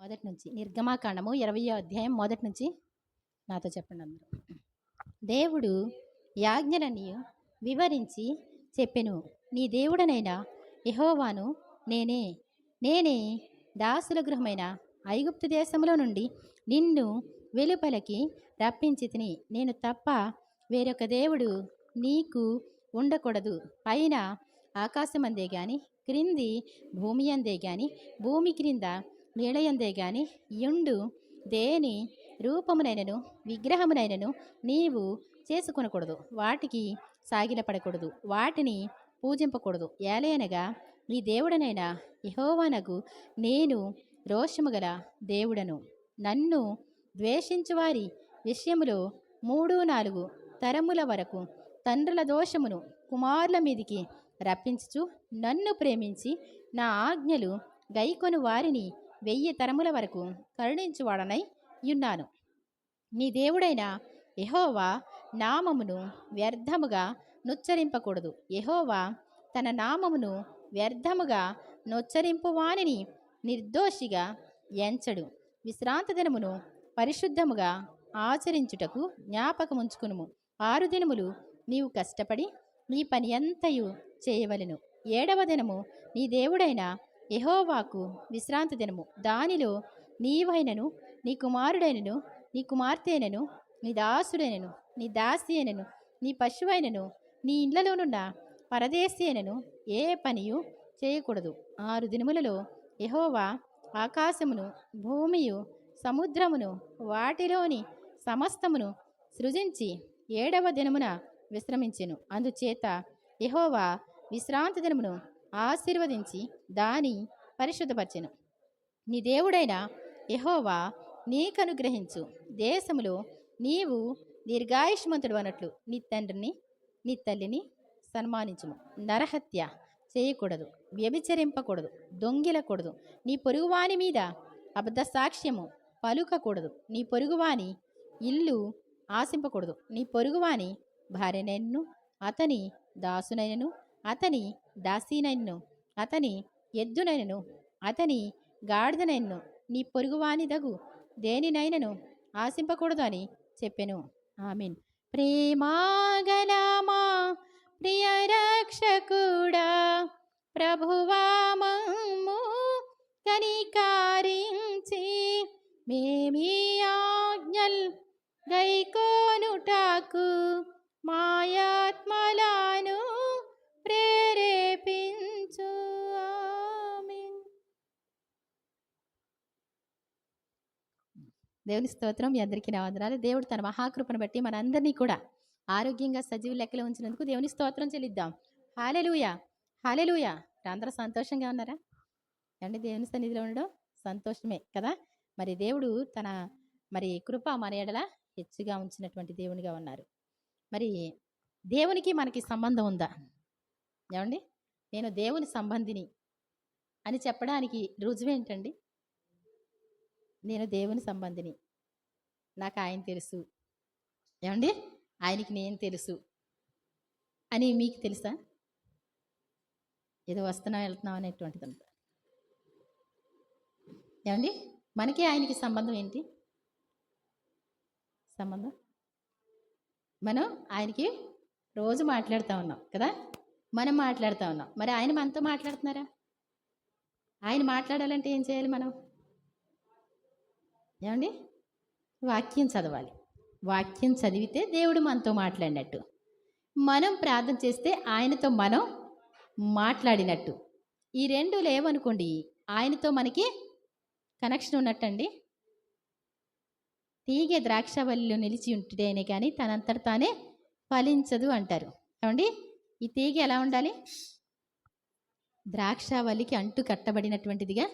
మొదటి నుంచి నిర్గమాకాండము 20వ అధ్యాయం మొదటి నుంచి నాతో చెప్పండి అందరూ. దేవుడు యాజ్ఞలన్నీ వివరించి చెప్పెను. నీ దేవుడనైన యెహోవాను నేనే దాసుల గృహమైన ఐగుప్తు దేశంలో నుండి నిన్ను వెలుపలకి రప్పించి తిని, నేను తప్ప వేరొక దేవుడు నీకు ఉండకూడదు. పైన ఆకాశమందే గాని, క్రింది భూమి అందే గాని, భూమి క్రింద నీడయందే గాని యుండు దేని రూపమునైనను విగ్రహమునైనను నీవు చేసుకొనకూడదు. వాటికి సాగిలపడకూడదు, వాటిని పూజింపకూడదు. ఏలయనగా నీ దేవుడనైన యెహోవానగు నేను రోషము గల దేవుడను. నన్ను ద్వేషించువారి విషయములో 3-4 తరముల వరకు తండ్రుల దోషమును కుమారుల మీదికి రప్పించుచు, నన్ను ప్రేమించి నా ఆజ్ఞలు గైకొను వారిని 1000 తరముల వరకు కరుణించువాడనై యున్నాను. నీ దేవుడైన యెహోవా నామమును వ్యర్థముగా నుచ్చరింపకూడదు. యెహోవా తన నామమును వ్యర్థముగా నొచ్చరింపు వానిని నిర్దోషిగా ఎంచడు. విశ్రాంతి దినమును పరిశుద్ధముగా ఆచరించుటకు జ్ఞాపకముంచుకునుము. 6 దినములు నీవు కష్టపడి నీ పని అంతయు చేయవలెను. 7వ దినము నీ దేవుడైన యెహోవాకు విశ్రాంతి దినము. దానిలో నీవైనను నీ కుమారుడైనను నీ కుమార్తెనను నీ దాసుడైనను నీ దాసి అయినను నీ పశువైనను నీ ఇండ్లలోనున్న పరదేశి అయినను ఏ పనియు చేయకూడదు. 6 దినములలో యెహోవా ఆకాశమును భూమియు సముద్రమును వాటిలోని సమస్తమును సృజించి 7వ దినమున విశ్రమించెను. అందుచేత యెహోవా విశ్రాంతి దినమును ఆశీర్వదించి దాని పరిశుద్ధపరచెను. నీ దేవుడైన యెహోవా నీకనుగ్రహించు దేశములో నీవు దీర్ఘాయుష్మంతుడు అన్నట్లు నీ తండ్రిని నీ తల్లిని సన్మానించుము. నరహత్య చేయకూడదు, వ్యభిచరింపకూడదు, దొంగిలకూడదు, నీ పొరుగువాని మీద అబద్ధ సాక్ష్యము పలుకకూడదు, నీ పొరుగువాని ఇల్లు ఆశింపకూడదు, నీ పొరుగువాని భార్యనైనను అతని దాసునైనను అతని దాసీనైనను అతని ఎద్దునైనను అతని గాడిదనైనను నీ పొరుగువాని దగు దేనినైనను ఆశింపకూడదు అని చెప్పెను. ఆమేన్. ప్రేమాగలమా ప్రియ రక్షకుడా, ప్రభువా మమ్ము కనికరించి మేమీ ఆజ్ఞల్ గైకొనుటకు మాయాత్మలను ప్రేరేపించు. ఆమేన్. దేవుని స్తోత్రం. మీ అందరికీ నా వందనాలు. దేవుడు తన మహాకృపను బట్టి మనందరినీ కూడా ఆరోగ్యంగా సజీవ లెక్కలో ఉంచినందుకు దేవుని స్తోత్రం చెల్లిద్దాం. హల్లెలూయా, హల్లెలూయా. అందరూ సంతోషంగా ఉన్నారా? అండి, దేవుని సన్నిధిలో ఉండడం సంతోషమే కదా. మరి దేవుడు తన కృప మన ఎడల హెచ్చుగా ఉంచినటువంటి దేవునిగా ఉన్నారు. మరి దేవునికి మనకి సంబంధం ఉందా? ఏమండి, నేను దేవుని సంబంధిని అని చెప్పడానికి రుజువేంటండి? నేను దేవుని సంబంధిని, నాకు ఆయన తెలుసు. ఏమండి, ఆయనకి నేను తెలుసు అని మీకు తెలుసా? ఏదో వస్తున్నాం వెళ్తున్నాం అనేటువంటిది అంట. ఏమండి, మనకి ఆయనకి సంబంధం ఏంటి? సంబంధం మనం ఆయనకి రోజు మాట్లాడుతూ ఉన్నాం కదా, మనం మాట్లాడుతూ ఉన్నాం. మరి ఆయన మనతో మాట్లాడుతున్నారా? ఆయన మాట్లాడాలంటే ఏం చేయాలి మనం? ఏమండి, వాక్యం చదవాలి. వాక్యం చదివితే దేవుడు మనతో మాట్లాడినట్టు, మనం ప్రార్థన చేస్తే ఆయనతో మనం మాట్లాడినట్టు. ఈ రెండు లేవనుకోండి, ఆయనతో మనకి కనెక్షన్ ఉన్నట్టండి. తీగె ద్రాక్షవల్లిలో నిలిచి ఉంటేనే కానీ తనంతట తానే ఫలించదు అంటారు. ఏమండి, ఈ తీగ ఎలా ఉండాలి? ద్రాక్షవల్లికి అంటు కట్టబడినటువంటిదిగా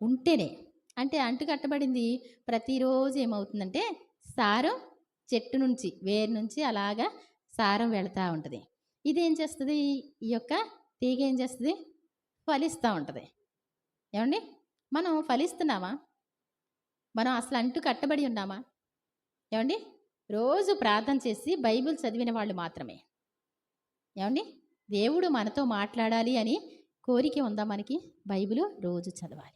ఉంటేనే. అంటే అంటు కట్టబడింది ప్రతిరోజు ఏమవుతుందంటే సారం చెట్టు నుంచి, వేరు నుంచి అలాగా సారం వెళుతూ ఉంటుంది. ఇదేం చేస్తుంది? ఈ యొక్క తీగ ఏం చేస్తుంది? ఫలిస్తూ ఉంటుంది. ఏమండి, మనం ఫలిస్తున్నామా? మనం అసలు అంటు కట్టబడి ఉన్నామా? ఏమండి, రోజు ప్రార్థన చేసి బైబిల్ చదివిన వాళ్ళు మాత్రమే. ఏమండి, దేవుడు మనతో మాట్లాడాలి అని కోరిక ఉందా మనకి? బైబిల్ రోజు చదవాలి.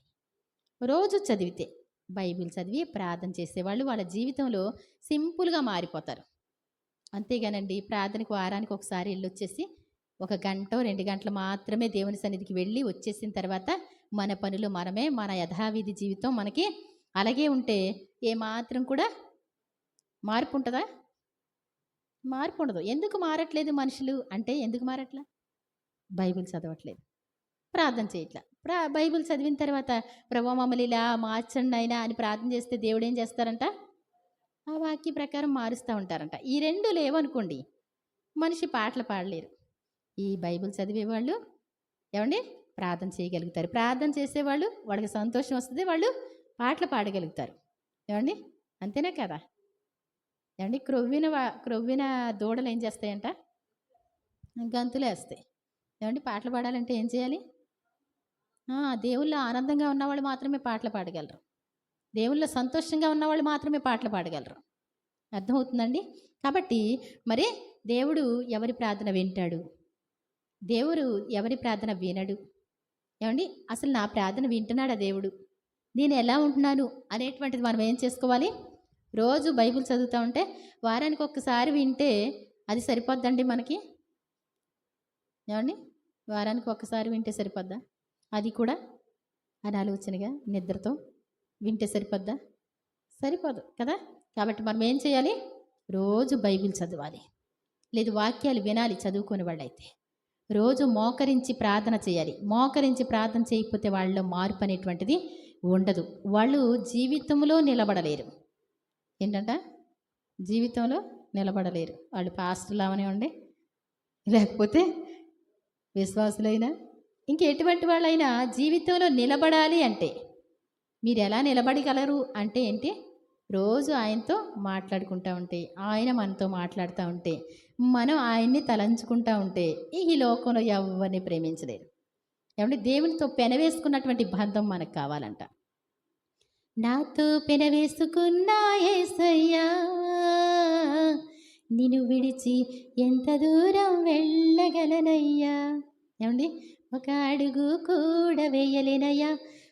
రోజు చదివితే, బైబిల్ చదివి ప్రార్థన చేసేవాళ్ళు వాళ్ళ జీవితంలో సింపుల్గా మారిపోతారు. అంతేగానండి ప్రార్థనకు వారానికి ఒకసారి వెళ్ళొచ్చేసి ఒక గంటో 2 గంటలు మాత్రమే దేవుని సన్నిధికి వెళ్ళి వచ్చేసిన తర్వాత మన పనులు మనమే, మన యథావిధి జీవితం మనకి అలాగే ఉంటే ఏమాత్రం కూడా మార్పు ఉంటుందా? మార్పు ఉండదు. ఎందుకు మారట్లేదు మనుషులు అంటే ఎందుకు మారట్లా? బైబిల్ చదవట్లేదు, ప్రార్థన చేయట్లా. బైబిల్ చదివిన తర్వాత ప్రభా మమ్మల్ని ఇలా మార్చండి నాయనా అని ప్రార్థన చేస్తే దేవుడు ఏం చేస్తారంట? ఆ వాక్య ప్రకారం మారుస్తూ ఉంటారంట. ఈ రెండు లేవనుకోండి మనిషి పాటలు పాడలేరు. ఈ బైబిల్ చదివేవాళ్ళు ఏమండి ప్రార్థన చేయగలుగుతారు. ప్రార్థన చేసేవాళ్ళు వాళ్ళకి సంతోషం వస్తుంది, వాళ్ళు పాటలు పాడగలుగుతారు. ఏమండి అంతేనా కదా? ఏమండి క్రొవ్విన దూడలు ఏం చేస్తాయంట? గంతులు వేస్తాయి. ఏమండి పాటలు పాడాలంటే ఏం చేయాలి? దేవుళ్ళో ఆనందంగా ఉన్నవాళ్ళు మాత్రమే పాటలు పాడగలరు. దేవుళ్ళో సంతోషంగా ఉన్నవాళ్ళు మాత్రమే పాటలు పాడగలరు. అర్థమవుతుందండి? కాబట్టి మరి దేవుడు ఎవరి ప్రార్థన వింటాడు? దేవుడు ఎవరి ప్రార్థన వినడు? ఏమండి అసలు నా ప్రార్థన వింటున్నాడా దేవుడు? నేను ఎలా ఉంటున్నాను అనేటువంటిది మనం ఏం చేసుకోవాలి? రోజు బైబిల్ చదువుతూ ఉంటే వారానికి ఒక్కసారి వింటే అది సరిపోద్దండి మనకి? ఏమండి వారానికి ఒక్కసారి వింటే సరిపోద్దా? అది కూడా అనాలోచనగా నిద్రతో వింటే సరిపోద్దా? సరిపోదు కదా? కాబట్టి మనం ఏం చేయాలి? రోజు బైబిల్ చదవాలి, లేదు వాక్యాలు వినాలి చదువుకునే వాళ్ళైతే. రోజు మోకరించి ప్రార్థన చేయాలి. మోకరించి ప్రార్థన చేయకపోతే వాళ్ళలో మార్పు అనేటువంటిది ఉండదు. వాళ్ళు జీవితంలో నిలబడలేరు. ఏంటంట? జీవితంలో నిలబడలేరు. వాళ్ళు పాస్టర్లు అవనివ్వండి, లేకపోతే విశ్వాసులైనా ఇంకెటువంటి వాళ్ళైనా జీవితంలో నిలబడాలి అంటే మీరు ఎలా నిలబడగలరు అంటే ఏంటి? రోజు ఆయనతో మాట్లాడుకుంటూ ఉంటే, ఆయన మనతో మాట్లాడుతూ ఉంటే, మనం ఆయన్ని తలంచుకుంటూ ఉంటే ఈ లోకంలో ఎవరిని ప్రేమించలేరు. ఏమంటే దేవునితో పెనవేసుకున్నటువంటి బంధం మనకు కావాలంట. నాతో పెనవేసుకున్న యేసయ్యా నిన్ను విడిచి ఎంత దూరం వెళ్ళగలనయ్యా. ఏమండి ఒక అడుగు కూడా వేయలేనయ్యా,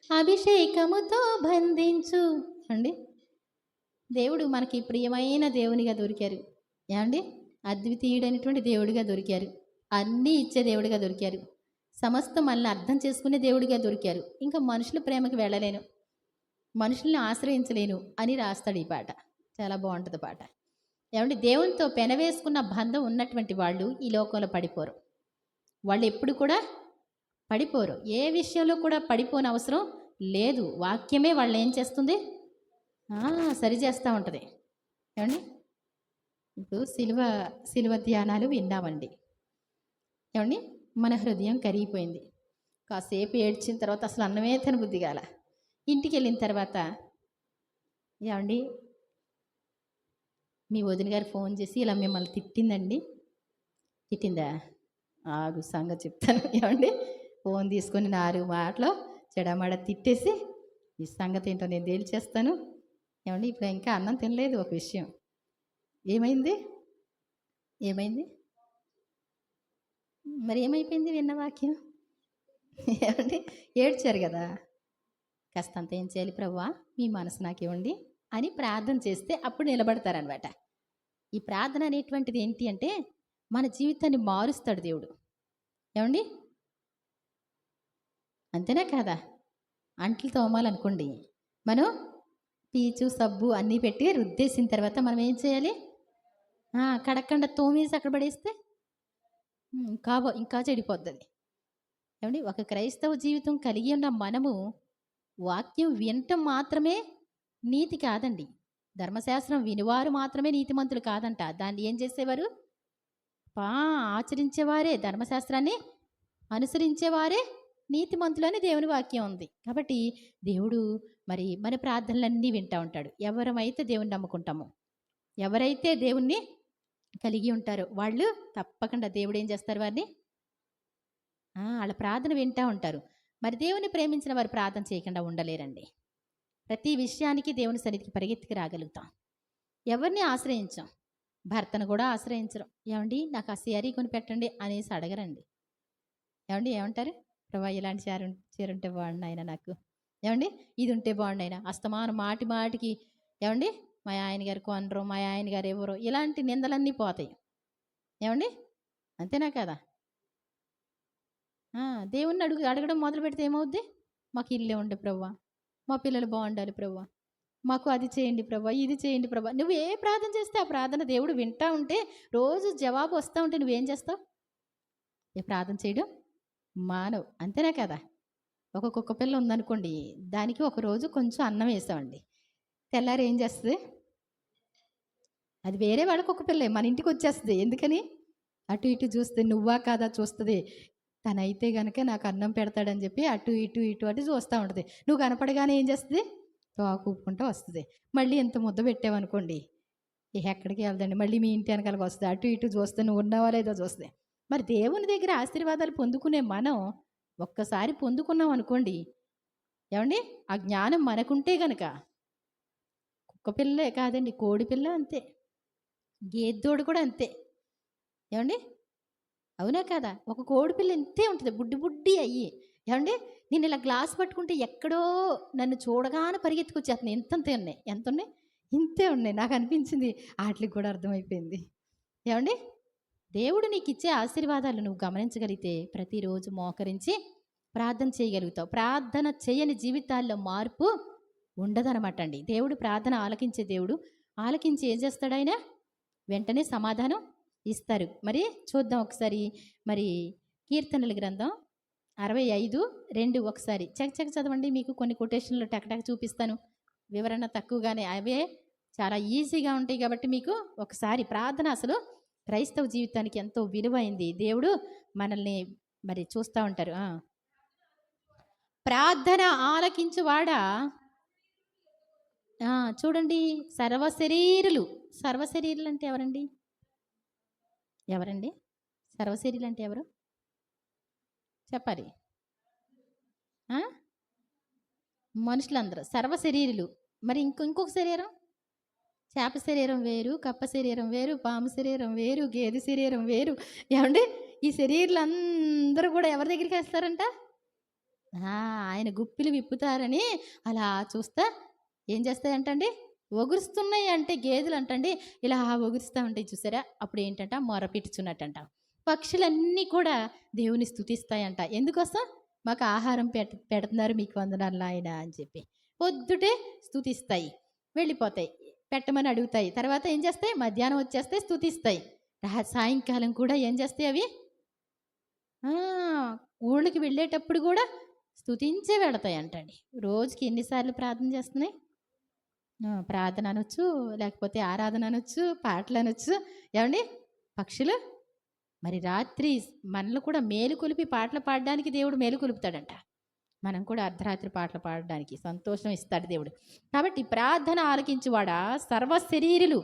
అభిషేకముతో బంధించు. అండి దేవుడు మనకి ప్రియమైన దేవునిగా దొరికారు. ఏమండి అద్వితీయుడైనటువంటి దేవుడిగా దొరికారు. అన్నీ ఇచ్చే దేవుడిగా దొరికారు. సమస్తం మనల్ని అర్థం చేసుకునే దేవుడిగా దొరికారు. ఇంకా మనుషుల ప్రేమకి వెళ్ళలేను, మనుషుల్ని ఆశ్రయించలేను అని రాస్తాడు ఈ పాట. చాలా బాగుంటుంది పాట. ఏమంటే దేవునితో పెనవేసుకున్న బంధం ఉన్నటువంటి వాళ్ళు ఈ లోకంలో పడిపోరు. వాళ్ళు ఎప్పుడు కూడా పడిపోరు. ఏ విషయంలో కూడా పడిపోని అవసరం లేదు. వాక్యమే వాళ్ళు ఏం చేస్తుంది? సరి చేస్తూ ఉంటుంది. ఏమండి ఇప్పుడు సిలువ ధ్యానాలు విన్నామండి. ఏమండి మన హృదయం కరిగిపోయింది. కాసేపు ఏడ్చిన తర్వాత అసలు అన్నమే తినబుద్ధి కాల. ఇంటికి వెళ్ళిన తర్వాత ఏమండి మీ వదిన గారు ఫోన్ చేసి ఇలా మిమ్మల్ని తిట్టిందండి. తిట్టిందా? ఆగు సంగతి చెప్తాను. ఏమండి ఫోన్ తీసుకొని 4 మాటలు చెడమడ తిట్టేసి ఈ సంగతి ఏంటో నేను తేల్చేస్తాను. ఏమండి ఇప్పుడు ఇంకా అన్నం తినలేదు. ఒక విషయం ఏమైంది? మరి ఏమైపోయింది విన్న వాక్యం? ఏమండి ఏడ్చారు కదా. కాస్తంత ఏం చేయాలి? ప్రభువా మీ మనసు నాకు ఇవ్వండి అని ప్రార్థన చేస్తే అప్పుడు నిలబడతారనమాట. ఈ ప్రార్థన అనేటువంటిది ఏంటి అంటే మన జీవితాన్ని మారుస్తాడు దేవుడు. ఏమండి అంతేనా కాదా? అంట్లు తోమాలనుకోండి, మనం పీచు సబ్బు అన్నీ పెట్టి రుద్దేసిన తర్వాత మనం ఏం చేయాలి? కడక్కండా తోమేసి అక్కడ పడేస్తే ఇంకా చెడిపోద్ది. ఏమండి ఒక క్రైస్తవ జీవితం కలిగి ఉన్న మనము వాక్యం వినటం మాత్రమే నీతి కాదండి. ధర్మశాస్త్రం వినివారు మాత్రమే నీతిమంతులు కాదంట. దాన్ని ఏం చేసేవారు? ఆచరించేవారే, ధర్మశాస్త్రాన్ని అనుసరించేవారే నీతిమంతులు అని దేవుని వాక్యం ఉంది. కాబట్టి దేవుడు మరి మన ప్రార్థనలన్నీ వింటూ ఉంటాడు. ఎవరమైతే దేవుని నమ్ముకుంటామో, ఎవరైతే దేవుణ్ణి కలిగి ఉంటారో వాళ్ళు తప్పకుండా దేవుడు ఏం చేస్తారు? వారిని వాళ్ళ ప్రార్థన వింటూ ఉంటారు. మరి దేవుని ప్రేమించిన వారు ప్రార్థన చేయకుండా ఉండలేరండి. ప్రతి విషయానికి దేవుని సన్నిధికి పరిగెత్తికి రాగలుగుతాం. ఎవరిని ఆశ్రయించాం? భర్తను కూడా ఆశ్రయించరు. ఏమండి నాకు ఆ శారీ కొనిపెట్టండి అనేసి అడగరండి. ఏమంటారు? ప్రభా ఇలాంటి చీర ఉంటే బాగుండు ఆయన నాకు ఏమండి? ఇది ఉంటే బాగుండయినా అస్తమానం మాటి మాటికి ఏమండి? మా ఆయన గారు కొనరు, మా ఆయన గారు ఇవ్వరు, ఇలాంటి నిందలన్నీ పోతాయి. ఏమండి? అంతేనా కదా? ఆ! దేవుణ్ణి అడగడం మొదలుపెడితే ఏమవుద్ది? మాకు ఇల్లు ఇవ్వండి ప్రభువా, మా పిల్లలు బాగుండాలి ప్రభువా, మాకు అది చేయండి ప్రభా, ఇది చేయండి ప్రభా. నువ్వు ఏ ప్రార్థన చేస్తే ఆ ప్రార్థన దేవుడు వింటా ఉంటే, రోజు జవాబు వస్తా ఉంటే నువ్వేం చేస్తావు? ఏ ప్రార్థన చేయడం మానవు. అంతేనా కదా? ఒక కుక్క పిల్ల ఉందనుకోండి, దానికి ఒకరోజు కొంచెం అన్నం వేసామండి, తెల్లారి ఏం చేస్తుంది? అది వేరే వాళ్ళ కుక్క పిల్లే మన ఇంటికి వచ్చేస్తుంది. ఎందుకని? అటు ఇటు చూస్తే నువ్వా కాదా చూస్తుంది. తనైతే గనక నాకు అన్నం పెడతాడని చెప్పి అటు ఇటు ఇటు అటు చూస్తూ ఉంటుంది. నువ్వు కనపడగానే ఏం చేస్తుంది? తోక ఊపుకుంటూ వస్తుంది. మళ్ళీ ఎంత ముద్ద పెట్టావనుకోండి, ఇక ఎక్కడికి వెళ్దండి, మళ్ళీ మీ ఇంటి వెనకాలకి వస్తుంది. అటు ఇటు చూస్తే నువ్వు ఉన్నావా లేదో చూస్తుంది. మరి దేవుని దగ్గర ఆశీర్వాదాలు పొందుకునే మనం ఒక్కసారి పొందుకున్నాం అనుకోండి, ఏమండి? ఆ జ్ఞానం మనకుంటే గనక, కుక్క పిల్లే కాదండి, కోడి పిల్ల అంతే, గేదెదోడు కూడా అంతే. ఏమండి? అవునా కదా? ఒక కోడి పిల్ల ఇంతే ఉంటుంది, బుడ్డి బుడ్డి అయ్యి. ఏమండి? నేను ఇలా గ్లాస్ పట్టుకుంటే ఎక్కడో నన్ను చూడగానే పరిగెత్తుకొచ్చేస్తున్నాయి. ఎంతంతే ఉన్నాయి. ఎంతున్నాయి? ఇంతే ఉన్నాయి. నాకు అనిపించింది ఆటికి కూడా అర్థమైపోయింది. ఏమండి? దేవుడు నీకిచ్చే ఆశీర్వాదాలు నువ్వు గమనించగలిగితే ప్రతిరోజు మోకరించి ప్రార్థన చేయగలుగుతావు. ప్రార్థన చేయని జీవితాల్లో మార్పు ఉండదనమాట అండి. దేవుడు ప్రార్థన ఆలకించే దేవుడు. ఆలకించి ఏం చేస్తాడు ఆయన? వెంటనే సమాధానం ఇస్తారు. మరి చూద్దాం ఒకసారి. మరి కీర్తనల గ్రంథం 65:2 ఒకసారి చకచక చదవండి. మీకు కొన్ని కొటేషన్లు టకటక చూపిస్తాను. వివరణ తక్కువగానే, అవే చాలా ఈజీగా ఉంటాయి కాబట్టి మీకు ఒకసారి ప్రార్థన అసలు క్రైస్తవ జీవితానికి ఎంతో విలువైంది. దేవుడు మనల్ని మరి చూస్తూ ఉంటారు. ప్రార్థన ఆలకించువాడా. చూడండి, సర్వశరీరులు. సర్వశరీరులు అంటే ఎవరండి? ఎవరండి సర్వశరీరులు అంటే ఎవరు చెప్పాలి? మనుషులందరూ సర్వశరీరులు. మరి ఇంకొక శరీరం, చేప శరీరం వేరు, కప్ప శరీరం వేరు, పాము శరీరం వేరు, గేదె శరీరం వేరు. ఏమండి? ఈ శరీరాలు అందరూ కూడా ఎవరి దగ్గరికి వేస్తారంట? ఆయన గుప్పిలు విప్పుతారని అలా చూస్తా ఏం చేస్తాయంటండి? ఒగురుస్తున్నాయి అంటే గేదెలు అంటండి ఇలా ఒగురుస్తూ ఉంటాయి చూసారా? అప్పుడు ఏంటంట? మొరపెట్టుచున్నట్టంట. పక్షులన్నీ కూడా దేవుని స్తుతిస్తాయంట. ఎందుకోసం? మాకు ఆహారం పెడుతున్నారు, మీకు వందనాలు నాయన అని చెప్పి పొద్దుటే స్తుతిస్తాయి, వెళ్ళిపోతాయి, పెట్టమని అడుగుతాయి, తర్వాత ఏం చేస్తాయి? మధ్యాహ్నం వచ్చేస్తే స్తుతిస్తాయి, సాయంకాలం కూడా ఏం చేస్తాయి అవి? ఊళ్ళకి వెళ్ళేటప్పుడు కూడా స్తుతించే వెళతాయి అంటండి. రోజుకి ఎన్నిసార్లు ప్రార్థన చేస్తున్నాయి? ప్రార్థన అనొచ్చు, లేకపోతే ఆరాధన అనొచ్చు, పాటలు అనొచ్చు. ఏమండి? పక్షులు మరి రాత్రి మనల్ని కూడా మేలుకొలిపి పాటలు పాడడానికి దేవుడు మేలుకొలుపుతాడంట. మనం కూడా అర్ధరాత్రి పాటలు పాడడానికి సంతోషం ఇస్తాడు దేవుడు. కాబట్టి ప్రార్థన ఆలకించువాడా. సర్వశరీరులు,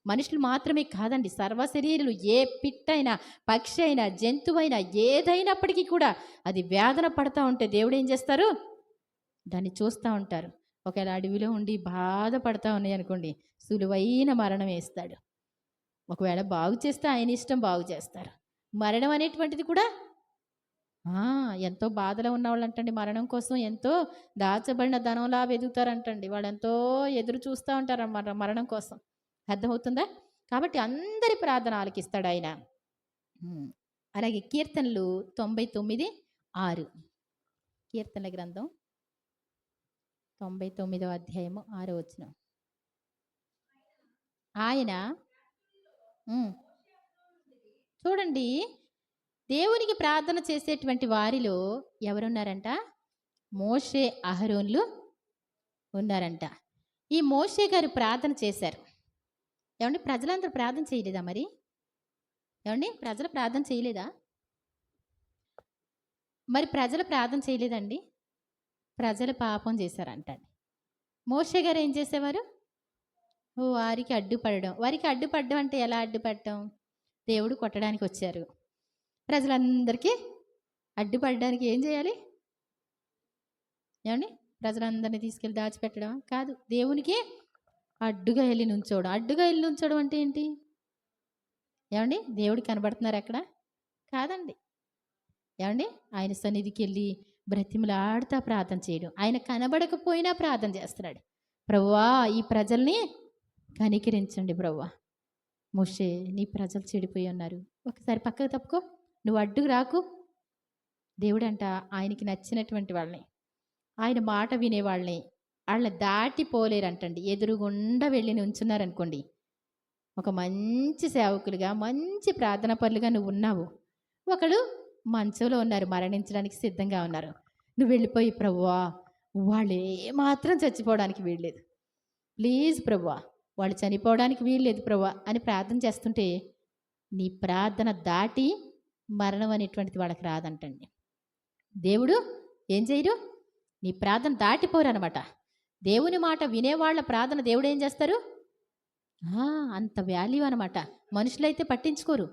మనుషులు మాత్రమే కాదండి, సర్వశరీరులు, ఏ పిట్టైనా, పక్షి అయినా, జంతువైనా, ఏదైనప్పటికీ కూడా అది వేదన పడతా ఉంటే దేవుడు ఏం చేస్తారు? దాన్ని చూస్తూ ఉంటారు. ఒకవేళ అడవిలో ఉండి బాధపడతా ఉన్నాయి అనుకోండి, సులువైన మరణం వేస్తాడు. ఒకవేళ బాగు చేస్తే ఆయన ఇష్టం, బాగు చేస్తారు. మరణం అనేటువంటిది కూడా ఎంతో బాధలో ఉన్నవాళ్ళు అంటండి, మరణం కోసం ఎంతో దాచబడిన ధనంలా వెతుకుతారంటండి. వాళ్ళు ఎంతో ఎదురు చూస్తూ ఉంటారు అన్నమాట మరణం కోసం. అర్థమవుతుందా? కాబట్టి అందరి ప్రార్థన ఆలకిస్తాడు ఆయన. అలాగే కీర్తనలు 99:6. కీర్తనల గ్రంథం 99వ అధ్యాయము 6వ వచనం. ఆయన చూడండి, దేవునికి ప్రార్థన చేసేటువంటి వారిలో ఎవరున్నారంట? మోషే, అహరోన్లు ఉన్నారంట. ఈ మోషే గారు ప్రార్థన చేశారు. ఏమండి? ప్రజలందరూ ప్రార్థన చేయలేదా మరి? ఏమండి? ప్రజలు ప్రార్థన చేయలేదా? మరి ప్రజలు ప్రార్థన చేయలేదండి? ప్రజలు పాపం చేశారంటండి. మోషే గారు ఏం చేసేవారు? వారికి అడ్డుపడడం. వారికి అడ్డుపడడం అంటే ఎలా అడ్డుపడటం? దేవుడు కొట్టడానికి వచ్చారు, ప్రజలందరికీ అడ్డుపడడానికి ఏం చేయాలి? ఏమండి? ప్రజలందరినీ తీసుకెళ్ళి దాచిపెట్టడం కాదు, దేవునికి అడ్డుగా వెళ్ళి నుంచోవడం. అడ్డుగా వెళ్ళి నుంచోవడం అంటే ఏంటి? ఏమండి? దేవుడు కనబడుతున్నారు అక్కడ? కాదండి. ఏమండి? ఆయన సన్నిధికి వెళ్ళి బ్రతిమలాడుతా ప్రార్థన చేయడం. ఆయన కనబడకపోయినా ప్రార్థన చేస్తున్నాడు. ప్రభువా ఈ ప్రజల్ని కనికరించండి ప్రభువా. మోషే నీ ప్రజలు చెడిపోయి ఉన్నారు, ఒకసారి పక్కకు తప్పుకో, నువ్వు అడ్డుకు రాకు. దేవుడంట ఆయనకి నచ్చినటువంటి వాళ్ళని, ఆయన మాట వినేవాళ్ళని వాళ్ళని దాటిపోలేరంటండి. ఎదురుగుండా వెళ్ళి నుంచున్నారనుకోండి, ఒక మంచి సేవకులుగా మంచి ప్రార్థన పరులుగా నువ్వు ఉన్నావు, ఒకడు మంచంలో ఉన్నారు, మరణించడానికి సిద్ధంగా ఉన్నారు, నువ్వు వెళ్ళిపోయి ప్రభువా వాళ్ళు ఏమాత్రం చచ్చిపోవడానికి వీల్లేదు, ప్లీజ్ ప్రభువా వాళ్ళు చనిపోవడానికి వీల్లేదు ప్రభువా అని ప్రార్థన చేస్తుంటే నీ ప్రార్థన దాటి మరణం అనేటువంటిది వాళ్ళకి రాదంటండి. దేవుడు ఏం చేయరు, నీ ప్రార్థన దాటిపోరనమాట. దేవుని మాట వినేవాళ్ళ ప్రార్థన దేవుడు ఏం చేస్తారు, అంత వాల్యూ అనమాట. మనుషులైతే పట్టించుకోరు,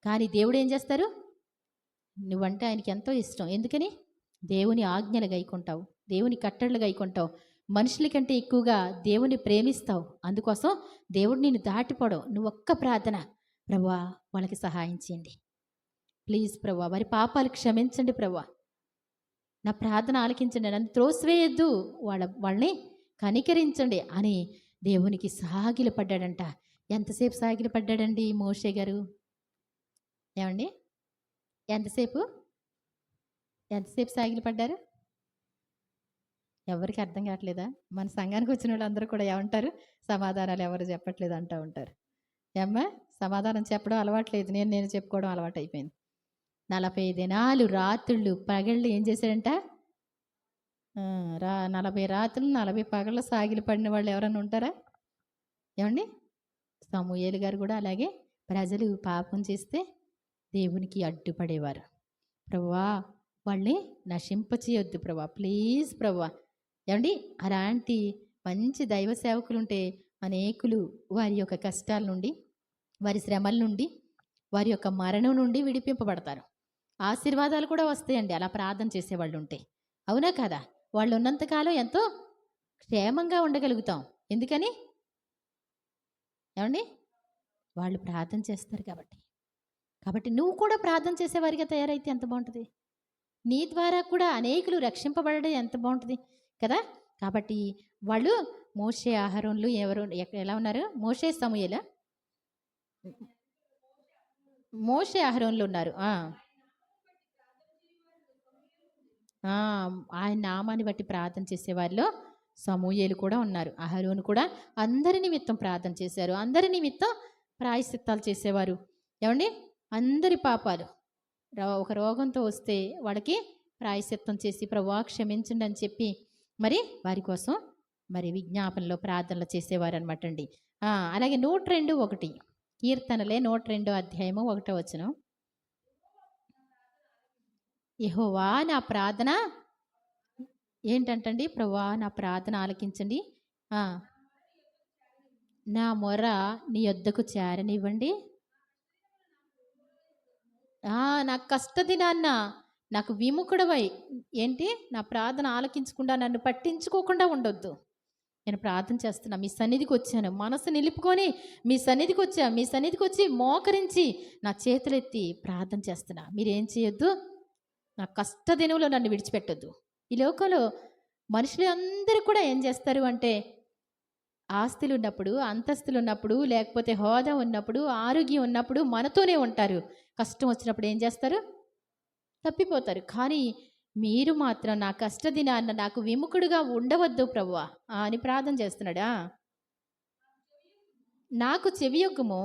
కానీ దేవుడు ఏం చేస్తారు, నువ్వంటే ఆయనకి ఎంతో ఇష్టం. ఎందుకని, దేవుని ఆజ్ఞలు గైకుంటావు, దేవుని కట్టడలు గైకుంటావు, మనుషుల కంటే ఎక్కువగా దేవుని ప్రేమిస్తావు. అందుకోసం దేవుడు నిన్ను దాటిపోవడం. నువ్వు ఒక్క ప్రార్థన, ప్రభువా వాళ్ళకి సహాయం చేయండి ప్లీజ్ ప్రభువా, వారి పాపాలు క్షమించండి ప్రభువా, నా ప్రార్థన ఆలకించండి, నన్ను త్రోసివేయొద్దు, వాళ్ళని కనికరించండి అని దేవునికి సాగిలపడ్డాడంట. ఎంతసేపు సాగిలపడ్డాడండి మోషే గారు? ఏమండి ఎంతసేపు సాగిలపడ్డారు? ఎవరికి అర్థం కావట్లేదా? మన సంఘానికి వచ్చిన వాళ్ళందరూ కూడా ఏమంటారు, సమాధానాలు ఎవరు చెప్పట్లేదు అంటూ ఉంటారు. ఏమ్మా సమాధానం చెప్పడం అలవాట్లేదు, నేను చెప్పుకోవడం అలవాటు అయిపోయింది. 40 దినాలు రాత్రుళ్ళు పగళ్ళు ఏం చేశాడంట, 40 రాత్రులు 40 పగళ్ళు సాగిలి పడిన వాళ్ళు ఎవరైనా ఉంటారా? ఏమండి సమూయేలు గారు కూడా అలాగే ప్రజలు పాపం చేస్తే దేవునికి అడ్డుపడేవారు. ప్రభువా వాళ్ళని నశింపచేయొద్దు ప్రభువా, ప్లీజ్ ప్రభువా. ఏమండి అలాంటి మంచి దైవ సేవకులు ఉంటే అనేకులు వారి యొక్క కష్టాల నుండి, వారి శ్రమల నుండి, వారి యొక్క మరణం నుండి విడిపింపబడతారు. ఆశీర్వాదాలు కూడా వస్తాయండి అలా ప్రార్థన చేసేవాళ్ళు ఉంటే. అవునా కదా? వాళ్ళు ఉన్నంతకాలం ఎంతో క్షేమంగా ఉండగలుగుతాం. ఎందుకని? ఏమండి వాళ్ళు ప్రార్థన చేస్తారు కాబట్టి నువ్వు కూడా ప్రార్థన చేసేవారిగా తయారైతే ఎంత బాగుంటుంది. నీ ద్వారా కూడా అనేకులు రక్షింపబడడం ఎంత బాగుంటుంది కదా. కాబట్టి వాళ్ళు మోషే ఆహారంలో ఎవరు ఎలా ఉన్నారు? మోషే సమూయేలా? మోషే ఆహారంలో ఉన్నారు. ఆయన నామాన్ని బట్టి ప్రార్థన చేసేవారిలో సమూయేలు కూడా ఉన్నారు. అహరోను కూడా అందరి నిమిత్తం ప్రార్థన చేశారు, అందరి నిమిత్తం ప్రాయశ్చిత్తాలు చేసేవారు. ఏమండి అందరి పాపాలు, ఒక రోగంతో వస్తే వాడికి ప్రాయశ్చిత్తం చేసి ప్రభువా క్షమించండి అని చెప్పి మరి వారి కోసం మరి విజ్ఞాపనలో ప్రార్థనలు చేసేవారు అనమాట అండి. అలాగే 102:1 కీర్తనలే 102 అధ్యాయము 1వ వచనం. యెహోవా నా ప్రార్థన ఏంటంటండి, ప్రభువా నా ప్రార్థన ఆలకించండి, నా మొర నీ యొద్దకు చేరనివ్వండి. నా కష్టదినాన్న నాకు విముఖుడవై ఏంటి నా ప్రార్థన ఆలకించకుండా నన్ను పట్టించుకోకుండా ఉండొద్దు. నేను ప్రార్థన చేస్తున్నా, మీ సన్నిధికి వచ్చాను, మనసు నిలుపుకొని మీ సన్నిధికి వచ్చి మోకరించి నా చేతులెత్తి ప్రార్థన చేస్తున్నా. మీరేం చేయొద్దు, నా కష్ట దినంలో నన్ను విడిచిపెట్టొద్దు. ఈ లోకంలో మనుషులు అందరూ కూడా ఏం చేస్తారు అంటే, ఆస్తులు ఉన్నప్పుడు, అంతస్తులు ఉన్నప్పుడు, లేకపోతే హోదా ఉన్నప్పుడు, ఆరోగ్యం ఉన్నప్పుడు మనతోనే ఉంటారు. కష్టం వచ్చినప్పుడు ఏం చేస్తారు, తప్పిపోతారు. కానీ మీరు మాత్రం నా కష్టదినాన్న నాకు విముఖుడుగా ఉండవద్దు ప్రభువా అని ప్రార్థన చేస్తున్నాడా. నాకు చెవియొగ్గుము.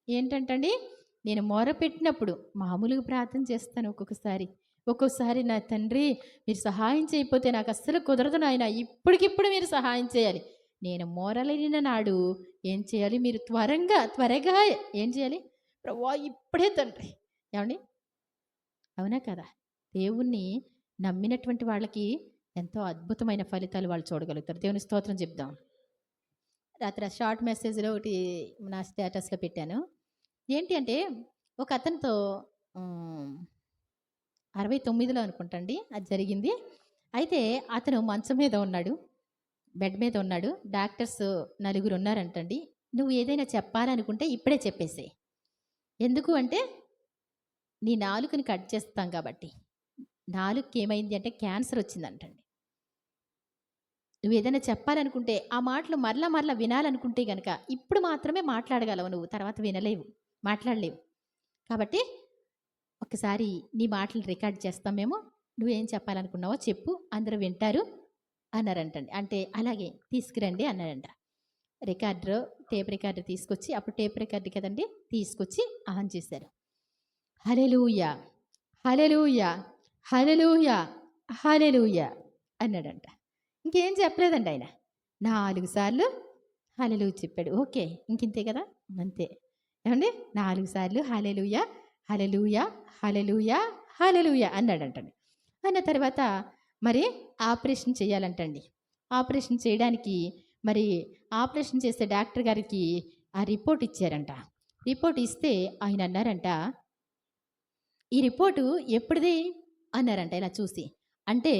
ఏంటంటండి, నేను మొరపెట్టినప్పుడు మామూలుగా ప్రార్థన చేస్తాను, ఒక్కొక్కసారి నా తండ్రి మీరు సహాయం చేయకపోతే నాకు అస్సలు కుదరదు నాయన, ఇప్పటికిప్పుడు మీరు సహాయం చేయాలి. నేను మొరలేని నాడు ఏం చేయాలి, మీరు త్వరగా ఏం చేయాలి, ప్రభువా ఇప్పుడే తండ్రి. ఏమండి అవునా కదా? దేవుణ్ణి నమ్మినటువంటి వాళ్ళకి ఎంతో అద్భుతమైన ఫలితాలు వాళ్ళు చూడగలుగుతారు. దేవుని స్తోత్రం చెప్దాం. రాత్రి షార్ట్ మెసేజ్లో ఒకటి నా స్టేటస్లో పెట్టాను. ఏంటి అంటే, ఒక అతనితో 69లో అనుకుంటండి అది జరిగింది. అయితే అతను మంచం మీద ఉన్నాడు, బెడ్ మీద ఉన్నాడు. డాక్టర్స్ 4 ఉన్నారంటండి. నువ్వు ఏదైనా చెప్పాలనుకుంటే ఇప్పుడే చెప్పేసేయ్. ఎందుకు అంటే నీ నాలుకని కట్ చేస్తాం కాబట్టి. నాలుకకి ఏమైంది అంటే క్యాన్సర్ వచ్చిందంటండి. నువ్వేదైనా చెప్పాలనుకుంటే, ఆ మాటలు మరలా మరలా వినాలనుకుంటే గనక, ఇప్పుడు మాత్రమే మాట్లాడగలవు నువ్వు. తర్వాత వినలేవు. మాట్లాడలేవు. కాబట్టి ఒక్కసారి నీ మాటలు రికార్డ్ చేస్తాం మేము. నువ్వేం చెప్పాలనుకున్నావో చెప్పు. అందరూ వింటారు అన్నారంటండి. అంటే అలాగే తీసుకురండి అన్నాడంట. రికార్డరు, టేప్ రికార్డర్ తీసుకొచ్చి, అప్పుడు టేప్ రికార్డర్ కదండీ! తీసుకొచ్చి ఆన్ చేశారు. హల్లెలూయా! హల్లెలూయా! హల్లెలూయా! హల్లెలూయా! అన్నాడంట. ఇంకేం చెప్పలేదండి ఆయన. 4 సార్లు హల్లెలూయా చెప్పాడు. ఓకే. ఇంకింతే కదా! అంతే. ఏవండీ 4 సార్లు హల్లెలూయా! హల్లెలూయా! హల్లెలూయా! హల్లెలూయా! అన్నాడంటండి. అన్న తర్వాత మరి ఆపరేషన్ చేయాలంటండి. ఆపరేషన్ చేయడానికి మరి ఆపరేషన్ చేసే డాక్టర్ గారికి ఆ రిపోర్ట్ ఇచ్చారంట. రిపోర్ట్ ఇస్తే ఆయన అన్నారంట, "ఈ రిపోర్టు ఎప్పుడిది?" అన్నారంట ఇలా చూసి. అంటే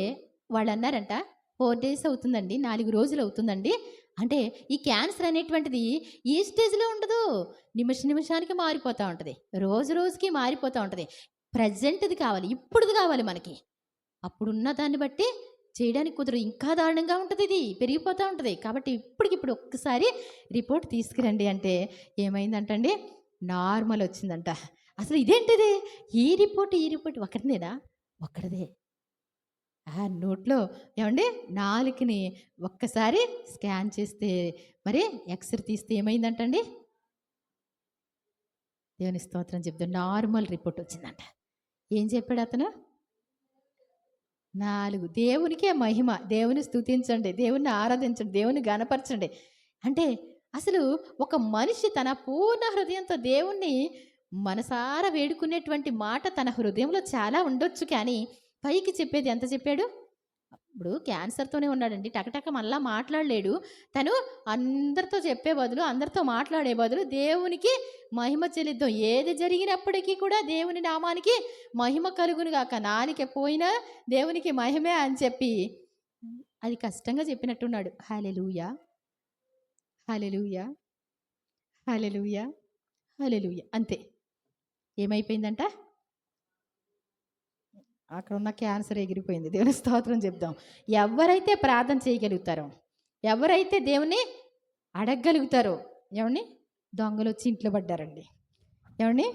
వాళ్ళన్నారంట, 4 డేస్ అవుతుందండి. 4 రోజులు అవుతుందండి. అంటే ఈ క్యాన్సర్ అనేటువంటిది ఈ స్టేజ్‌లో ఉండదు. నిమిష నిమిషానికి మారిపోతా ఉంటది. రోజు రోజుకి మారిపోతా ఉంటది. ప్రెజెంట్‌ది కావాలి. ఇప్పుడుది కావాలి మనకి. అప్పుడున్న దాన్ని బట్టి చేయడానికి కుదరదు. ఇంకా దారుణంగా ఉంటదిది. పెరిగిపోతా ఉంటది. కాబట్టి ఇప్పటికిప్పుడు ఒక్కసారి రిపోర్ట్ తీసుకురండి అంటే ఏమైందంటండి? నార్మల్ వచ్చిందంట. అసలు ఇదేంటిది? ఈ రిపోర్ట్ ఒక్కటిదేనా? ఒక్కడిదే. నోట్లో ఏవండీ నాలుకని ఒక్కసారి స్కాన్ చేస్తే మరి ఎక్స్‌రే తీస్తే ఏమైందంటండి? దేవుని స్తోత్రం చెప్దాం. నార్మల్ రిపోర్ట్ వచ్చిందంట. ఏం చెప్పాడతను? 4 దేవునికే మహిమ. దేవుని స్తుతించండి. దేవుణ్ణి ఆరాధించండి. దేవుని గనపరచండి. అంటే అసలు ఒక మనిషి తన పూర్ణ హృదయంతో దేవుణ్ణి మనసారా వేడుకునేటువంటి మాట తన హృదయంలో చాలా ఉండొచ్చు కానీ, పైకి చెప్పేది ఎంత చెప్పాడు? ఇప్పుడు క్యాన్సర్‌తోనే ఉన్నాడండి. టకటక మళ్ళా మాట్లాడలేడు. తను అందరితో చెప్పే బదులు, అందరితో మాట్లాడే బదులు దేవునికి మహిమ చెల్లిద్దాం. ఏది జరిగినప్పటికీ కూడా దేవుని నామానికి మహిమ కలుగును గాక. నాలిక పోయినా దేవునికి మహిమే అని చెప్పి అది కష్టంగా చెప్పినట్టున్నాడు. హల్లెలూయా! హల్లెలూయా! హల్లెలూయా! హల్లెలూయా! అంతే. ఏమైపోయిందంట? అక్కడున్న క్యాన్సర్ ఎగిరిపోయింది. దేవుని స్తోత్రం చెప్దాం. ఎవరైతే ప్రార్థన చేయగలుగుతారో, ఎవరైతే దేవుణ్ణి అడగగలుగుతారో ఏవండీ? దొంగలొచ్చి ఇంట్లో పడ్డారండి. ఏవండీ?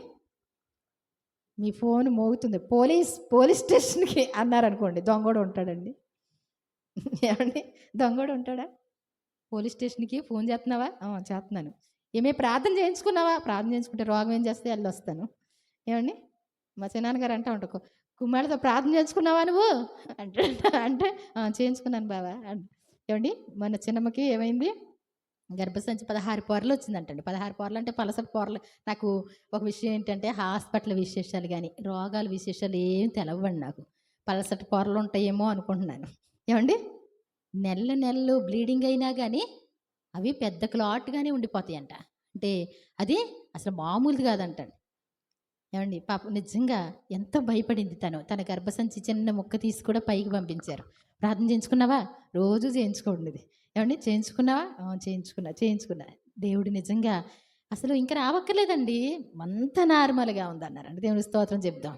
మీ ఫోన్ మోగుతుంది. పోలీస్ స్టేషన్‌కి అన్నారనుకోండి దొంగోడు ఉంటాడండి. ఏవండీ? దొంగోడు ఉంటాడా? పోలీస్ స్టేషన్‌కి ఫోన్ చేత్తన్నావా? చేత్తన్నాను. ఏమే ప్రార్థన చేయించుకున్నావా? ప్రార్థన చేయించుకుంటే రోగం ఏం చేస్తే ఎళ్ళొస్తాను. ఏవండీ? మా చిన్నాన్నగారు అంటా ఉంటారు. కుమ్మాళ్ళతో ప్రార్థన చేయించుకున్నావా నువ్వు? అంటే చేయించుకున్నాను బావ ఏవండీ? మన చిన్నమ్మకి ఏమైంది? గర్భసంచి 16 పొరలొచ్చిందంటండి. 16 పొరలంటే పలసటి పొరలు. నాకు ఒక విషయం ఏంటంటే హాస్పిటల్ విశేషాలు గాని, రోగాల విశేషాలు ఏమి తెలవ్వండి నాకు. పలసటి పొరలుంటాయేమో అనుకుంటున్నాను. ఏవండీ? నెలలు నెలలు బ్లీడింగ్ అయినా గాని, అవి పెద్ద క్లాట్‌గానే ఉండిపోతాయంట. అంటే అది అసలు మామూలుది కాదంటండి. ఏవండీ పాపం నిజంగా ఎంత భయపడింది తను. తన గర్భసంచి చిన్న ముక్క తీసి కూడా పైకి పంపించారు. ప్రార్థన చేయించుకున్నావా? రోజు చేయించుకోండిది. ఏవండీ చేయించుకున్నావా? చేయించుకున్నా. దేవుడు నిజంగా అసలు ఇంక రావక్కర్లేదండి. అంత నార్మల్‌గా ఉందన్నారండి. దేవుని స్తోత్రం చెప్దాం.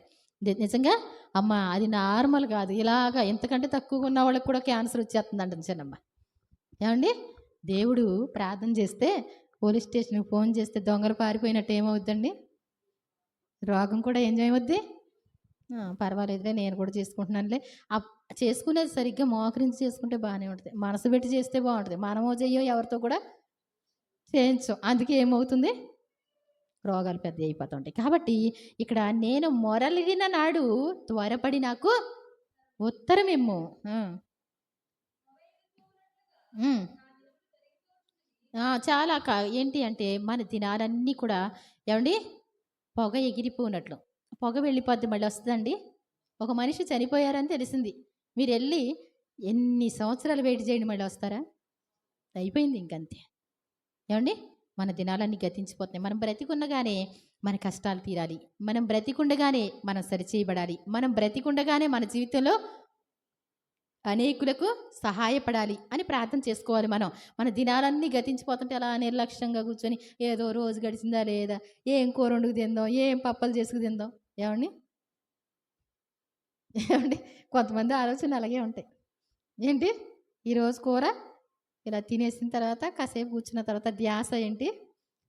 నిజంగా అమ్మ అది నార్మల్ కాదు. ఇలాగ ఎంతకంటే తక్కువగా ఉన్న వాళ్ళకి కూడా క్యాన్సర్ వచ్చేస్తుందంట చిన్నమ్మ. ఏవండీ? దేవుడు ప్రార్థన చేస్తే పోలీస్ స్టేషన్‌కి ఫోన్ చేస్తే దొంగలు పారిపోయినట్టు ఏమవుద్దండి? రోగం కూడా ఏం చేయవద్ది? పర్వాలేదులే నేను కూడా చేసుకుంటున్నానులే. అప్ చేసుకునేది సరిగ్గా మోకరించి చేసుకుంటే బానే ఉంటది. మనసు పెట్టి చేస్తే బావుంటది. మనమో చెయ్యం ఎవరితో కూడా చేయించం. అందుకే ఏమవుతుంది? రోగాలు పెద్దయిపోతా ఉంటాయి. కాబట్టి ఇక్కడ నేను మొరలిడిన నాడు త్వరపడి నాకు ఉత్తరమిమ్ము. ఆ! హ్మ్. చాలా ఏంటి అంటే మన దినాలన్నీ కూడా ఏవండీ? పొగ ఎగిరిపోనట్లు. పొగ వెళ్ళిపోద్ది మళ్ళీ వస్తదండి? ఒక మనిషి చనిపోయారని తెలిసింది. మీరెళ్లి ఎన్ని సంవత్సరాలు వెయిట్ చేయండి మళ్ళీ వస్తారా? అయిపోయింది ఇంకంతే. ఏవండీ? మన దినాలన్నీ గతించిపోతున్నాయి. మనం బ్రతికుండగానే మన కష్టాలు తీరాలి. మనం బ్రతికుండగానే మనం సరిచేయబడాలి. మనం బ్రతికుండగానే మన జీవితంలో అనేకులకు సహాయపడాలి అని ప్రార్థన చేసుకోవాలి మనం. మన దినాలన్నీ గతించిపోతుంటే అలా నిర్లక్ష్యంగా కూర్చొని ఏదో రోజు గడిచిందా లేదా? ఏం కూర వండుకు తిందాం? ఏం పప్పలు చేసుకు తిందాం? ఏవండి? ఏవండి? కొంతమంది ఆలోచనలు అలాగే ఉంటాయి. ఏంటి? ఈరోజు కూర ఇలా తినేసిన తర్వాత కాసేపు కూర్చున్న తర్వాత ధ్యాస ఏంటి?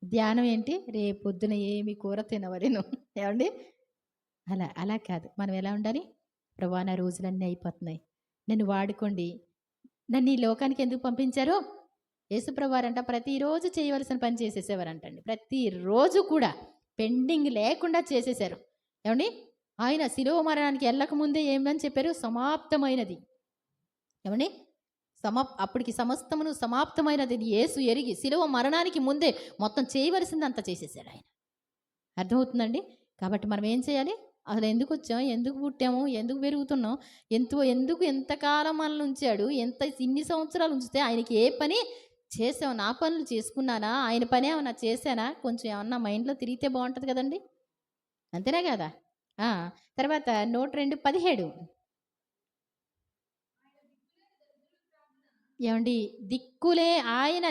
ధ్యానం ఏంటి? రేపొద్దున ఏమి కూర తినవలెను. ఏవండి? అలా కాదు. మనం ఎలా ఉండాలి? ప్రభువా నా రోజులన్నీ అయిపోతున్నాయి. నన్ను వాడుకోండి. నన్ను ఈ లోకానికి ఎందుకు పంపించారు? యేసుప్రభువారంట ప్రతిరోజు చేయవలసిన పని చేసేసేవారంటండి. ప్రతిరోజు కూడా పెండింగ్ లేకుండా చేసేసారు. ఏవండి? ఆయన శిలువ మరణానికి ఎళ్ళకముందే ఏమని చెప్పారు? సమాప్తమైనది. ఏవండి? అప్పటికి సమస్తమును సమాప్తమైనది యేసు ఎరిగి శిలువ మరణానికి ముందే మొత్తం చేయవలసిందంతా చేసేసాడు ఆయన. అర్థమవుతుందండి? కాబట్టి మనం ఏం చేయాలి? అసలు ఎందుకొచ్చాం? ఎందుకు పుట్టాము? ఎందుకు పెరుగుతున్నాం? ఎందుకు ఎంతకాలం మనల్ని ఉంచాడు? ఇన్ని సంవత్సరాలు ఉంచితే ఆయనకి ఏ పని చేసాం? నా పనులు చేసుకున్నానా? ఆయన పని ఏమన్నా చేశానా? కొంచెం ఏమన్నా మైండ్‌లో తిరిగితే బావుంటది కదండీ! అంతేనా కదా! ఆ! తర్వాత 102:17 ఏవండి? ఆయన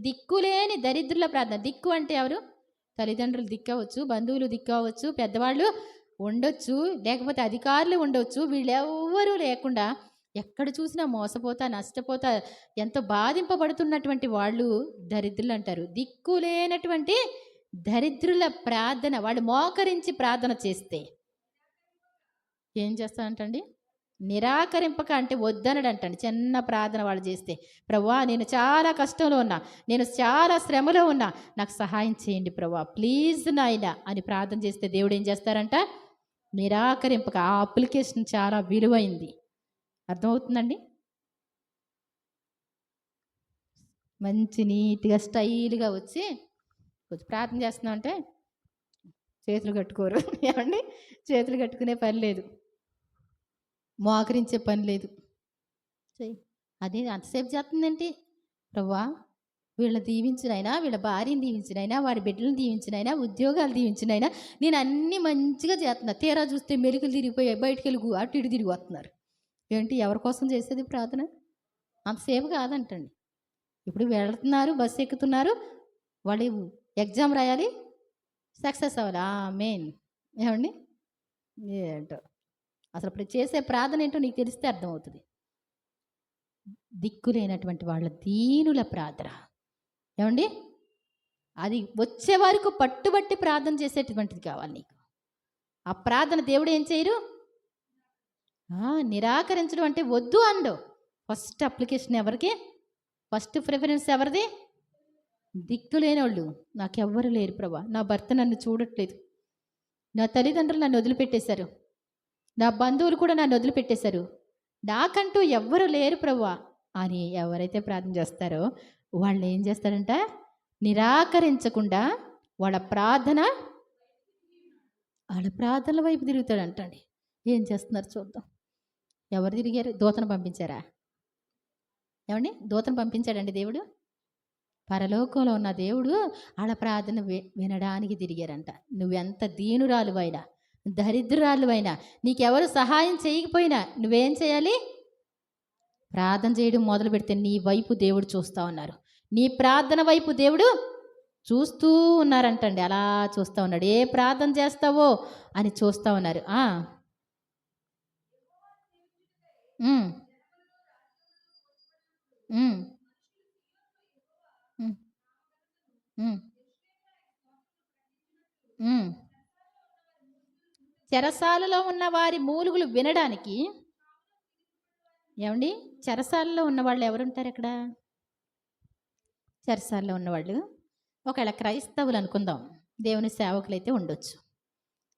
దిక్కులేని దరిద్రుల ప్రార్థన. దిక్కు అంటే ఎవరు? తల్లిదండ్రులు దిక్కవచ్చు, బంధువులు దిక్కవచ్చు, పెద్దవాళ్ళు ఉండొచ్చు, లేకపోతే అధికారులు ఉండొచ్చు. వీళ్ళెవ్వరూ లేకుండా ఎక్కడ చూసినా మోసపోతా, నష్టపోతా, ఎంతో బాధింపబడుతున్నటువంటి వాళ్ళు దరిద్రులంటారు. దిక్కులేనటువంటి దరిద్రుల ప్రార్థన వాళ్ళు మోకరించి ప్రార్థన చేస్తే ఏం చేస్తానంటండి? నిరాకరింపక అంటే వద్దనడంటండి. చిన్న ప్రార్థన వాళ్ళు చేస్తే, ప్రభువా నేను చాలా కష్టంలో ఉన్నా, నేను చాలా శ్రమలో ఉన్నా, నాకు సహాయం చేయండి ప్రభువా ప్లీజ్ నాయనా అని ప్రార్థన చేస్తే దేవుడు ఏం చేస్తారంట? నిరాకరింపక. ఆ అప్లికేషన్ చాలా విలువైంది. అర్థమవుతుందండి? మంచి నీట్‌గా స్టైల్‌గా వచ్చి కొంచెం ప్రార్థన చేస్తున్నామంటే చేతులు కట్టుకోరు. ఏవండి? చేతులు కట్టుకునే పని లేదు. మోకరించే పని లేదు. చెయ్యి. అదే అంతసేపు చేస్తుందేంటి? ప్రభువా వీళ్ళని దీవించునైనా, వీళ్ళ భార్యని దీవించునైనా, వాడి బిడ్డలను దీవించునైనా, ఉద్యోగాలు దీవించునైనా, నేను అన్నీ మంచిగా చేస్తున్నా. తీరా చూస్తే మెలికలు తిరిగిపోయాయి. బయటికెళ్ళి అటు ఇటు తిరిగి వస్తున్నారు. ఏంటి ఎవరి కోసం చేసేది ప్రార్థన? అంతసేపు కాదంటండి. ఇప్పుడు వెళ్తున్నారు, బస్సు ఎక్కుతున్నారు, వాళ్ళు ఎగ్జామ్ రాయాలి, సక్సెస్ అవ్వాలి. ఆమేన్. ఏవండి? ఏంటో అసలు ఇప్పుడు చేసే ప్రార్థన ఏంటో నీకు తెలిస్తే అర్థమవుతుంది. దిక్కులేనటువంటి వాళ్ళ దీనుల ప్రార్థన. ఏవండి? అది వచ్చే వరకు పట్టుబట్టి ప్రార్థన చేసేటువంటిది కావాలి నీకు. ఆ ప్రార్థన దేవుడు ఏం చేయరు? నిరాకరించడం అంటే వద్దు అండు. ఫస్ట్ అప్లికేషన్ ఎవరికి? ఫస్ట్ ప్రిఫరెన్స్ ఎవరిది? దిక్కులేనోళ్ళు. నాకెవ్వరు లేరు ప్రభా, నా భర్త నన్ను చూడట్లేదు, నా తల్లిదండ్రులు నన్ను వదిలిపెట్టేశారు, నా బంధువులు కూడా నన్ను వదిలిపెట్టేశారు, నాకంటూ ఎవ్వరు లేరు ప్రభువా అని ఎవరైతే ప్రార్థన చేస్తారో వాళ్ళు ఏం చేస్తారంట? నిరాకరించకుండా వాళ్ళ ప్రార్థనల వైపు తిరుగుతాడంటండి. ఏం చేస్తున్నారు చూద్దాం. ఎవరు తిరిగారు? దూతను పంపించారా? ఏమండి? దూతను పంపించాడండి దేవుడు. పరలోకంలో ఉన్న దేవుడు వాళ్ళ ప్రార్థన వినడానికి తిరిగారంట. నువ్వెంత దీనురాలువైనా, దరిద్రురాలువైనా, నీకెవరు సహాయం చేయకపోయినా నువ్వేం చేయాలి? ప్రార్థన చేయడం మొదలు పెడితే నీ వైపు దేవుడు చూస్తూ ఉన్నారు. నీ ప్రార్థన వైపు దేవుడు చూస్తూ ఉన్నారంటండి. అలా చూస్తూ ఉన్నాడు. ఏ ప్రార్థన చేస్తావో అని చూస్తూ ఉన్నారు. హ్మ్. హ్మ్. హ్మ్. హ్మ్. హ్మ్. చెరసాలలో ఉన్న వారి మూలుగులు వినడానికి ఏవండి? చెరసాలలో ఉన్నవాళ్ళు ఎవరుంటారు అక్కడ? చెరసాలలో ఉన్నవాళ్ళు ఒకవేళ క్రైస్తవులు అనుకుందాం. దేవుని సేవకులైతే ఉండొచ్చు.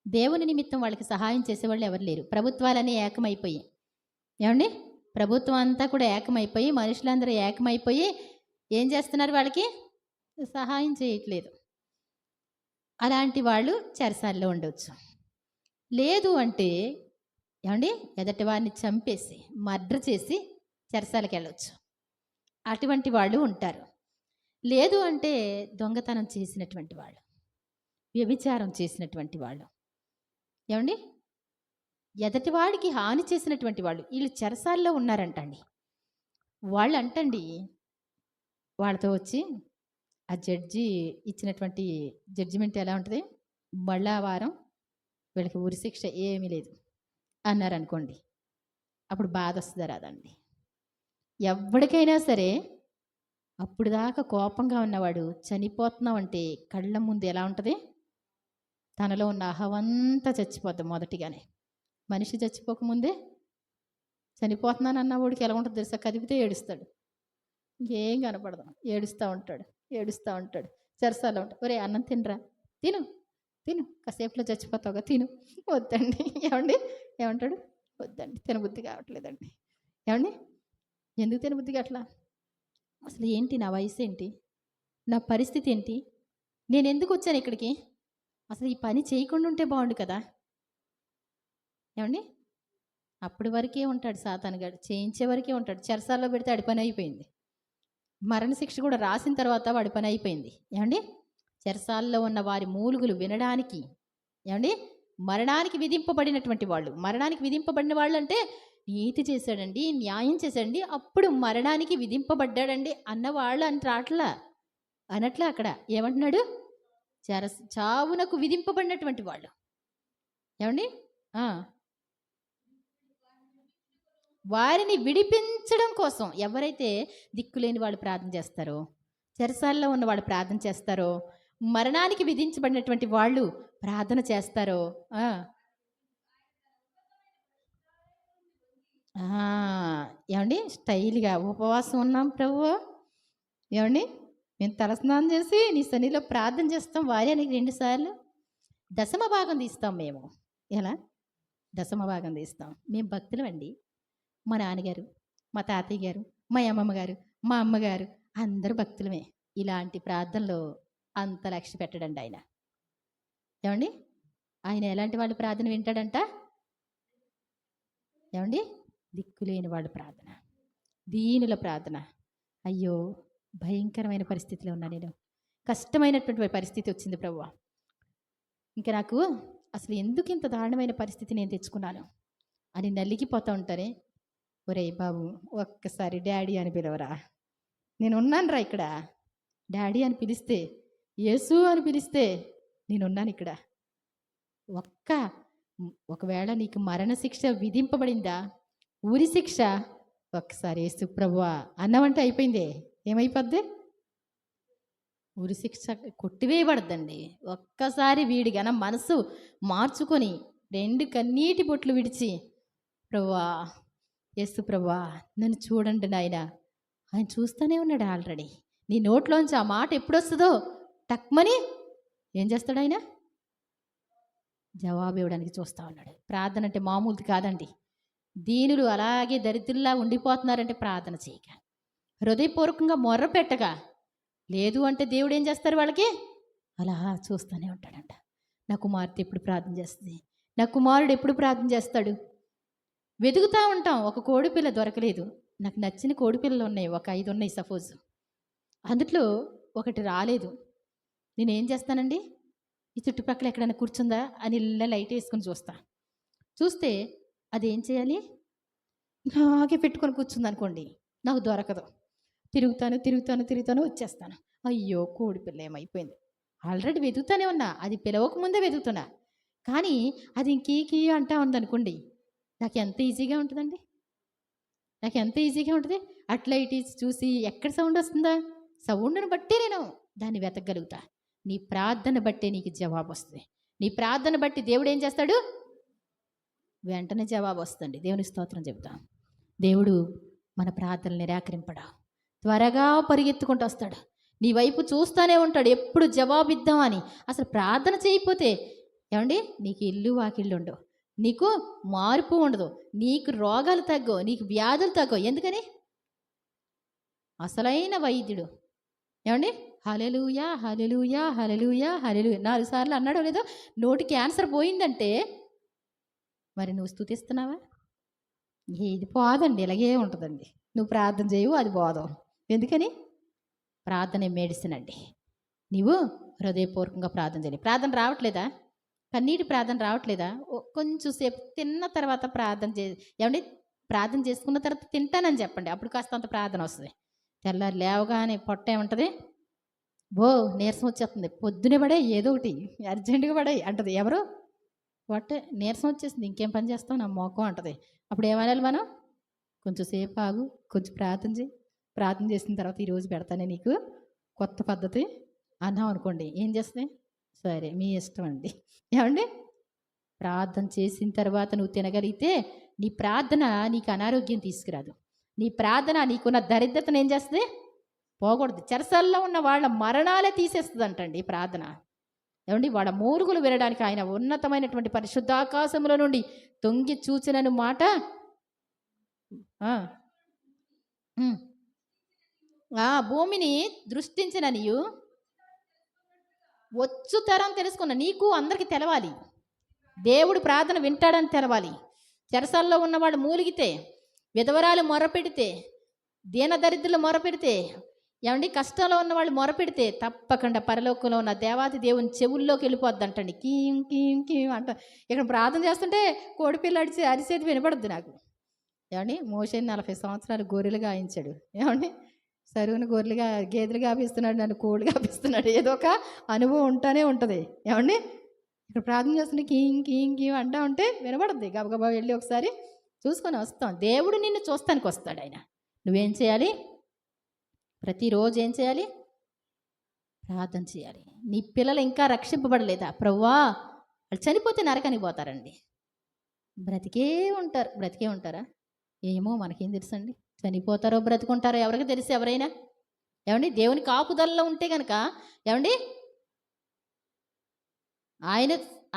దేవుని నిమిత్తం వాళ్ళకి సహాయం చేసేవాళ్ళు ఎవరు లేరు. ప్రభుత్వాలన్నీ ఏకమైపోయి, ఏవండి? ప్రభుత్వం అంతా కూడా ఏకమైపోయి, మనుషులందరూ ఏకమైపోయి ఏం చేస్తున్నారు? వాళ్ళకి సహాయం చేయట్లేదు. అలాంటి వాళ్ళు చెరసాలలో ఉండొచ్చు. లేదు అంటే ఏవండి? ఎదటి వారిని చంపేసి, మర్డర్ చేసి చెరసాలకు వెళ్ళొచ్చు. అటువంటి వాళ్ళు ఉంటారు. లేదు అంటే దొంగతనం చేసినటువంటి వాళ్ళు, వ్యభిచారం చేసినటువంటి వాళ్ళు, ఏవండి? ఎదటివాడికి హాని చేసినటువంటి వాళ్ళు వీళ్ళు చెరసాల్లో ఉన్నారంటండి. వాళ్ళు అంటండి వాళ్ళతో వచ్చి ఆ జడ్జి ఇచ్చినటువంటి జడ్జిమెంట్ ఎలా ఉంటుంది? మళ్ళా వారం వీళ్ళకి ఉరి శిక్ష ఏమీ లేదు అన్నారనుకోండి, అప్పుడు బాధ వస్తుందా రాదండి? ఎవరికైనా సరే అప్పుడు దాకా కోపంగా ఉన్నవాడు చనిపోతున్నామంటే కళ్ళ ముందు ఎలా ఉంటుంది? తనలో ఉన్న అహమంతా చచ్చిపోద్ది మొదటిగానే. మనిషి చచ్చిపోకముందే చనిపోతున్నాను అన్నవాడికి ఎలా ఉంటుంది తెలుసా? కదిపితే ఏడుస్తాడు, ఇంకేం కనపడదు, ఏడుస్తూ ఉంటాడు, ఏడుస్తూ ఉంటాడు. చెరసాల్లో ఉంటాడు, ఒరే అన్నం తినరా, తిను తిను, కాసేపులో చచ్చిపోతావుగా తిను. వద్దండి ఏమండి, ఏమంటాడు? వద్దండి, తినబుద్ధి కావట్లేదండి. ఏమండి, ఎందుకు తినబుద్ధి అట్లా? అసలు ఏంటి నా వయసు ఏంటి, నా పరిస్థితి ఏంటి, నేను ఎందుకు వచ్చాను ఇక్కడికి, అసలు ఈ పని చేయకుండా ఉంటే బాగుండు కదా. ఏమండి, అప్పటి వరకే ఉంటాడు సాతానుగాడు, చేయించే వరకే ఉంటాడు. చెరసాల్లో పెడితే వాడి పని అయిపోయింది. మరణశిక్ష కూడా రాసిన తర్వాత వాడి పని అయిపోయింది. ఏమండి, చెరసాల్లో ఉన్న వారి మూలుగులు వినడానికి, ఏమండి, మరణానికి విధింపబడినటువంటి వాళ్ళు, మరణానికి విధింపబడిన వాళ్ళు అంటే నీతి చేశాడండి, న్యాయం చేశాడండి, అప్పుడు మరణానికి విధింపబడ్డాడండి అన్నవాళ్ళు అని రాట్లా అనట్లా. అక్కడ ఏమంటున్నాడు? చావునకు విధింపబడినటువంటి వాళ్ళు. ఏమండి, వారిని విడిపించడం కోసం ఎవరైతే దిక్కులేని వాళ్ళు ప్రార్థన చేస్తారో, చెరసాల్లో ఉన్న వాళ్ళు ప్రార్థన చేస్తారో, మరణానికి విధించబడినటువంటి వాళ్ళు ప్రార్థన చేస్తారో, ఏమండి, స్టైల్గా ఉపవాసం ఉన్నాం ప్రభు, ఏమండి, మేము తలస్నానం చేసి నీ సన్నిధిలో ప్రార్థన చేస్తాం వారానికి 2 సార్లు, దశమ భాగం తీస్తాం మేము. ఎలా? దశమ భాగం తీస్తాం. మేము భక్తులమండి. మా నాన్నగారు, మా తాతయ్య గారు, మా అమ్మమ్మ గారు, మా అమ్మగారు అందరూ భక్తులమే. ఇలాంటి ప్రార్థనలో అంత లక్ష్య పెట్టడండి ఆయన. ఏమండి, ఆయన ఎలాంటి వాళ్ళు ప్రార్థన వింటాడంట? ఏమండి, దిక్కులేని వాళ్ళ ప్రార్థన, దీనుల ప్రార్థన. అయ్యో, భయంకరమైన పరిస్థితిలో ఉన్నా నేను, కష్టమైనటువంటి పరిస్థితి వచ్చింది ప్రభువా, ఇంకా నాకు అసలు ఎందుకు ఇంత దారుణమైన పరిస్థితి నేను తెచ్చుకున్నాను అని నలిగిపోతూ ఉంటారే. ఒరే బాబు, ఒక్కసారి డాడీ అని పిలవరా, నేను ఉన్నాను రా ఇక్కడ. డాడీ అని పిలిస్తే, యేసు అని పిలిస్తే నేనున్నాను ఇక్కడ. ఒకవేళ నీకు మరణశిక్ష విధింపబడిందా, ఊరి శిక్ష, ఒక్కసారి యేసు ప్రభువా అన్నవంటే అయిపోయిందే. ఏమైపోద్ది? ఉరి శిక్ష కొట్టివేయబడద్దండి. ఒక్కసారి వీడిగన మనసు మార్చుకొని 2 కన్నీటి బొట్లు విడిచి, ప్రభువా, యేసు ప్రభువా నన్ను చూడండి నాయన, ఆయన చూస్తూనే ఉన్నాడు ఆల్రెడీ. నీ నోట్లోంచి ఆ మాట ఎప్పుడొస్తుందో టక్మని ఏం చేస్తాడు ఆయన? జవాబు ఇవ్వడానికి చూస్తూ ఉన్నాడు. ప్రార్థన అంటే మామూలుది కాదండి. దీనులు అలాగే దరిద్రుల్లా ఉండిపోతున్నారంటే ప్రార్థన చేయక, హృదయపూర్వకంగా మొర్ర పెట్టగా, లేదు అంటే దేవుడు ఏం చేస్తారు? వాళ్ళకి అలా చూస్తూనే ఉంటాడంట. నా కుమార్తె ఎప్పుడు ప్రార్థన చేస్తుంది, నా కుమారుడు ఎప్పుడు ప్రార్థన చేస్తాడు. వెతుకుతూ ఉంటాం. ఒక కోడిపిల్ల దొరకలేదు. నాకు నచ్చిన కోడిపిల్లలు ఉన్నాయి, ఒక 5 ఉన్నాయి సపోజ్. అందులో ఒకటి రాలేదు. నేనేం చేస్తానండి, ఈ చుట్టుపక్కల ఎక్కడైనా కూర్చుందా అని ఇలా లైట్ వేసుకొని చూస్తే అదేం చేయాలి, నాకే పెట్టుకొని కూర్చుంది అనుకోండి, నాకు దొరకదు. తిరుగుతాను వచ్చేస్తాను. అయ్యో, కోడిపిల్ల ఏమైపోయింది. ఆల్రెడీ వెతుకుతానే ఉన్నా, అది పిలవకముందే వెతుకుతున్నా, కానీ అది ఇంకీ అంటా ఉందనుకోండి, నాకు ఎంత ఈజీగా ఉంటుందండి, నాకు ఎంత ఈజీగా ఉంటుంది. అట్లా ఇటు చూసి ఎక్కడ సౌండ్ వస్తుందా, సౌండ్ను బట్టి నేను దాన్ని వెతకగలుగుతా. నీ ప్రార్థన బట్టే నీకు జవాబు వస్తుంది. నీ ప్రార్థన బట్టి దేవుడు ఏం చేస్తాడు? వెంటనే జవాబు వస్తుంది. దేవుని స్తోత్రం చెబుతాం. దేవుడు మన ప్రార్థనలు నిరాకరింపడా, త్వరగా పరిగెత్తుకుంటూ వస్తాడు. నీ వైపు చూస్తూనే ఉంటాడు, ఎప్పుడు జవాబిద్దామని. అసలు ప్రార్థన చేయకపోతే ఏమండి, నీకు ఇల్లు వాకిళ్ళు ఉండవు, నీకు మార్పు ఉండదు, నీకు రోగాలు తగ్గవు, నీకు వ్యాధులు తగ్గవు. ఎందుకని? అసలైన వైద్యుడు ఏమండి, హల్లెలూయా హల్లెలూయా హల్లెలూయా హల్లెలూయా 4 సార్లు అన్నాడో లేదో, నోటి క్యాన్సర్ పోయిందంటే మరి నువ్వు స్తుతిస్తున్నావా? ఇది పోదండి, ఇలాగే ఉంటుందండి. నువ్వు ప్రార్థన చేయవు, అది పోదాం. ఎందుకని? ప్రార్థనే మెడిసిన్ అండి. నీవు హృదయపూర్వకంగా ప్రార్థన చేయాలి. ప్రార్థన రావట్లేదా? కన్నీటి ప్రార్థన రావట్లేదా? కొంచెం సేపు తిన్న తర్వాత ప్రార్థన ఏమండి, ప్రార్థన చేసుకున్న తర్వాత తింటానని చెప్పండి, అప్పుడు కాస్త అంత ప్రార్థన వస్తుంది. తెల్లారి లేవగానే పొట్ట ఏముంటుంది, నీరసం వచ్చేస్తుంది, పొద్దునే పడే ఏదో ఒకటి అర్జెంటుగా పడే అంటది. ఎవరు? పొట్టే నీరసం వచ్చేసింది. ఇంకేం పని చేస్తాం నా మొఖం అంటది. అప్పుడు ఏమనాలి మనం? కొంచెం సేపు ఆగు, కొంచెం ప్రార్థన చెయి. ప్రార్థన చేసిన తర్వాత ఈరోజు పెడతానే నీకు కొత్త పద్ధతి అన్నాం అనుకోండి. ఏం చేస్తది? సరే మీ ఇష్టం అండి. ఏవండి? ప్రార్థన చేసిన తర్వాత నువ్వు తినగలిగితే నీ ప్రార్థన నీకు అనారోగ్యం తీసుకురాదు. నీ ప్రార్థన నీకున్న దరిద్రతను ఏం చేస్తది? పోగొడదు. చెరసాల్లో ఉన్న వాళ్ళ మరణాలే తీసేస్తదంటండి ఈ ప్రార్థన. ఏవండి? వాళ్ళ మూలుగులు వినడానికి ఆయన ఉన్నతమైనటువంటి పరిశుద్ధాకాశముల నుండి తొంగి చూచినను మాట. ఆ! హ్మ్. భూమిని దృష్టించిననియు వచ్చు తరం తెలుసుకున్న నీకు అందరికి తెలవాలి. దేవుడు ప్రార్థన వింటాడని తెలవాలి. చెరసాల్లో ఉన్నవాడు మూలిగితే, విధవరాలు మొరపెడితే, దీనదరిద్రులు మొరపెడితే, ఏమండి కష్టంలో ఉన్నవాళ్ళు మొరపెడితే తప్పకుండా పరలోకంలో ఉన్న దేవాది దేవుని చెవుల్లోకి వెళ్ళిపోద్దంటండి. కీం కీం కీం అంట. ఇక్కడ ప్రార్థన చేస్తుంటే కోడిపిల్ల అరిసేది వినపడుద్ది నాకు. ఏమండి? మోషేని 40 సంవత్సరాలు గొర్రెలుగా గాయించాడు. ఏమండి? సరువును గొర్రెలుగా గేదెలు గాపిస్తున్నాడు, నన్ను కోళ్ళు గాపిస్తున్నాడు. ఏదో ఒక అనుభవం ఉంటానే ఉంటుంది. ఏమండి? ఇక్కడ ప్రార్థన చేస్తుంటే కీం కీం కీం అంటా ఉంటే వినబడుద్ది. గబగబా వెళ్ళి ఒకసారి చూసుకొని వస్తాం. దేవుడు నిన్ను చూస్తానికి వస్తాడు ఆయన. నువ్వేం చేయాలి? ప్రతిరోజు ఏం చేయాలి? ప్రార్థన చేయాలి. నీ పిల్లలు ఇంకా రక్షింపబడలేదా? ప్రభువా, వాళ్ళు చనిపోతే నరకానికి పోతారండి. బ్రతికే ఉంటారా? ఏమో మనకేం తెలుసండి. చనిపోతారో బ్రతుకుంటారో ఎవరికి తెలుసు? ఎవరైనా ఏమండి? దేవుని కాపుదలలో ఉంటే కనుక ఏమండి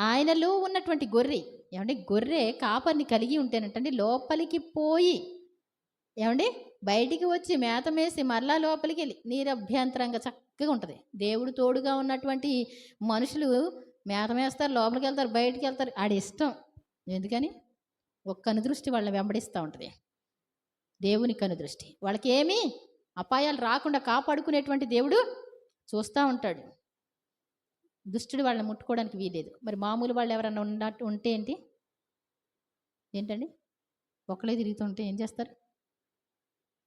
ఆయనలో ఉన్నటువంటి గొర్రె, ఏమండి గొర్రె కాపర్ని కలిగి ఉంటేనంటండి లోపలికి పోయి ఏమండి బయటికి వచ్చి మేత మేసి మరలా లోపలికి వెళ్ళి నిరభ్యంతరంగా చక్కగా ఉంటుంది. దేవుడు తోడుగా ఉన్నటువంటి మనుషులు మేత మేస్తారు, లోపలికి వెళ్తారు, బయటికి వెళ్తారు, ఆడి ఇష్టం. ఎందుకని? ఒక్క కనుదృష్టి వాళ్ళని వెంబడిస్తూ ఉంటుంది. దేవుని కనుదృష్టి వాళ్ళకి ఏమీ అపాయాలు రాకుండా కాపాడుకునేటువంటి దేవుడు చూస్తూ ఉంటాడు. దుష్టుడు వాళ్ళని ముట్టుకోవడానికి వీలేదు. మరి మామూలు వాళ్ళు ఎవరన్నా ఉంటే ఏంటండి? ఒక్కలే తిరుగుతుంటే ఏం చేస్తారు?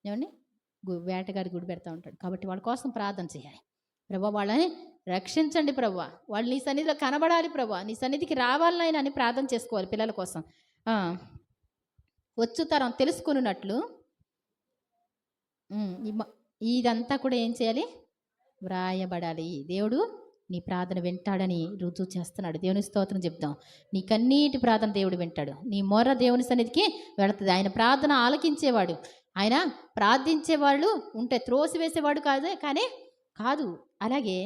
ఏమండి? వేటగాడి గుడి పెడతా ఉంటాడు. కాబట్టి వాళ్ళ కోసం ప్రార్థన చేయాలి. ప్రభా, వాళ్ళని రక్షించండి ప్రభా, వాళ్ళు నీ సన్నిధిలో కనబడాలి ప్రభా, నీ సన్నిధికి రావాలని అని ప్రార్థన చేసుకోవాలి పిల్లల కోసం. వచ్చు తరం తెలుసుకున్నట్లు ఇదంతా కూడా ఏం చేయాలి? వ్రాయబడాలి. దేవుడు నీ ప్రార్థన వింటాడని రుజువు చేస్తున్నాడు. దేవుని స్తోత్రం చెప్తాం. నీ కన్నీటి ప్రార్థన దేవుడు వింటాడు. నీ మొర్ర దేవుని సన్నిధికి వెళుతుంది. ఆయన ప్రార్థన ఆలకించేవాడు. ఆయన ప్రార్థించేవాళ్ళు ఉంటే త్రోసివేసేవాడు కాదు. అలాగే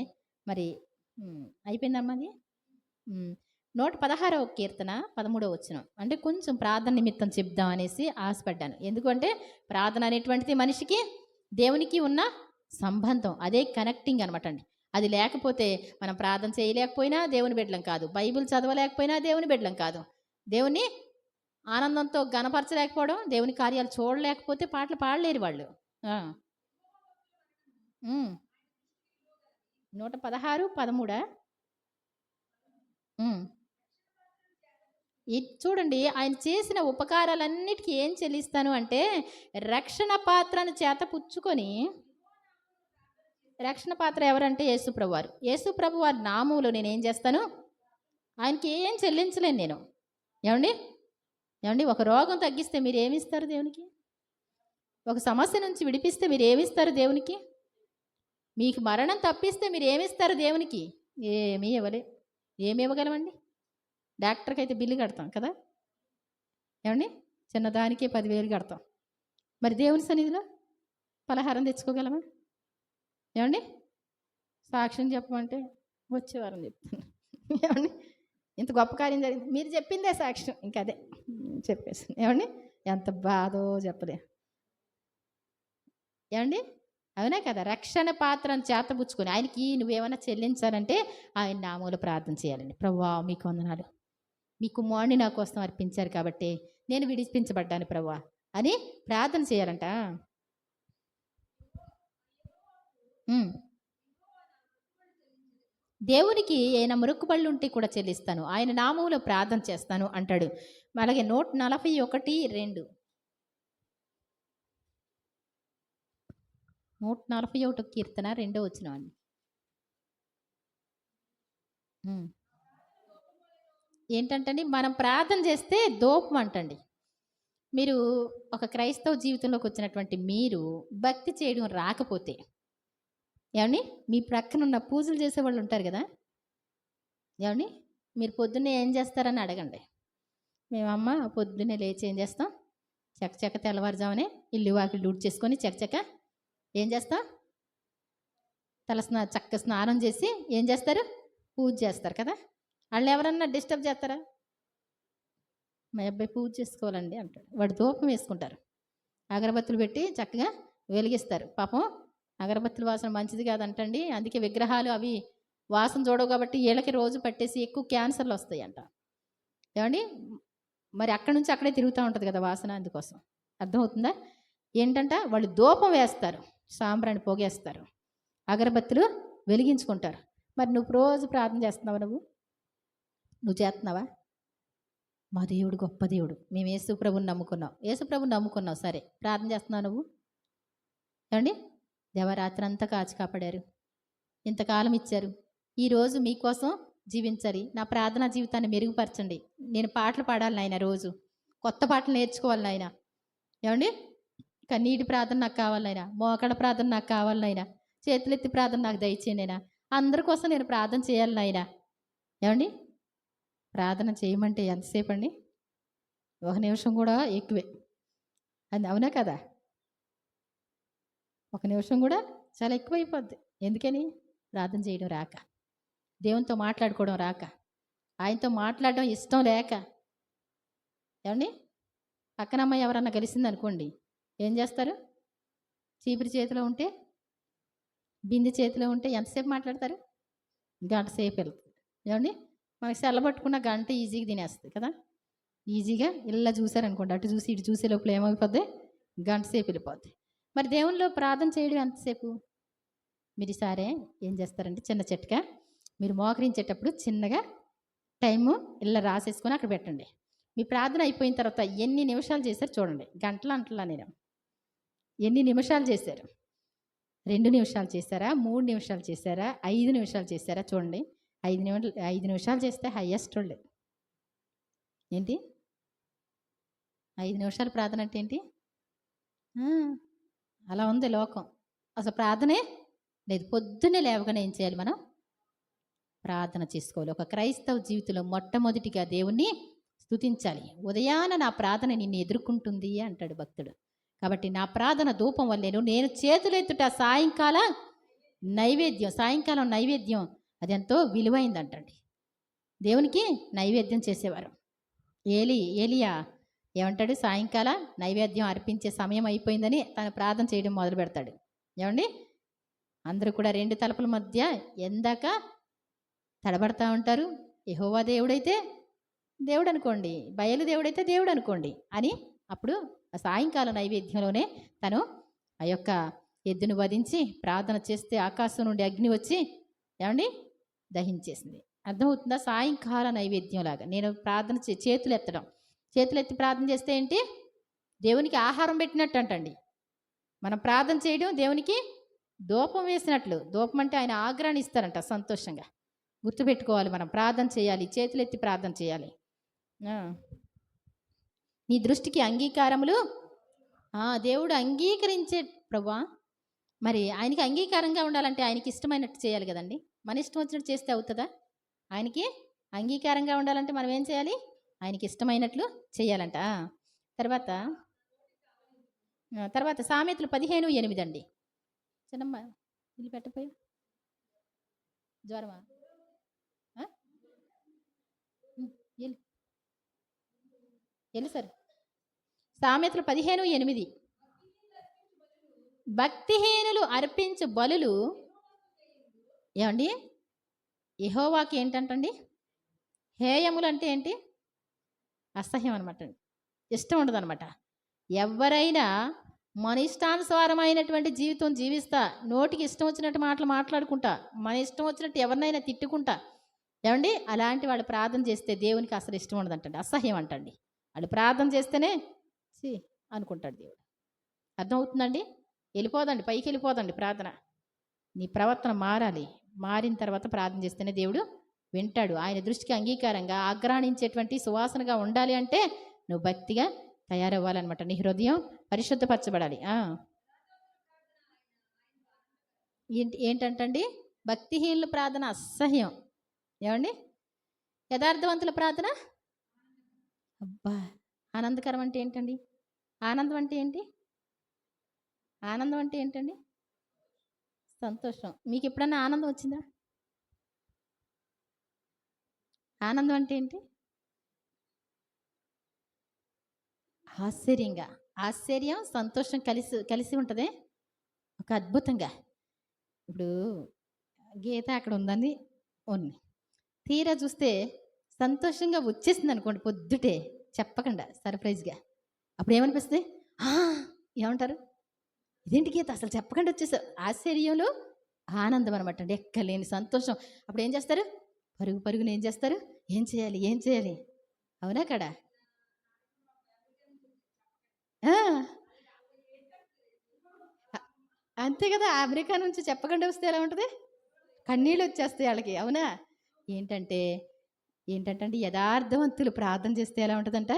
మరి అయిపోయిందమ్మా అది. 116వ కీర్తన 13వ వచనం. అంటే కొంచెం ప్రార్థన నిమిత్తం చెప్దాం అనేసి ఆశపడ్డాను. ఎందుకంటే ప్రార్థన అనేటువంటిది మనిషికి దేవునికి ఉన్న సంబంధం, అదే కనెక్టింగ్ అనమాట అండి. అది లేకపోతే మనం ప్రార్థన చేయలేకపోయినా దేవుని బిడ్డలం కాదు, బైబిల్ చదవలేకపోయినా దేవుని బిడ్డలం కాదు, దేవుని ఆనందంతో గణపరచలేకపోవడం, దేవుని కార్యాలు చూడలేకపోతే పాటలు పాడలేరు వాళ్ళు. 116, 13. చూడండి, ఆయన చేసిన ఉపకారాలన్నిటికీ ఏం చెల్లిస్తాను అంటే రక్షణ పాత్రను చేత పుచ్చుకొని. రక్షణ పాత్ర ఎవరంటే యేసుప్రభు వారు. యేసుప్రభు వారి నామములో నేనేం చేస్తాను? ఆయనకి ఏం చెల్లించలేను నేను. ఏమండి ఒక రోగం తగ్గిస్తే మీరు ఏమిస్తారు దేవునికి? ఒక సమస్య నుంచి విడిపిస్తే మీరు ఏమిస్తారు దేవునికి? మీకు మరణం తప్పిస్తే మీరు ఏమిస్తారు దేవునికి? ఏమీ ఇవ్వగలమండి? డాక్టర్కి అయితే బిల్లు కడతాం కదా, ఏమండి? చిన్నదానికే 10,000 కడతాం. మరి దేవుని సన్నిధిలో పలహారం తెచ్చుకోగలమా? ఏమండి? సాక్ష్యం చెప్పమంటే వచ్చేవారం చెప్తాను. ఏమండి? ఇంత గొప్ప కార్యం జరిగింది, మీరు చెప్పిందే సాక్ష్యం, ఇంకా అదే చెప్పేసి. ఏమండి? ఎంత బాధో చెప్పలే. ఏమండి? అవునా కదా? రక్షణ పాత్రను చేతబుచ్చుకొని ఆయనకి నువ్వేమైనా చెల్లించాలంటే ఆయన నామములో ప్రార్థన చేయాలండి. ప్రభువా, మీకు వందనాలు, మీ కుమారుని నా కోసం అర్పించారు కాబట్టి నేను విడిపించబడ్డాను ప్రభువా అని ప్రార్థన చేయాలంట. దేవునికి ఆయన మొక్కుబళ్ళు ఉంటే కూడా చెల్లిస్తాను, ఆయన నామములో ప్రార్థన చేస్తాను అంటాడు. అలాగే 141, 2. 141 కీర్తన 2వ వచనం అండి. ఏంటంటండి, మనం ప్రార్థన చేస్తే ధూపం అంటండి. మీరు ఒక క్రైస్తవ జీవితంలోకి వచ్చినటువంటి మీరు భక్తి చేయడం రాకపోతే ఏవండి, మీ ప్రక్కనున్న పూజలు చేసేవాళ్ళు ఉంటారు గదా! ఏవండి, మీరు పొద్దున్నే ఏం చేస్తారని అడగండి. మేమమ్మ పొద్దున్నే లేచి ఏం చేస్తాం, చకచక తెల్లవారుజామునే ఇల్లు వాకిలు ఊడ్చేసుకొని చకచక ఏం చేస్తాం, చక్క స్నానం చేసి ఏం చేస్తారు, పూజ చేస్తారు కదా! వాళ్ళు ఎవరన్నా డిస్టర్బ్ చేస్తారా? మా అబ్బాయి పూజ చేసుకోవాలండి అంటాడు. వాడు ధూపం వేసుకుంటారు. అగరబత్తులు పెట్టి చక్కగా వెలిగిస్తారు. పాపం అగరబత్తుల వాసన మంచిది కాదంటండి. అందుకే విగ్రహాలు అవి వాసన చూడవు కాబట్టి వీళ్ళకి రోజు పట్టేసి ఎక్కువ క్యాన్సర్లు వస్తాయంట. ఏమండి, మరి అక్కడి నుంచి అక్కడే తిరుగుతూ ఉంటుంది కదా వాసన, అందుకోసం. అర్థమవుతుందా? ఏంటంట, వాళ్ళు ధూపం వేస్తారు, సాంబ్రాణి పోగేస్తారు, అగరబత్తులు వెలిగించుకుంటారు. మరి నువ్వు రోజు ప్రార్థన చేస్తున్నావా? నువ్వు చేస్తున్నావా? మా దేవుడు గొప్ప దేవుడు, మేము యేసుప్రభుని నమ్ముకున్నాం. యేసుప్రభుని నమ్ముకున్నావు, సరే. ప్రార్థన చేస్తున్నావు నువ్వు? ఏమండి, దేవరాత్రి అంతా కాచి కాపాడారు, ఇంతకాలం ఇచ్చారు. ఈరోజు మీకోసం జీవించాలి. నా ప్రార్థనా జీవితాన్ని మెరుగుపరచండి. నేను పాటలు పాడాలి నాయన, రోజు కొత్త పాటలు నేర్చుకోవాలి నాయన. ఏమండి, కన్నీటి ప్రార్థన నాకు కావాలి నాయన, మోకడ ప్రార్థన నాకు కావాలి నాయన, చేతులెత్తి ప్రార్థన నాకు దయచేయండి నాయన. అందరి కోసం నేను ప్రార్థన చేయాలి నాయన. ఏమండి, ప్రార్థన చేయమంటే ఎంతసేపు అండి? 1 నిమిషం కూడా ఎక్కువే. అది అవునా కదా? 1 నిమిషం కూడా చాలా ఎక్కువైపోద్ది. ఎందుకని? ప్రార్థన చేయడం రాక, దేవునితో మాట్లాడుకోవడం రాక, ఆయనతో మాట్లాడడం ఇష్టం లేక. ఏమండి, పక్కన అమ్మాయి ఎవరన్నా కలిసింది అనుకోండి, ఏం చేస్తారు? చీపురు చేతిలో ఉంటే, బిందె చేతిలో ఉంటే ఎంతసేపు మాట్లాడతారు? గంట సేపు వెళ్తుంది. ఏమండి, మనకి సెల్ల పట్టుకున్న గంట ఈజీగా తినేస్తుంది కదా. ఈజీగా ఇలా చూసారనుకోండి, అటు చూసి ఇటు చూసే లోపల ఏమైపోద్ది, గంట సేపు వెళ్ళిపోద్ది. మరి దేవునిలో ప్రార్థన చేయడం ఎంతసేపు? మీరు ఈసారే ఏం చేస్తారంటే, చిన్న చిట్క, మీరు మోకరించేటప్పుడు చిన్నగా టైము ఇలా రాసేసుకొని అక్కడ పెట్టండి. మీ ప్రార్థన అయిపోయిన తర్వాత ఎన్ని నిమిషాలు చేశారు చూడండి. గంటలు అంటలా నేను, ఎన్ని నిమిషాలు చేశారు? 2 నిమిషాలు చేశారా, 3 నిమిషాలు చేశారా, 5 నిమిషాలు చేశారా? చూడండి. 5 నిమిషాలు చేస్తే హయ్యెస్ట్ వాళ్ళు. ఏంటి 5 నిమిషాలు ప్రార్థన అంటే ఏంటి? అలా ఉంది లోకం. అసలు ప్రార్థనే లేదు. పొద్దున్నే లేవగానే ఏం చేయాలి మనం? ప్రార్థన చేసుకోవాలి. ఒక క్రైస్తవ జీవితంలో మొట్టమొదటిగా దేవుణ్ణి స్తుతించాలి. ఉదయాన నా ప్రార్థన నిన్ను ఎదుర్కొంటుంది అంటాడు భక్తుడు. కాబట్టి నా ప్రార్థన ధూపం వల్లేను, నేను చేతులెత్తుట సాయంకాలం నైవేద్యం అది ఎంతో విలువైందంటండి. దేవునికి నైవేద్యం చేసేవారు. ఏలియా ఏమంటాడు? సాయంకాల నైవేద్యం అర్పించే సమయం అయిపోయిందని తను ప్రార్థన చేయడం మొదలు పెడతాడు. ఏమండి, అందరూ కూడా 2 తలుపుల మధ్య ఎందాక తడబడతా ఉంటారు. యెహోవా దేవుడైతే దేవుడు అనుకోండి, బయలు దేవుడైతే దేవుడు అనుకోండి అని. అప్పుడు ఆ సాయంకాల నైవేద్యంలోనే తను ఆ యొక్క ఎద్దును వధించి ప్రార్థన చేస్తే ఆకాశం నుండి అగ్ని వచ్చి ఏమండి దహించేసింది. అర్థమవుతుందా? సాయంకాల నైవేద్యం లాగా నేను ప్రార్థన చేతులెత్తి ప్రార్థన చేస్తే ఏంటి? దేవునికి ఆహారం పెట్టినట్టు అంటండి. మనం ప్రార్థన చేయడం దేవునికి ధూపం వేసినట్లు. ధూపం అంటే ఆయన ఆగ్రహాన్ని ఇస్తారంట సంతోషంగా. గుర్తుపెట్టుకోవాలి, మనం ప్రార్థన చేయాలి, చేతులెత్తి ప్రార్థన చేయాలి. నీ దృష్టికి అంగీకారములు దేవుడు అంగీకరించే ప్రభువా. మరి ఆయనకి అంగీకారంగా ఉండాలంటే ఆయనకి ఇష్టమైనట్టు చేయాలి కదండి. మన ఇష్టం వచ్చినట్టు చేస్తే అవుతుందా? ఆయనకి అంగీకారంగా ఉండాలంటే మనం ఏం చేయాలి? ఆయనకి ఇష్టమైనట్లు చేయాలంట. తర్వాత సామెతలు 15:8 అండి. చిన్నమ్మ ఇల్లు పెట్టపోయి జ్వరమా ఎల్లు సార్. సామెతలు 15:8 భక్తిహీనులు అర్పించు బలులు ఏమండి యెహోవాకి ఏంటంటండి? హేయములు అంటే ఏంటి? అసహ్యం అనమాట, ఇష్టం ఉండదు అనమాట. ఎవరైనా మన ఇష్టానుసారమైనటువంటి జీవితం జీవిస్తా, నోటికి ఇష్టం వచ్చినట్టు మాటలు మాట్లాడుకుంటా, మన ఇష్టం వచ్చినట్టు ఎవరినైనా తిట్టుకుంటా, ఏమండి అలాంటి వాళ్ళు ప్రార్థన చేస్తే దేవునికి అసలు ఇష్టం ఉండదంటండి, అసహ్యం అంటండి. వాళ్ళు ప్రార్థన చేస్తేనే అనుకుంటాడు దేవుడు. అర్థమవుతుందండి? వెళ్ళిపోదండి, పైకి వెళ్ళిపోదండి ప్రార్థన. నీ ప్రవర్తన మారాలి. మారిన తర్వాత ప్రార్థన చేస్తేనే దేవుడు వింటాడు. ఆయన దృష్టికి అంగీకారంగా ఆగ్రాణించేటువంటి సువాసనగా ఉండాలి అంటే నువ్వు భక్తిగా తయారవ్వాలన్నమాట. నీ హృదయం పరిశుద్ధపరచబడాలి. ఏంటంటండి, భక్తిహీనుల ప్రార్థన అసహ్యం. ఏమండి, యథార్థవంతుల ప్రార్థన అబ్బా ఆనందకరం. అంటే ఏంటండి ఆనందం? అంటే ఏంటి ఆనందం? అంటే ఏంటండి సంతోషం. మీకు ఎప్పుడన్నా ఆనందం వచ్చిందా? ఆనందం అంటే ఏంటి? ఆశ్చర్యంగా. ఆశ్చర్యం సంతోషం కలిసి కలిసి ఉంటుంది ఒక అద్భుతంగా. ఇప్పుడు గీత అక్కడ ఉందని ఉంది, తీరా చూస్తే సంతోషంగా వచ్చేసింది అనుకోండి పొద్దుటే చెప్పకుండా సర్ప్రైజ్గా. అప్పుడు ఏమనిపిస్తుంది? ఏమంటారు? ఇదేంటి గీత అసలు చెప్పకుండా వచ్చేసావు. ఆశ్చర్యంలో ఆనందం అనమాట అండి, ఎక్కలేని సంతోషం. అప్పుడు ఏం చేస్తారు? పరుగు పరుగుని ఏం చేస్తారు? ఏం చేయాలి ఏం చేయాలి? అవునా కదా? అంతే కదా. అమెరికా నుంచి చెప్పకుండా వస్తే ఎలా ఉంటుంది? కన్నీళ్ళు వచ్చేస్తాయి వాళ్ళకి. అవునా? ఏంటంటే ఏంటంటే యథార్థవంతులు ప్రార్థన చేస్తే ఎలా ఉంటుందంట?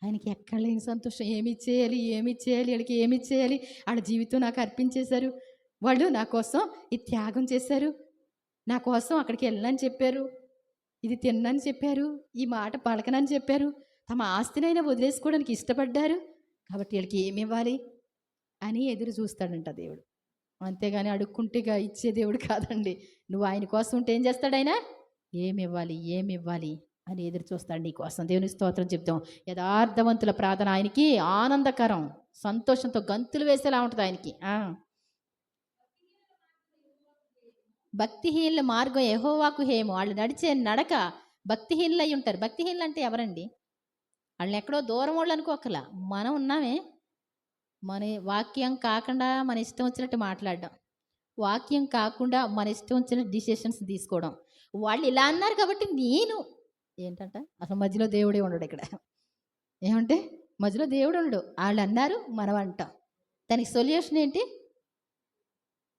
ఆయనకి ఎక్కడ లేని సంతోషం. ఏమి చేయాలి వీళ్ళకి ఏమి చేయాలి? వాళ్ళ జీవితం నాకు అర్పించేశారు, వాళ్ళు నా కోసం ఇది త్యాగం చేశారు, నా కోసం అక్కడికి వెళ్ళనని చెప్పారు, ఇది తిన్నని చెప్పారు, ఈ మాట పలకనని చెప్పారు, తమ ఆస్తినైనా వదిలేసుకోవడానికి ఇష్టపడ్డారు, కాబట్టి వీళ్ళకి ఏమి ఇవ్వాలి అని ఎదురు చూస్తాడంట దేవుడు. అంతేగాని అడుక్కుంటేగా ఇచ్చే దేవుడు కాదండి. నువ్వు ఆయన కోసం ఉంటే ఏం చేస్తాడు ఆయన? ఏమి ఇవ్వాలి అని ఎదురు చూస్తాడు నీ కోసం. దేవుని స్తోత్రం చెప్తాం. యథార్థవంతుల ప్రార్థన ఆయనకి ఆనందకరం, సంతోషంతో గంతులు వేసేలా ఉంటుంది ఆయనకి. భక్తిహీనుల మార్గం యెహోవాకు హేము. వాళ్ళు నడిచే నడక భక్తిహీనులు అయి ఉంటారు. భక్తిహీనులు అంటే ఎవరండి? వాళ్ళని ఎక్కడో దూరం వాళ్ళు అనుకోకలా. మనం ఉన్నామే, మన వాక్యం కాకుండా మన ఇష్టం వచ్చినట్టు మాట్లాడడం, వాక్యం కాకుండా మన ఇష్టం వచ్చిన డిసిషన్స్ తీసుకోవడం. వాళ్ళు ఇలా అన్నారు కాబట్టి నేను ఏంటంట, అసలు మధ్యలో దేవుడే ఉండడు ఇక్కడ. ఏమంటే మధ్యలో దేవుడు ఉండడు. వాళ్ళు అన్నారు, మనం అంటాం. దానికి సొల్యూషన్ ఏంటి?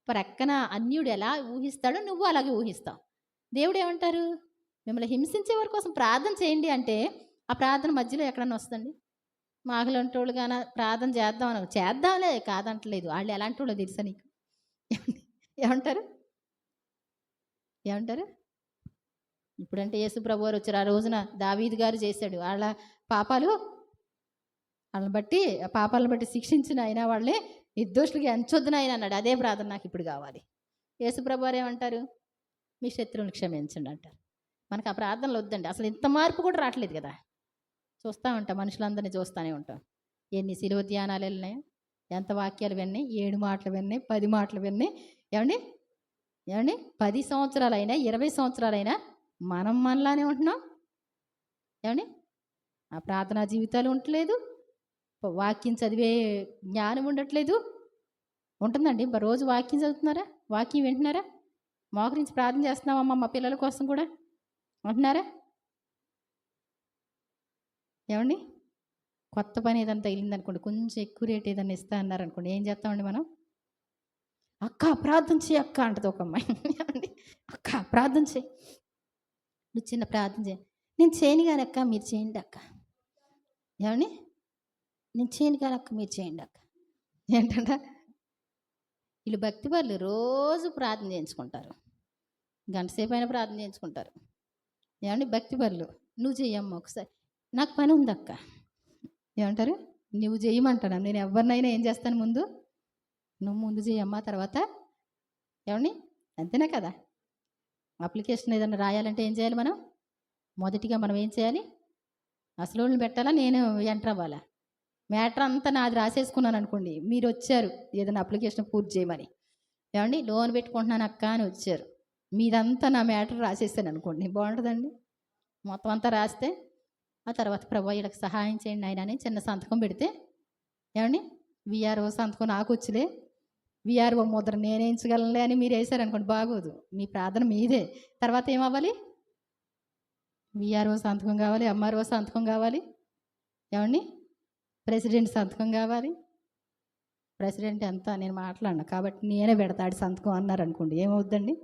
ప్రక్కన అన్యుడు ఎలా ఊహిస్తాడో నువ్వు అలాగే ఊహిస్తావు. దేవుడు ఏమంటారు? మిమ్మల్ని హింసించే వారి కోసం ప్రార్థన చేయండి అంటే ఆ ప్రార్థన మధ్యలో ఎక్కడన్నా వస్తుంది? మాకులంటి వాళ్ళు కానీ ప్రార్థన చేద్దాంలే కాదంటలేదు. వాళ్ళు ఎలాంటి వాళ్ళు తెలుసా నీకు? ఏమంటారు? ఇప్పుడంటే యేసు ప్రభు వారు వచ్చారు. ఆ రోజున దావీదు గారు చేశాడు. వాళ్ళ పాపాలు వాళ్ళని బట్టి, పాపాలను బట్టి శిక్షించిన అయినా వాళ్ళే నిర్దోషులకి ఎంచొద్దున ఆయన అన్నాడు. అదే ప్రార్థన నాకు ఇప్పుడు కావాలి. యేసు ప్రభు వారు ఏమంటారు? మీ శత్రువుని క్షమించండి అంటారు. మనకు ఆ ప్రార్థనలు వద్దండి. అసలు ఇంత మార్పు కూడా రావట్లేదు కదా. చూస్తూ ఉంటాం, మనుషులందరినీ చూస్తూనే ఉంటాం. ఎన్ని సిలువ ధ్యానాలు వెళ్ళినాయి, ఎంత వాక్యాలు విన్నాయి, 7 మాటలు విన్నాయి, 10 మాటలు విన్నాయి. ఏమండి 10 సంవత్సరాలైనా 20 సంవత్సరాలైనా మనం మనలానే ఉంటున్నాం. ఏమండి ఆ ప్రార్థనా జీవితాలు ఉండట్లేదు, వాక్యం చదివే జ్ఞానం ఉండట్లేదు. ఉంటుందండి, రోజు వాక్యం చదువుతున్నారా? వాక్యం వింటున్నారా? మోకరించి ప్రార్థన చేస్తున్నామమ్మ మా పిల్లల కోసం కూడా ఉంటున్నారా? ఏమండి కొత్త పని ఏదైనా తగిలిందనుకోండి, కొంచెం ఎక్కువ రేట్ ఏదైనా ఇస్తా అన్నారనుకోండి, ఏం చేస్తామండి మనం? అక్క ప్రార్థన చేయి అక్క అంటది ఒక అమ్మాయి. అక్క ప్రార్థన చేయి, నువ్వు చిన్న ప్రార్థన చేయి. నేను చేయను కానీ అక్క మీరు చేయండి అక్క. ఏమండి నేను చేయను కానీ అక్క మీరు చేయండి అక్క. ఏంటంట వీళ్ళు భక్తి వాళ్ళు రోజు ప్రార్థన చేయించుకుంటారు, గంట సేపు అయినా ప్రార్థన చేయించుకుంటారు. ఏమండి భక్తి వాళ్ళు, నువ్వు చెయ్యమ్మ ఒకసారి, నాకు పని ఉంది అక్క. ఏమంటారు? నువ్వు చేయమంటాను. నేను ఎవరినైనా ఏం చేస్తాను? నువ్వు ముందు చేయమ్మా, తర్వాత ఏమండి అంతేనా కదా. అప్లికేషన్ ఏదైనా రాయాలంటే ఏం చేయాలి మనం? మొదటిగా మనం ఏం చేయాలి? అసలు వాళ్ళని పెట్టాలా, నేను ఎంటర్ అవ్వాలా? మ్యాటర్ అంతా నాది రాసేసుకున్నాను అనుకోండి, మీరు వచ్చారు ఏదైనా అప్లికేషన్ పూర్తి చేయమని, ఏమండి లోన్ పెట్టుకుంటున్నాను అక్క అని వచ్చారు, మీదంతా నా మ్యాటర్ రాసేసాను అనుకోండి, బాగుంటుందండి? మొత్తం అంతా రాస్తే ఆ తర్వాత ప్రభు వీళ్ళకి సహాయం చేయండి ఆయన అని చిన్న సంతకం పెడితే, ఏమండి విఆర్ఓ సంతకం నాకు వచ్చులే, విఆర్ఓ ముద్ర నేనేయించగలనులే అని మీరు వేసారనుకోండి, బాగోదు. మీ ప్రార్థన మీదే. తర్వాత ఏమవ్వాలి? విఆర్ఓ సంతకం కావాలి, ఎంఆర్ఓ సంతకం కావాలి, ఏమండి ప్రెసిడెంట్ సంతకం కావాలి. ప్రెసిడెంట్ ఎంత నేను మాట్లాడినా కాబట్టి నేనే పెడతాడు సంతకం అన్నారనుకోండి, ఏమవుద్దండి?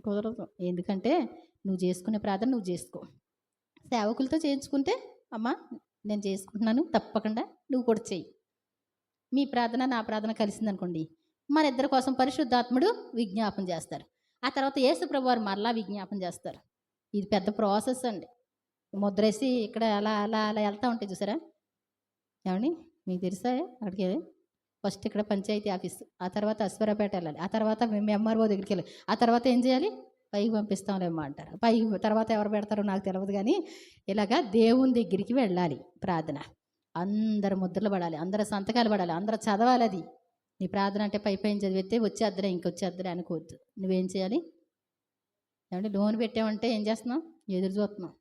కుదరదు. ఎందుకంటే నువ్వు చేసుకునే ప్రార్థన నువ్వు చేసుకో. సేవకులతో చేయించుకుంటే, అమ్మా నేను చేసుకుంటున్నాను తప్పకుండా నువ్వు కూడా చెయ్యి. మీ ప్రార్థన నా ప్రార్థన కలిసిందనుకోండి, మన ఇద్దరి కోసం పరిశుద్ధాత్ముడు విజ్ఞాపన చేస్తారు. ఆ తర్వాత యేసు ప్రభువారు మరలా విజ్ఞాపన చేస్తారు. ఇది పెద్ద ప్రాసెస్ అండి. ముద్రేసి ఇక్కడ అలా అలా అలా వెళ్తా ఉంటాయి చూసారా? ఏమండి మీకు తెలుసా అక్కడికి? ఫస్ట్ ఇక్కడ పంచాయతీ ఆఫీసు, ఆ తర్వాత అశ్వరాపేట వెళ్ళాలి, ఆ తర్వాత మేము ఎంఆర్ఓ దగ్గరికి వెళ్ళాలి, ఆ తర్వాత ఏం చేయాలి? పైకి పంపిస్తాంలేమ్మా అంటారు. పైకి తర్వాత ఎవరు పెడతారో నాకు తెలియదు కానీ ఇలాగా దేవుని దగ్గరికి వెళ్ళాలి ప్రార్థన. అందరు ముద్రలు పడాలి, అందరు సంతకాలు పడాలి, అందరూ చదవాలి. అది నీ ప్రార్థన అంటే పై పైన చదివితే వచ్చేద్దరే ఇంకొచ్చేద్దరే అనుకోవద్దు. నువ్వేం చేయాలి? ఏమండి లోన్ పెట్టామంటే ఏం చేస్తున్నావు? ఎదురు చూస్తున్నావు.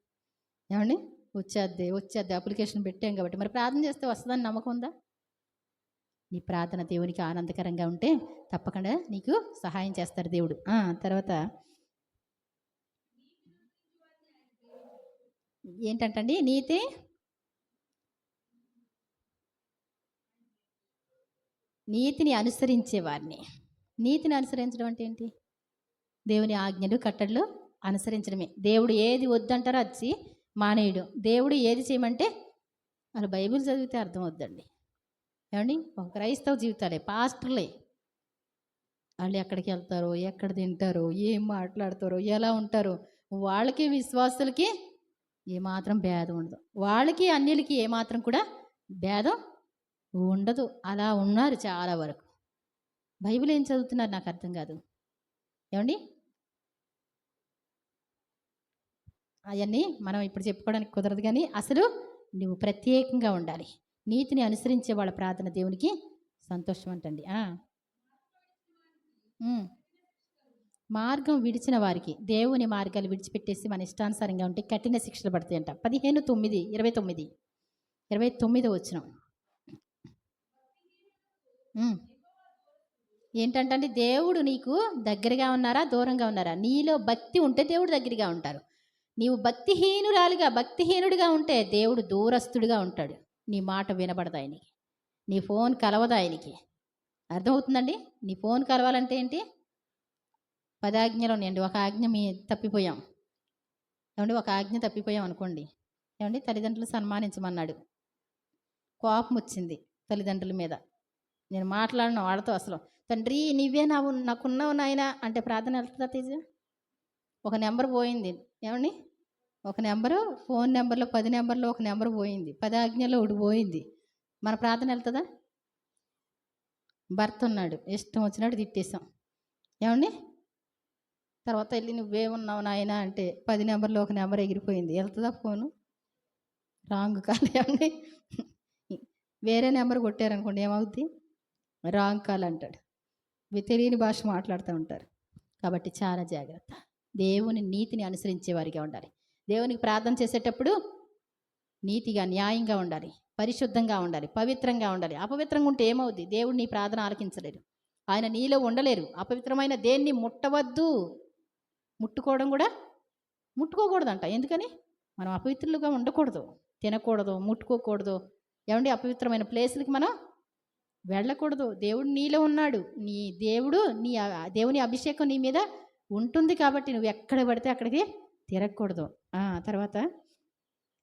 ఏమండి వచ్చేద్ది అప్లికేషన్ పెట్టాం కాబట్టి మరి ప్రార్థన చేస్తే వస్తుందని నమ్మకం ఉందా? నీ ప్రార్థన దేవునికి ఆనందకరంగా ఉంటే తప్పకుండా నీకు సహాయం చేస్తారు దేవుడు. తర్వాత ఏంటంటండి నీతిని అనుసరించే వారిని. నీతిని అనుసరించడం అంటే ఏంటి? దేవుని ఆజ్ఞలు కట్టడలు అనుసరించడమే. దేవుడు ఏది వద్దంటారో అది మానేయడం. దేవుడు ఏది చేయమంటే అలా బైబిల్ చదివితే అర్థం అవుద్దండి. ఏమండి ఒక క్రైస్తవ జీవితాలే, పాస్టర్లే, వాళ్ళు ఎక్కడికి వెళ్తారో, ఎక్కడ తింటారో, ఏం మాట్లాడతారో, ఎలా ఉంటారో, వాళ్ళకి విశ్వాసులకి ఏమాత్రం భేదం ఉండదు. వాళ్ళకి అన్యులకి ఏమాత్రం కూడా భేదం ఉండదు. అలా ఉన్నారు చాలా వరకు. బైబిల్ ఏం చదువుతున్నారు నాకు అర్థం కాదు. ఏమండి అవన్నీ మనం ఇప్పుడు చెప్పుకోవడానికి కుదరదు కానీ అసలు నువ్వు ప్రత్యేకంగా ఉండాలి. నీతిని అనుసరించే వాళ్ళ ప్రార్థన దేవునికి సంతోషం అంటండి. మార్గం విడిచిన వారికి, దేవుని మార్గాలు విడిచిపెట్టేసి మన ఇష్టానుసారంగా ఉంటే కఠిన శిక్షలు పడతాయంట. 15:9 వచ్చిన ఏంటంటే దేవుడు నీకు దగ్గరగా ఉన్నారా దూరంగా ఉన్నారా? నీలో భక్తి ఉంటే దేవుడు దగ్గరగా ఉంటారు. నీవు భక్తిహీనుడిగా ఉంటే దేవుడు దూరస్తుడిగా ఉంటాడు. నీ మాట వినబడదు ఆయనకి, నీ ఫోన్ కలవదు ఆయనకి. అర్థమవుతుందండి? నీ ఫోన్ కలవాలంటే ఏంటి? 10 ఆజ్ఞలు ఉన్నాయండి. ఒక ఆజ్ఞ తప్పిపోయాం ఏమండి, ఒక ఆజ్ఞ తప్పిపోయాం అనుకోండి. ఏమండి తల్లిదండ్రులు సన్మానించమన్నాడు, కోపం వచ్చింది తల్లిదండ్రుల మీద. నేను మాట్లాడిన వాళ్ళతో అసలు, తండ్రి నీవే నాకున్నావు నాయన అంటే ప్రార్థన వెళ్తుందా తేజ? ఒక నెంబర్ పోయింది. ఏమండి ఒక నెంబరు, ఫోన్ నెంబర్లో 10 నెంబర్లో ఒక నెంబర్ పోయింది, 10 ఆజ్ఞలో ఒకటి పోయింది. మన ప్రార్థన వెళ్తుందా? భర్త ఉన్నాడు, ఇష్టం వచ్చినట్టు తిట్టేసాం. ఏమండి తర్వాత వెళ్ళి నువ్వే ఉన్నావు నాయన అంటే 10 నెంబర్లో ఒక నెంబర్ ఎగిరిపోయింది. వెళ్తుందా ఫోను? Wrong call. ఏమండి వేరే నెంబర్ కొట్టారనుకోండి ఏమవుద్ది? రాంగ్ కాల్ అంటాడు. తెలియని భాష మాట్లాడుతూ ఉంటారు. కాబట్టి చాలా జాగ్రత్త. దేవుని నీతిని అనుసరించే వారిగా ఉండాలి. దేవునికి ప్రార్థన చేసేటప్పుడు నీతిగా న్యాయంగా ఉండాలి, పరిశుద్ధంగా ఉండాలి, పవిత్రంగా ఉండాలి. అపవిత్రంగా ఉంటే ఏమవుద్ది? దేవుడు నీ ప్రార్థన ఆలకించలేరు, ఆయన నీలో ఉండలేరు. అపవిత్రమైన దేన్ని ముట్టవద్దు, ముట్టుకోవడం కూడా ముట్టుకోకూడదంట. ఎందుకని? మనం అపవిత్రులుగా ఉండకూడదు, తినకూడదు, ముట్టుకోకూడదు. ఏమండి అపవిత్రమైన ప్లేసులకి మనం వెళ్ళకూడదు. దేవుడు నీలో ఉన్నాడు. దేవుని అభిషేకం నీ మీద ఉంటుంది కాబట్టి నువ్వు ఎక్కడ పడితే అక్కడికి తిరగకూడదు. తర్వాత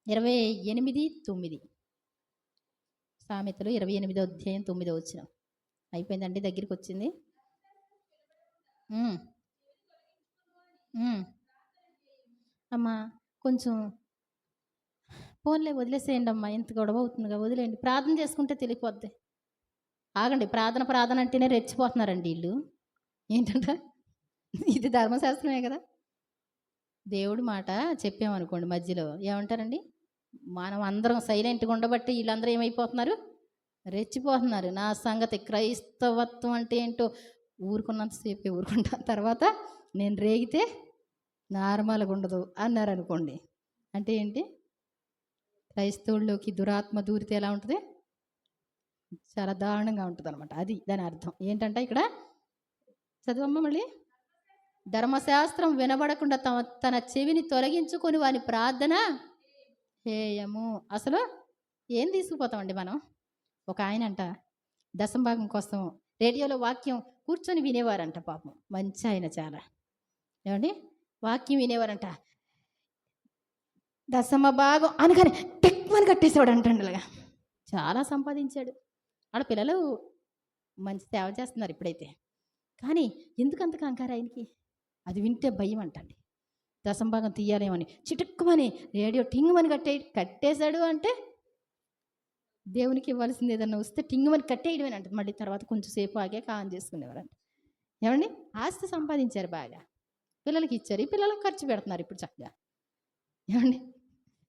28:9 సామెతలు 28:9 అయిపోయిందండి, దగ్గరికి వచ్చింది. అమ్మా కొంచెం ఫోన్లే వదిలేసేయండి అమ్మా, ఎంత గొడవ అవుతుందిగా వదిలేయండి, ప్రార్థన చేసుకుంటే తెలియపోద్ది. ఆగండి, ప్రార్థన అంటేనే రెచ్చిపోతున్నారండి వీళ్ళు. ఏంటంట? ఇది ధర్మశాస్త్రమే కదా. దేవుడి మాట చెప్పామనుకోండి మధ్యలో ఏమంటారండి? మనం అందరం సైలెంట్గా ఉండబట్టి వీళ్ళందరూ ఏమైపోతున్నారు? రెచ్చిపోతున్నారు. నా సంగతి క్రైస్తవత్వం అంటే ఏంటో ఊరుకున్నంతసేపే ఊరుకుంటా, తర్వాత నేను రేగితే నార్మల్గా ఉండదు అన్నారు అనుకోండి. అంటే ఏంటి? క్రైస్తవుల్లోకి దురాత్మ దూరితే ఎలా ఉంటుంది? చాలా దారుణంగా ఉంటుంది అనమాట. అది దాని అర్థం. ఏంటంటే ఇక్కడ చదువమ్మ మళ్ళీ. ధర్మశాస్త్రం వినబడకుండా తన చెవిని తొలగించుకొని వాని ప్రార్థన హేయము. అసలు ఏం తీసుకుపోతామండి మనం? ఒక ఆయన అంట దశంభాగం కోసం రేడియోలో వాక్యం కూర్చొని వినేవారంట. పాపం మంచి ఆయన చాలా. ఏమండి వాక్యం వినేవారంట. దశమ భాగం అనగానే టెక్మని కట్టేసేవాడు అంటండి ఇలాగా. చాలా సంపాదించాడు. ఆడ పిల్లలు మంచి సేవ చేస్తున్నారు ఇప్పుడైతే. కానీ ఎందుకంత కంగారు ఆయనకి? అది వింటే భయం అంటండి. దశమ భాగం తీయాలేమని చిటుక్కుమని రేడియో టింగుమని కట్టేశాడు అంటే దేవునికి ఇవ్వాల్సింది ఏదన్నా వస్తే టింగుమని కట్టేయడమేనంట. మళ్ళీ తర్వాత కొంచెం సేపు ఆగాక ఆన్ చేసుకునేవారంట. ఏమండి ఆస్తి సంపాదించారు బాగా. పిల్లలకి ఇచ్చారు. ఈ పిల్లలకు ఖర్చు పెడుతున్నారు ఇప్పుడు చక్కగా. ఏమండి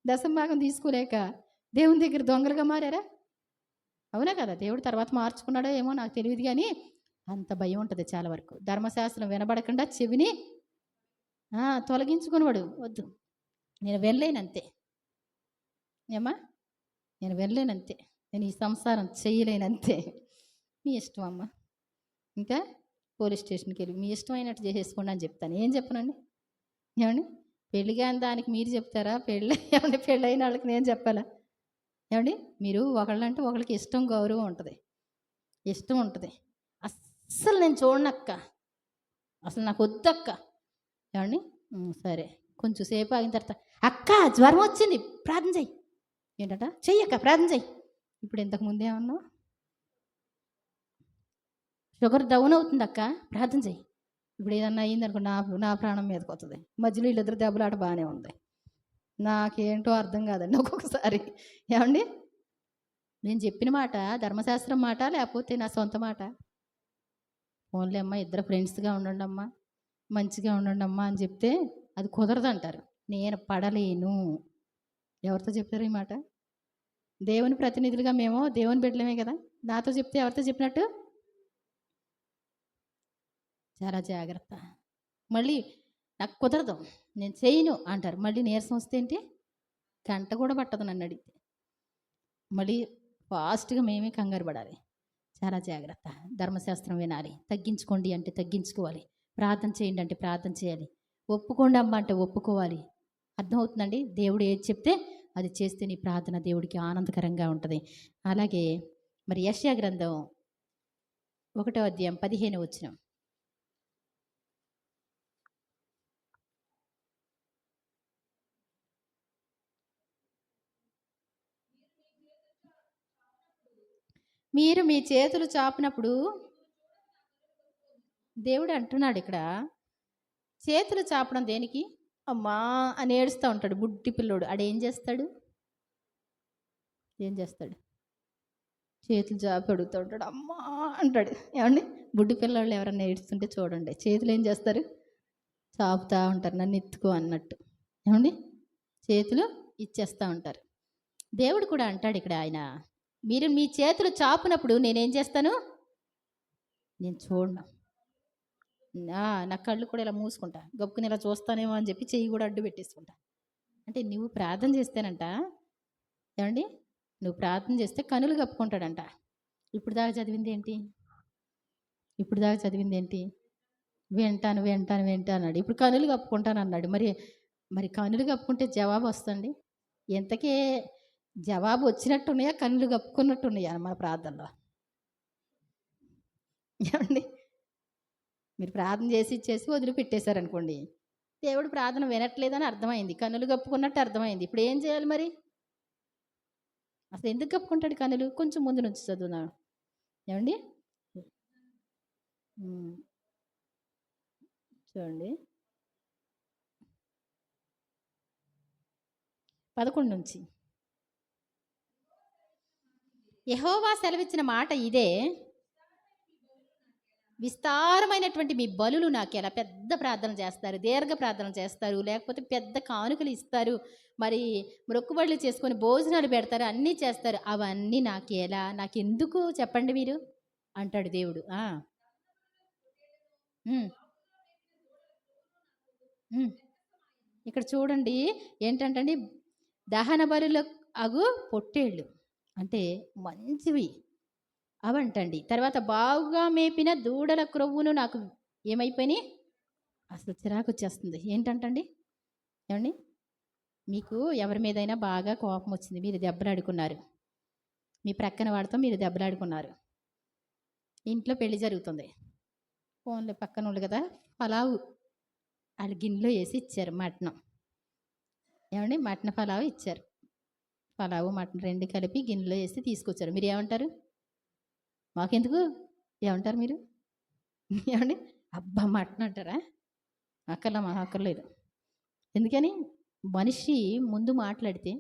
దశమ భాగం తీసుకోలేక దేవుని దగ్గర దొంగలుగా మారారా? అవునా కదా? దేవుడు తర్వాత మార్చుకున్నాడో ఏమో నాకు తెలియదు కానీ అంత భయం ఉంటుంది చాలా వరకు. ధర్మశాస్త్రం వినబడకుండా చెవిని తొలగించుకునేవాడు. వద్దు నేను వెళ్ళలేనంతే. ఏమా నేను వెళ్ళలేనంతే. నేను ఈ సంసారం చేయలేనంతే. మీ ఇష్టం అమ్మ. ఇంకా పోలీస్ స్టేషన్కి వెళ్ళి మీ ఇష్టమైనట్టు చేసేసుకోండి అని చెప్తాను. ఏం చెప్పనండి? ఏమండి పెళ్ళి కాని దానికి మీరు చెప్తారా? ఏమండి పెళ్ళైన వాళ్ళకి నేను చెప్పాలా? ఏమండి మీరు ఒకళ్ళంటే ఒకళ్ళకి ఇష్టం గౌరవం ఉంటుంది, ఇష్టం ఉంటుంది. అస్సలు నేను చూడనక్క, అసలు నాకు వద్దక్క. ఏమండి సరే కొంచెం సేపు ఆగిన తర్వాత అక్క జ్వరం వచ్చింది ప్రార్థన చెయ్యి. ఏంటట చెయ్యక్క ప్రార్థన చెయ్యి. ఇప్పుడు ఇంతకు ముందే ఏమన్నావు? షుగర్ డౌన్ అవుతుంది అక్క ప్రార్థన చెయ్యి. ఇప్పుడు ఏదన్నా అయ్యిందనుకో నా ప్రాణం మీదకి వస్తుంది. మధ్యలో వీళ్ళిద్దరు దెబ్బలాట బాగానే ఉంది. నాకేంటో అర్థం కాదండి ఒక్కొక్కసారి. ఏమండి నేను చెప్పిన మాట ధర్మశాస్త్రం మాట లేకపోతే నా సొంత మాట? ఓన్లీ అమ్మ ఇద్దరు ఫ్రెండ్స్గా ఉండండి అమ్మా, మంచిగా ఉండండి అమ్మా అని చెప్తే అది కుదరదు అంటారు. నేను పడలేను. ఎవరితో చెప్తారు ఈ మాట? దేవుని ప్రతినిధులుగా మేము దేవుని బిడ్డలమే కదా. నాతో చెప్తే ఎవరితో చెప్పినట్టు? చాలా జాగ్రత్త. మళ్ళీ నాకు కుదరదు నేను చేయను అంటారు. మళ్ళీ నీరసం వస్తే ఏంటి? గంట కూడా పట్టదు నన్ను అడిగితే. మళ్ళీ ఫాస్ట్గా మేమే కంగారు పడాలి. చాలా జాగ్రత్త. ధర్మశాస్త్రం వినాలి. తగ్గించుకోండి అంటే తగ్గించుకోవాలి. ప్రార్థన చేయండి అంటే ప్రార్థన చేయాలి. ఒప్పుకోండి అమ్మ అంటే ఒప్పుకోవాలి. అర్థమవుతుందండి? దేవుడు ఏది చెప్తే అది చేస్తే నీ ప్రార్థన దేవుడికి ఆనందకరంగా ఉంటుంది. అలాగే మరి యెషయా గ్రంథం 1వ అధ్యాయం 15వ వచనం. మీరు మీ చేతులు చాపినప్పుడు దేవుడు అంటున్నాడు ఇక్కడ, చేతులు చాపడం దేనికి? అమ్మా అని ఏడుస్తూ ఉంటాడు బుడ్డి పిల్లోడు. ఆడేం చేస్తాడు? ఏం చేస్తాడు? చేతులు చాపి అడుగుతూ ఉంటాడు అమ్మా అంటాడు. ఏమండి బుడ్డి పిల్లోళ్ళు ఎవరన్నా ఏడుస్తుంటే చూడండి, చేతులు ఏం చేస్తారు? చాపుతూ ఉంటారు, నన్ను ఎత్తుకో అన్నట్టు. ఏమండి చేతులు ఇచ్చేస్తూ ఉంటారు. దేవుడు కూడా అంటాడు ఇక్కడ, ఆయన మీరు మీ చేతులు చాపునప్పుడు నేనేం చేస్తాను? నేను చూడను. నా కళ్ళు కూడా ఇలా మూసుకుంటా, గప్పుకుని ఇలా చూస్తానేమో అని చెప్పి చెయ్యి కూడా అడ్డు పెట్టేసుకుంటా. అంటే నువ్వు ప్రార్థన చేస్తేనంట, ఏమండి నువ్వు ప్రార్థన చేస్తే కనులు కప్పుకుంటాడంట. ఇప్పుడు దాకా చదివింది ఏంటి? ఇప్పుడు దాకా చదివింది ఏంటి? వింటాను వింటాను వింటాను అన్నాడు. ఇప్పుడు కనులు కప్పుకుంటాను అన్నాడు. మరి కనులు కప్పుకుంటే జవాబు వస్తుంది. ఎంతకే జవాబు వచ్చినట్టున్నాయా, కనులు కప్పుకున్నట్టున్నాయా మన ప్రార్థనలో? ఏమండి మీరు ప్రార్థన చేసి వదిలిపెట్టేశారనుకోండి, దేవుడు ప్రార్థన వినట్లేదని అర్థమైంది, కనులు కప్పుకున్నట్టు అర్థమైంది. ఇప్పుడు ఏం చేయాలి మరి? అసలు ఎందుకు కప్పుకుంటాడు కనులు? కొంచెం ముందు నుంచి చదువున్నాను. ఏమండి చూడండి 11 నుంచి. యెహోవా సెలవిచ్చిన మాట ఇదే, విస్తారమైనటువంటి మీ బలులు నాకెలా. పెద్ద ప్రార్థన చేస్తారు, దీర్ఘ ప్రార్థన చేస్తారు, లేకపోతే పెద్ద కానుకలు ఇస్తారు, మరి మొక్కుబడులు చేసుకొని భోజనాలు పెడతారు, అన్నీ చేస్తారు. అవన్నీ నాకెలా, నాకెందుకు చెప్పండి మీరు అంటాడు దేవుడు. ఇక్కడ చూడండి ఏంటంటే దహన బలుల అగు పొట్టేళ్ళు అంటే మంచివి అవంటండి. తర్వాత బాగా మేపిన దూడల క్రొవ్వును నాకు ఏమైపోయినాయి? అసలు చిరాకు వచ్చేస్తుంది. ఏంటంటండి? ఏమండి మీకు ఎవరి మీదైనా బాగా కోపం వచ్చింది, మీరు దెబ్బలాడుకున్నారు, మీ ప్రక్కన వాడితో మీరు దెబ్బలాడుకున్నారు, ఇంట్లో పెళ్లి జరుగుతుంది, ఫోన్లో పక్కన వాళ్ళు కదా పలావు వాళ్ళు గిన్నెలో వేసి ఇచ్చారు మటనం. ఏమండి, మటన్ పలావ్ ఇచ్చారు. పలావు మటన్ రెండు కలిపి గిన్నెలో వేసి తీసుకొచ్చారు. మీరు ఏమంటారు? మాకెందుకు, ఏమంటారు మీరు? ఏమండి, అబ్బా మటన్ అంటారా? మాకు అక్కర్లేదు. ఎందుకని? మనిషి ముందు మాట్లాడితే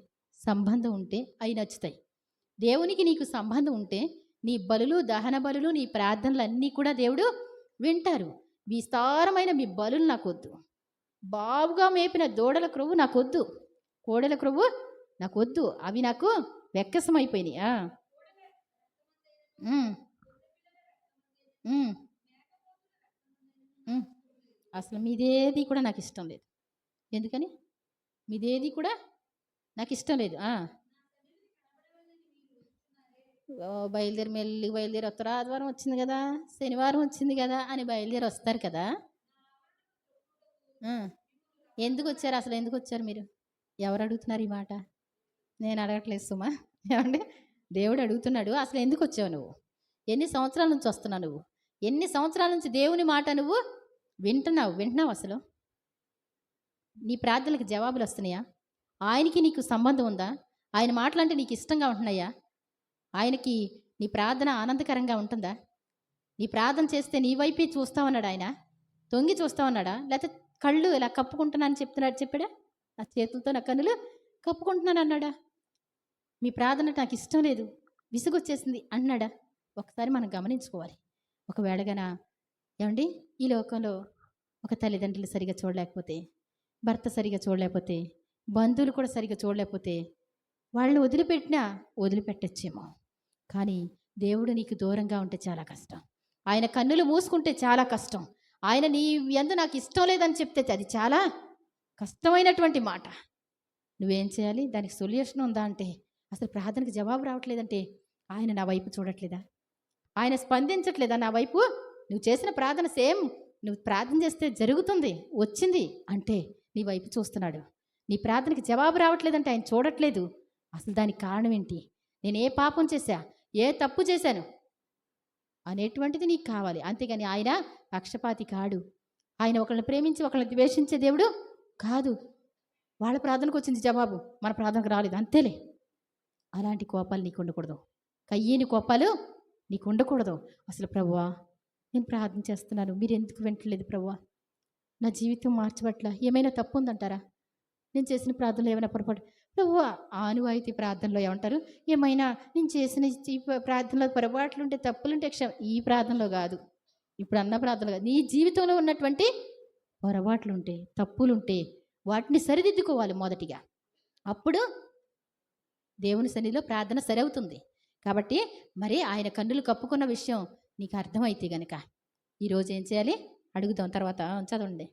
సంబంధం ఉంటే అవి నచ్చుతాయి. దేవునికి నీకు సంబంధం ఉంటే నీ బలులు, దహన బలులు, నీ ప్రార్థనలు అన్నీ కూడా దేవుడు వింటారు. విస్తారమైన మీ బలులు నాకొద్దు, బావుగా మేపిన దూడల క్రొవ్వు నాకొద్దు, కోడెల క్రొవ్వు నాకొద్దు, అవి నాకు వెక్కసమైపోయినాయి. అసలు మీదేది కూడా నాకు ఇష్టం లేదు. ఎందుకని? మీదేది కూడా నాకు ఇష్టం లేదు. బయలుదేరి మెల్లి బయలుదేరి వస్తారు. ఆదివారం వచ్చింది కదా, శనివారం వచ్చింది కదా అని బయలుదేరి వస్తారు కదా. ఎందుకు వచ్చారు? అసలు ఎందుకు వచ్చారు మీరు? ఎవరు అడుగుతున్నారు ఈ మాట? నేను అడగట్లేదు సుమా. ఏమండి, దేవుడు అడుగుతున్నాడు, అసలు ఎందుకు వచ్చావు నువ్వు? ఎన్ని సంవత్సరాల నుంచి వస్తున్నావు నువ్వు? ఎన్ని సంవత్సరాల నుంచి దేవుని మాట నువ్వు వింటున్నావు? అసలు నీ ప్రార్థనలకు జవాబులు వస్తున్నాయా? ఆయనకి నీకు సంబంధం ఉందా? ఆయన మాటలంటే నీకు ఇష్టంగా ఉంటున్నాయా? ఆయనకి నీ ప్రార్థన ఆనందకరంగా ఉంటుందా? నీ ప్రార్థన చేస్తే నీ వైపే చూస్తామన్నాడు ఆయన? తొంగి చూస్తామన్నాడా? లేకపోతే కళ్ళు ఇలా కప్పుకుంటున్నానని చెప్పాడా? నా చేతులతో నా కన్నులు కప్పుకుంటున్నాను అన్నాడా? మీ ప్రార్థన నాకు ఇష్టం లేదు, విసుగొచ్చేసింది అన్నాడా? ఒకసారి మనం గమనించుకోవాలి. ఒకవేళగా ఏమండి, ఈ లోకంలో ఒక తల్లిదండ్రులు సరిగా చూడలేకపోతే, భర్త సరిగా చూడలేకపోతే, బంధువులు కూడా సరిగా చూడలేకపోతే వాళ్ళని వదిలిపెట్టచ్చేమో. కానీ దేవుడు నీకు దూరంగా ఉంటే చాలా కష్టం. ఆయన కన్నులు మూసుకుంటే చాలా కష్టం. ఆయన నీ యందు నాకు ఇష్టం లేదని చెప్తే అది చాలా కష్టమైనటువంటి మాట. నువ్వేం చేయాలి? దానికి సొల్యూషన్ ఉందా అంటే, అసలు ప్రార్థనకి జవాబు రావట్లేదంటే ఆయన నా వైపు చూడట్లేదా? ఆయన స్పందించట్లేదా నా వైపు? నువ్వు చేసిన ప్రార్థన సేమ్ నువ్వు ప్రార్థన చేస్తే జరుగుతుంది, వచ్చింది అంటే నీ వైపు చూస్తున్నాడు. నీ ప్రార్థనకి జవాబు రావట్లేదంటే ఆయన చూడట్లేదు. అసలు దానికి కారణం ఏంటి? నేను ఏ పాపం చేశా, ఏ తప్పు చేశాను అనేటువంటిది నీకు కావాలి. అంతేగాని ఆయన పక్షపాతి కాడు. ఆయన ఒకళ్ళని ప్రేమించి ఒకళ్ళని ద్వేషించే దేవుడు కాదు. వాళ్ళ ప్రార్థనకు వచ్చింది జవాబు, మన ప్రార్థనకు రాలేదు, అంతేలే. అలాంటి కోపాలు నీకు ఉండకూడదు. కయ్యేని కోపాలు నీకు ఉండకూడదు. అసలు ప్రభువా, నేను ప్రార్థన చేస్తున్నాను, మీరు ఎందుకు వింటలేదు ప్రభువా? నా జీవితం మార్చబట్ల ఏమైనా తప్పు ఉందంటారా? నేను చేసిన ప్రార్థనలో ఏమైనా పొరపాటు? ప్రభువా, ఆనువాయితీ ప్రార్థనలో ఏమంటారు? ఏమైనా నేను చేసిన ఈ ప్రార్థనలో పొరపాట్లుంటే, తప్పులుంటే ఈ ప్రార్థనలో కాదు, ఇప్పుడు అన్న ప్రార్థనలో కాదు, నీ జీవితంలో ఉన్నటువంటి పొరపాట్లుంటే, తప్పులుంటే వాటిని సరిదిద్దుకోవాలి మొదటిగా. అప్పుడు దేవుని సన్నిధిలో ప్రార్థన సరవుతుంది. కాబట్టి మరి ఆయన కన్నులు కప్పుకున్న విషయం నీకు అర్థమైతే గనక ఈరోజు ఏం చేయాలి అడుగుదాం. తర్వాత చదవండి.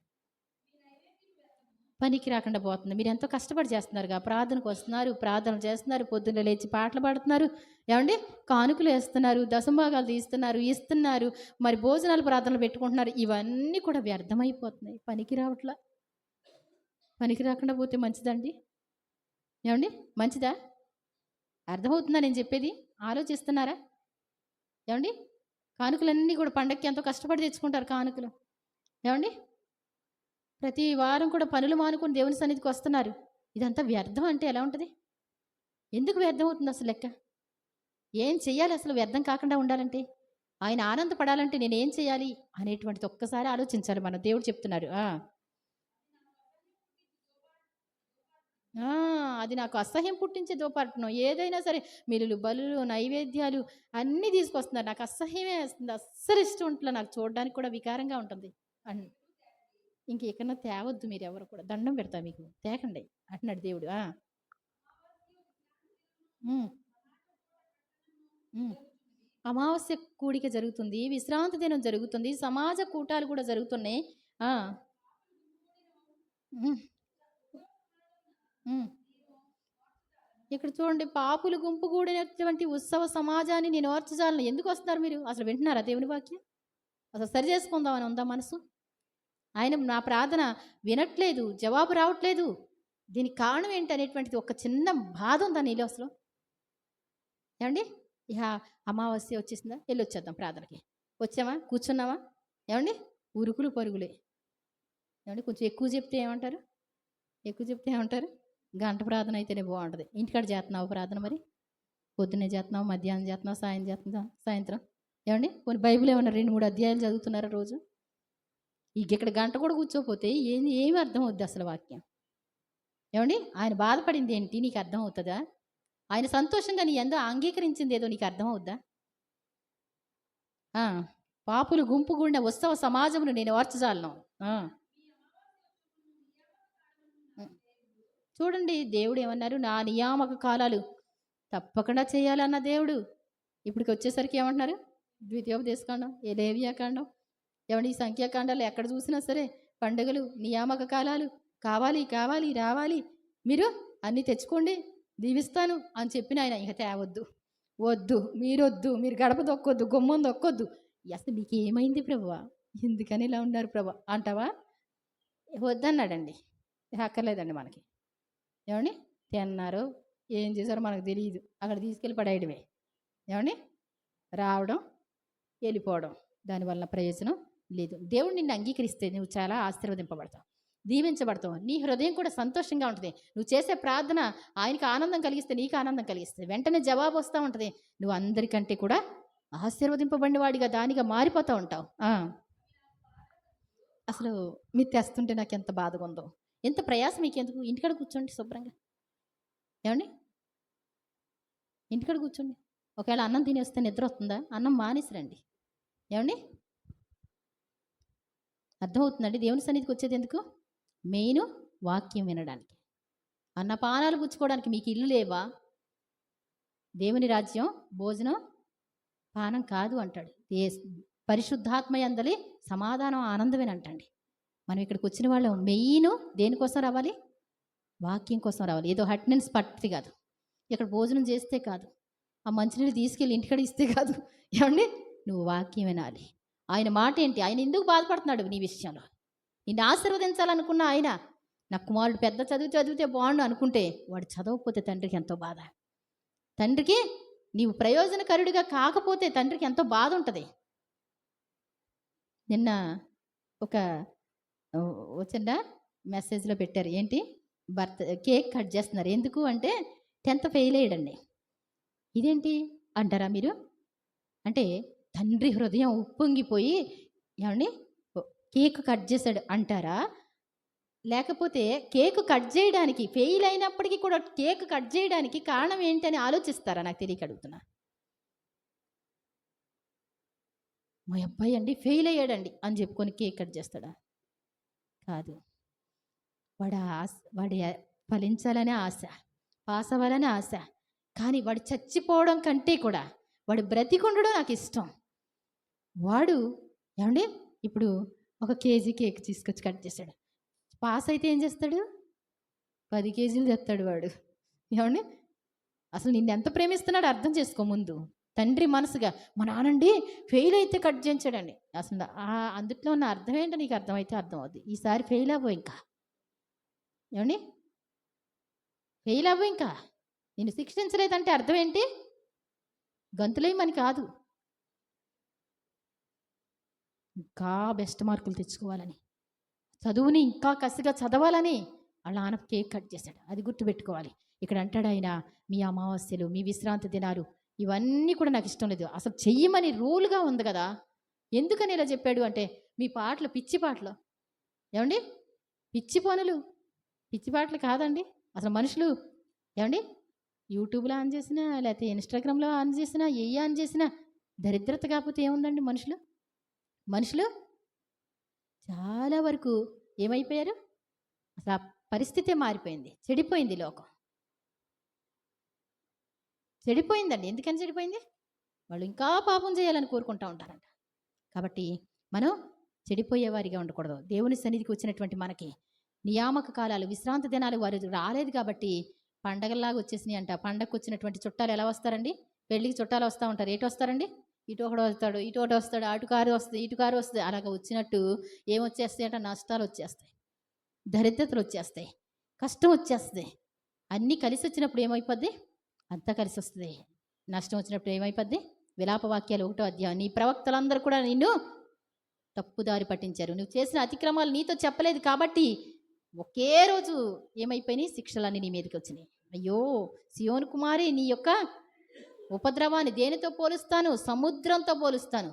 పనికి రాకుండా పోతుంది. మీరు ఎంతో కష్టపడి చేస్తున్నారుగా, ప్రార్థనకు వస్తున్నారు, ప్రార్థన చేస్తున్నారు, పొద్దున్న లేచి పాటలు పాడుతున్నారు, ఏమండి, కానుకలు వేస్తున్నారు, దశంభాగాలు తీస్తున్నారు, ఇస్తున్నారు, మరి భోజనాలు ప్రార్థనలు పెట్టుకుంటున్నారు. ఇవన్నీ కూడా వ్యర్థమైపోతున్నాయి. పనికి రావట్లా. పనికి రాకుండా పోతే మంచిదండి? ఏమండి, మంచిదా? అర్థమవుతుందా నేను చెప్పేది? ఆలోచిస్తున్నారా? ఏమండి, కానుకలన్నీ కూడా పండక్కి ఎంతో కష్టపడి తెచ్చుకుంటారు కానుకలు. ఏమండి, ప్రతి వారం కూడా పనులు మానుకొని దేవుని సన్నిధికి వస్తున్నారు. ఇదంతా వ్యర్థం అంటే ఎలా ఉంటుంది? ఎందుకు వ్యర్థం అవుతుంది అసలు లెక్క? ఏం చెయ్యాలి అసలు వ్యర్థం కాకుండా ఉండాలంటే? ఆయన ఆనందపడాలంటే నేనేం చేయాలి అనేటువంటిది ఒక్కసారి ఆలోచించాలి. మన దేవుడు చెప్తున్నారు. అది నాకు అసహ్యం పుట్టించే దోపట్నం. ఏదైనా సరే మిల్లులు, బలులు, నైవేద్యాలు అన్నీ తీసుకొస్తున్నారు. నాకు అసహ్యమే వేస్తుంది. అస్సలు ఇష్టం ఉంటలే. నాకు చూడడానికి కూడా వికారంగా ఉంటుంది. ఇంకెక్కడన్నా తేవద్దు మీరు ఎవరు కూడా, దండం పెడతా మీకు, తేకండి అంటున్నాడు దేవుడు. అమావాస్య కూడిక జరుగుతుంది, విశ్రాంతి దినం జరుగుతుంది, సమాజ కూటాలు కూడా జరుగుతున్నాయి. ఇక్కడ చూడండి, పాపులు గుంపు కూడినటువంటి ఉత్సవ సమాజాన్ని నేను ఓర్చజాలను. ఎందుకు వస్తున్నారు మీరు? అసలు వింటున్నారా దేవుని వాక్యం? అసలు సరి చేసుకుందామని ఉందా మనసు? ఆయన నా ప్రార్థన వినట్లేదు, జవాబు రావట్లేదు. దీనికి కారణం ఏంటి అనేటువంటిది ఒక చిన్న బాధ ఉందా నీలో అసలు? ఏమండి, ఇక అమావాస్య వచ్చేసిందా, వెళ్ళొచ్చేద్దాం ప్రార్థనకి. వచ్చామా, కూర్చున్నామా, ఏమండి, ఉరుకులు పరుగులే. ఏమంటే కొంచెం ఎక్కువ చెప్తే ఏమంటారు? ఎక్కువ చెప్తే ఏమంటారు? గంట ప్రార్థన అయితేనే బాగుంటుంది. ఇంటికాడ చేస్తున్నావు ప్రార్థన మరి? పొద్దున్నే చేస్తున్నావు, మధ్యాహ్నం చేస్తున్నావు, సాయంత్రం ఏమండి? కొన్ని బైబిల్ ఏమన్నా 2, 3 అధ్యాయాలు చదువుతున్నారా రోజు? ఇక్కడ గంట కూడా కూర్చోపోతే ఏమి అర్థం అవుద్ది అసలు వాక్యం? ఏమండి? ఆయన బాధపడింది ఏంటి నీకు అర్థం అవుతుందా? ఆయన సంతోషంగా నీ ఎందు అంగీకరించింది ఏదో నీకు అర్థం అవుద్దా? పాపులు గుంపు గుండె ఉత్సవ సమాజమును నేను ఓర్చజాలను. చూడండి, దేవుడు ఏమన్నారు? నా నియామక కాలాలు తప్పకుండా చేయాలన్న దేవుడు ఇప్పటికి వచ్చేసరికి ఏమంటున్నారు? ద్వితీయోపదేశకాండం, లేవియాకాండం, ఏమండి ఈ సంఖ్యాకాండాలు ఎక్కడ చూసినా సరే పండుగలు, నియామక కాలాలు కావాలి కావాలి రావాలి, మీరు అన్నీ తెచ్చుకోండి, దీవిస్తాను అని చెప్పిన ఆయన ఇక తేవద్దు, వద్దు, మీరు గడప దొక్కొద్దు, గుమ్మం దొక్కొద్దు. అసలు మీకు ఏమైంది ప్రభువా, ఎందుకని ఇలా ఉన్నారు ప్రభా అంటావా? వద్దన్నాడండి. అక్కర్లేదండి మనకి. ఏమండి? తిన్నారు, ఏం చేశారో మనకు తెలియదు, అక్కడ తీసుకెళ్ళి పడేయడమే. ఏమండి? రావడం, వెళ్ళిపోవడం, దానివల్ల ప్రయోజనం లేదు. దేవుడు నిన్ను అంగీకరిస్తే నువ్వు చాలా ఆశీర్వదింపబడతావు, దీవించబడతావు. నీ హృదయం కూడా సంతోషంగా ఉంటుంది. నువ్వు చేసే ప్రార్థన ఆయనకి ఆనందం కలిగిస్తే నీకు ఆనందం కలిగిస్తుంది. వెంటనే జవాబు వస్తూ ఉంటుంది. నువ్వు అందరికంటే కూడా ఆశీర్వదింపబడిన వాడిగా దానిగా మారిపోతూ ఉంటావు. అసలు మీరు తెస్తుంటే నాకు ఎంత బాధగా ఉందో, ఎంత ప్రయాసం మీకు ఎందుకు? ఇంటికాడ కూర్చోండి శుభ్రంగా. ఏమండి? ఇంటికాడ కూర్చోండి. ఒకవేళ అన్నం తిని వస్తే నిద్ర వస్తుందా? అన్నం మానేసిరండి. ఏమండి? అర్థమవుతుందండి? దేవుని సన్నిధికి వచ్చేది ఎందుకు? మెయిన్ వాక్యం వినడానికి. అన్నపానాలు పుచ్చుకోవడానికి మీకు ఇల్లు లేవా? దేవుని రాజ్యం భోజనం పానం కాదు అంటాడు. పరిశుద్ధాత్మ యందలి సమాధానం ఆనందమేనంటండి. మనం ఇక్కడికి వచ్చిన వాళ్ళం మెయిన్ దేనికోసం రావాలి? వాక్యం కోసం రావాలి. ఏదో హట్నెన్స్ పట్టి కాదు, ఇక్కడ భోజనం చేస్తే కాదు, ఆ మంచినీళ్ళు తీసుకెళ్ళి ఇంటికాడ ఇస్తే కాదు. ఏమండి? నువ్వు వాక్యం వినాలి. ఆయన మాట ఏంటి? ఆయన ఎందుకు బాధపడుతున్నాడు నీ విషయంలో? నిన్ను ఆశీర్వదించాలనుకున్న ఆయన, నా కుమారుడు పెద్ద చదివితే బాగుండు అనుకుంటే వాడు చదవకపోతే తండ్రికి ఎంతో బాధ. తండ్రికి నీవు ప్రయోజనకరుడిగా కాకపోతే తండ్రికి ఎంతో బాధ ఉంటుంది. నిన్న ఒక వచ్చిన మెసేజ్లో పెట్టారు, ఏంటి కేక్ కట్ చేస్తున్నారు. ఎందుకు అంటే 10th ఫెయిల్ అయ్యాడండి. ఇదేంటి అంటారా మీరు? అంటే తండ్రి హృదయం ఉప్పొంగిపోయి ఏమండి కేక్ కట్ చేశాడు అంటారా? లేకపోతే కేక్ కట్ చేయడానికి ఫెయిల్ అయినప్పటికీ కూడా కేక్ కట్ చేయడానికి కారణం ఏంటి అని ఆలోచిస్తారా? నాకు తెలియక అడుగుతున్నా. మా అబ్బాయి అండి ఫెయిల్ అయ్యాడండి అని చెప్పుకొని కేక్ కట్ చేస్తాడా? కాదు. వాడి ఫలించాలనే ఆశ, పాస్ అవ్వాలనే ఆశ. కానీ వాడు చచ్చిపోవడం కంటే కూడా వాడు బ్రతికుండడం నాకు ఇష్టం. వాడు ఏమండి ఇప్పుడు 1 కేజీ కేక్ తీసుకొచ్చి కట్ చేశాడు. పాస్ అయితే ఏం చేస్తాడు? 10 కేజీలు తెస్తాడు వాడు. ఏమండి? అసలు నిన్ను ఎంత ప్రేమిస్తున్నాడు అర్థం చేసుకో ముందు. తండ్రి మనసుగా మా నానండి ఫెయిల్ అయితే కట్ చేయించాడండి. అసలు అందుట్లో ఉన్న అర్థం ఏంటో నీకు అర్థమైతే అర్థం అవుద్ది. ఈసారి ఫెయిల్ అవ్వు, ఇంకా ఏమండి ఫెయిల్ అవ్వు, ఇంకా నిన్ను శిక్షించలేదంటే అర్థం ఏంటి? గంతులేమని కాదు, ఇంకా బెస్ట్ మార్కులు తెచ్చుకోవాలని, చదువుని ఇంకా కసిగా చదవాలని వాళ్ళ నాన్న కేక్ కట్ చేశాడు. అది గుర్తుపెట్టుకోవాలి. ఇక్కడ అంటాడు ఆయన, మీ అమావాస్యలు, మీ విశ్రాంతి దినాలు ఇవన్నీ కూడా నాకు ఇష్టం లేదు. అసలు చెయ్యమని రూల్గా ఉంది కదా, ఎందుకని ఇలా చెప్పాడు అంటే మీ పాటలు పిచ్చి పాటలు. ఏమండి? పిచ్చి పనులు, పిచ్చి పాటలు కాదండి. అసలు మనుషులు ఏమండి యూట్యూబ్లో ఆన్ చేసినా లేకపోతే ఇన్స్టాగ్రామ్లో ఆన్ చేసినా ఆన్ చేసినా దరిద్రత కాకపోతే ఏముందండి? మనుషులు చాలా వరకు ఏమైపోయారు? అసలు ఆ పరిస్థితే మారిపోయింది, చెడిపోయింది లోకం, చెడిపోయిందండి. ఎందుకని చెడిపోయింది? వాళ్ళు ఇంకా పాపం చేయాలని కోరుకుంటూ ఉంటారంట. కాబట్టి మనం చెడిపోయేవారిగా ఉండకూడదు. దేవుని సన్నిధికి వచ్చినటువంటి మనకి నియామక కాలాలు, విశ్రాంతి దినాలు వారు రాలేదు కాబట్టి పండగల్లాగా వచ్చేసినాయి అంట. పండగకు వచ్చినటువంటి చుట్టాలు ఎలా వస్తారండి? పెళ్ళికి చుట్టాలు వస్తూ ఉంటారు. ఎటు వస్తారండి? ఇటు ఒకడు వస్తాడు, ఇటు ఒకటి వస్తాడు, అటు కారు వస్తుంది, ఇటు కారు వస్తుంది. అలాగ వచ్చినట్టు ఏమొచ్చేస్తాయి అంటే నష్టాలు వచ్చేస్తాయి, దరిద్రతలు వచ్చేస్తాయి, కష్టం వచ్చేస్తుంది. అన్నీ కలిసి వచ్చినప్పుడు ఏమైపోద్ది? అంతా కలిసి వస్తుంది. నష్టం వచ్చినప్పుడు ఏమైపోద్ది? విలాప వాక్యాలు 1వ అధ్యాయం, నీ ప్రవక్తలందరూ కూడా నిన్ను తప్పుదారి పట్టించారు. నువ్వు చేసిన అతిక్రమాలు నీతో చెప్పలేదు కాబట్టి ఒకే రోజు ఏమైపోయినాయి? శిక్షలన్నీ నీ మీదకి వచ్చినాయి. అయ్యో సియోను కుమారి, నీ యొక్క ఉపద్రవాన్ని దేనితో పోలుస్తాను? సముద్రంతో పోలుస్తాను.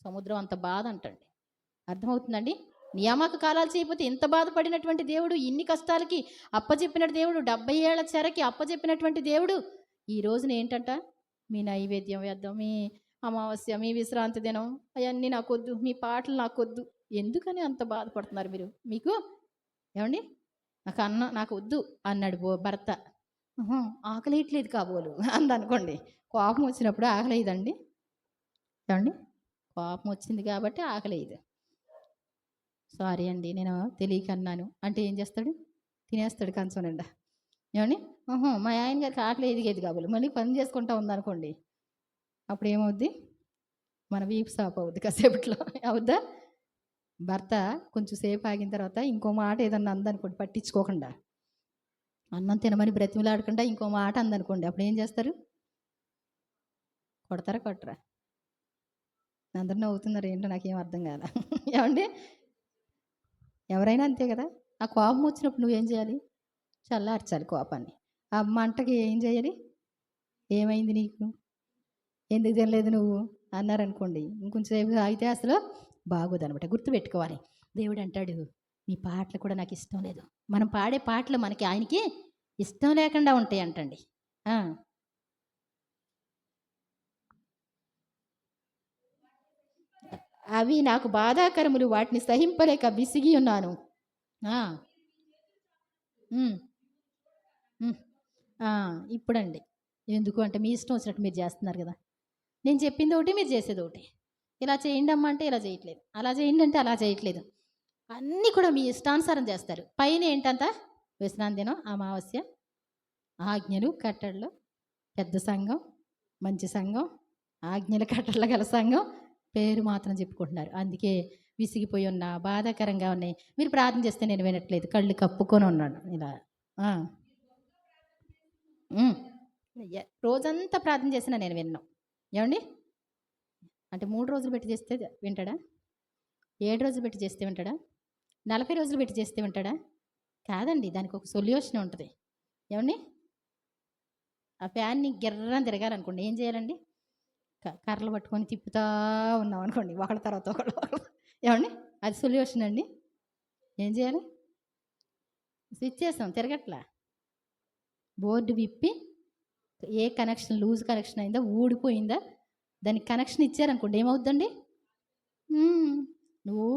సముద్రం అంత బాధ అంటండి. అర్థమవుతుందండి? నియామక కాలాలు చేయకపోతే ఇంత బాధపడినటువంటి దేవుడు, ఇన్ని కష్టాలకి అప్పచెప్పిన దేవుడు, 70 ఏళ్ల చెరకి అప్పచెప్పినటువంటి దేవుడు ఈ రోజున ఏంటంట? మీ నైవేద్యం వేద్దాం, మీ అమావాస్య, మీ విశ్రాంతి దినం, అవన్నీ నాకొద్దు, మీ పాటలు నాకొద్దు. ఎందుకని అంత బాధపడుతున్నారు మీరు? మీకు ఏమండి, నాకు వద్దు అన్నాడు భర్త. ఆకలేయట్లేదు కాబోలు అందనుకోండి. కోపం వచ్చినప్పుడు ఆకలేదండి. ఏమండి, కోపం వచ్చింది కాబట్టి ఆకలేదు. సారీ అండి, నేను తెలియక అన్నాను అంటే ఏం చేస్తాడు? తినేస్తాడు కంచం నిండా. ఏమండి, మా ఆయన గారికి ఆకలి ఎదిగేది కాబోలు మళ్ళీ పని చేసుకుంటా ఉందనుకోండి, అప్పుడు ఏమవుద్ది? మన వీపు సాప్ అవుద్ది కాసేపట్లో. అవుద్దా? భర్త కొంచెం సేపు ఆగిన తర్వాత ఇంకో మాట ఏదన్నా అందనుకోండి, పట్టించుకోకుండా అన్నం తినమని బ్రతిమలాడకుండా ఇంకో మాట అందనుకోండి, అప్పుడు ఏం చేస్తారు? కొడతారా కొట్టరా? అందరు నవ్వుతున్నారు, ఏంటో నాకేం అర్థం కాదా? ఏమండి, ఎవరైనా అంతే కదా. ఆ కోపం వచ్చినప్పుడు నువ్వేం చేయాలి? చల్లార్చాలి కోపాన్ని. ఆ మంటకి ఏం చేయాలి? ఏమైంది నీకు, ఎందుకు తినలేదు నువ్వు అన్నారనుకోండి, ఇంకొంచెం సేపు ఆగితే అసలు బాగోదనమాట. గుర్తుపెట్టుకోవాలి. దేవుడు అంటాడు, మీ పాటలు కూడా నాకు ఇష్టం లేదు. మనం పాడే పాటలు మనకి ఆయనకి ఇష్టం లేకుండా ఉంటాయి అంటండి. అవి నాకు బాధాకరములు, వాటిని సహింపలేక విసిగి ఉన్నాను. ఇప్పుడండి, ఎందుకు అంటే మీ ఇష్టం వచ్చినట్టు మీరు చేస్తున్నారు కదా. నేను చెప్పింది ఒకటి, మీరు చేసేది ఒకటి. ఇలా చేయండి అమ్మ అంటే ఇలా చేయట్లేదు, అలా చేయండి అంటే అలా చేయట్లేదు. అన్నీ కూడా మీ ఇష్టానుసారం చేస్తారు. పైన ఏంటంత? విశ్రాంతి దినం, అమావాస్య, ఆజ్ఞలు కట్టడలు, పెద్ద సంఘం, మంచి సంఘం, ఆజ్ఞలు కట్టడలు గల సంఘం పేరు మాత్రం చెప్పుకుంటున్నారు. అందుకే విసిగిపోయి ఉన్నా, బాధాకరంగా ఉన్నాయి. మీరు ప్రార్థన చేస్తే నేను వినట్లేదు, కళ్ళు కప్పుకొని ఉన్నాను ఇలా. రోజంతా ప్రార్థన చేసినా నేను విన్నాను. ఏమండి, అంటే 3 రోజులు పెట్టి చేస్తే వింటాడా? 7 రోజులు పెట్టి చేస్తే వింటాడా? 40 రోజులు పెట్టి చేస్తే వింటాడా? కాదండి, దానికి ఒక సొల్యూషన్ ఉంటుంది. ఏమండి, ఆ ఫ్యాన్ని గిర్రని తిరగాలనుకోండి, ఏం చేయాలండి? కర్రలు పట్టుకొని తిప్పుతా ఉన్నాం అనుకోండి, ఒకళ్ళ తర్వాత ఒకళ్ళు. ఏమండి, అది సొల్యూషన్ అండి. ఏం చేయాలి? స్విచ్ చేసాం, తిరగట్లా. బోర్డు విప్పి ఏ కనెక్షన్ లూజ్ కనెక్షన్ అయిందా, ఊడిపోయిందా, దానికి కనెక్షన్ ఇచ్చారనుకోండి, ఏమవుద్దండి? నువ్వు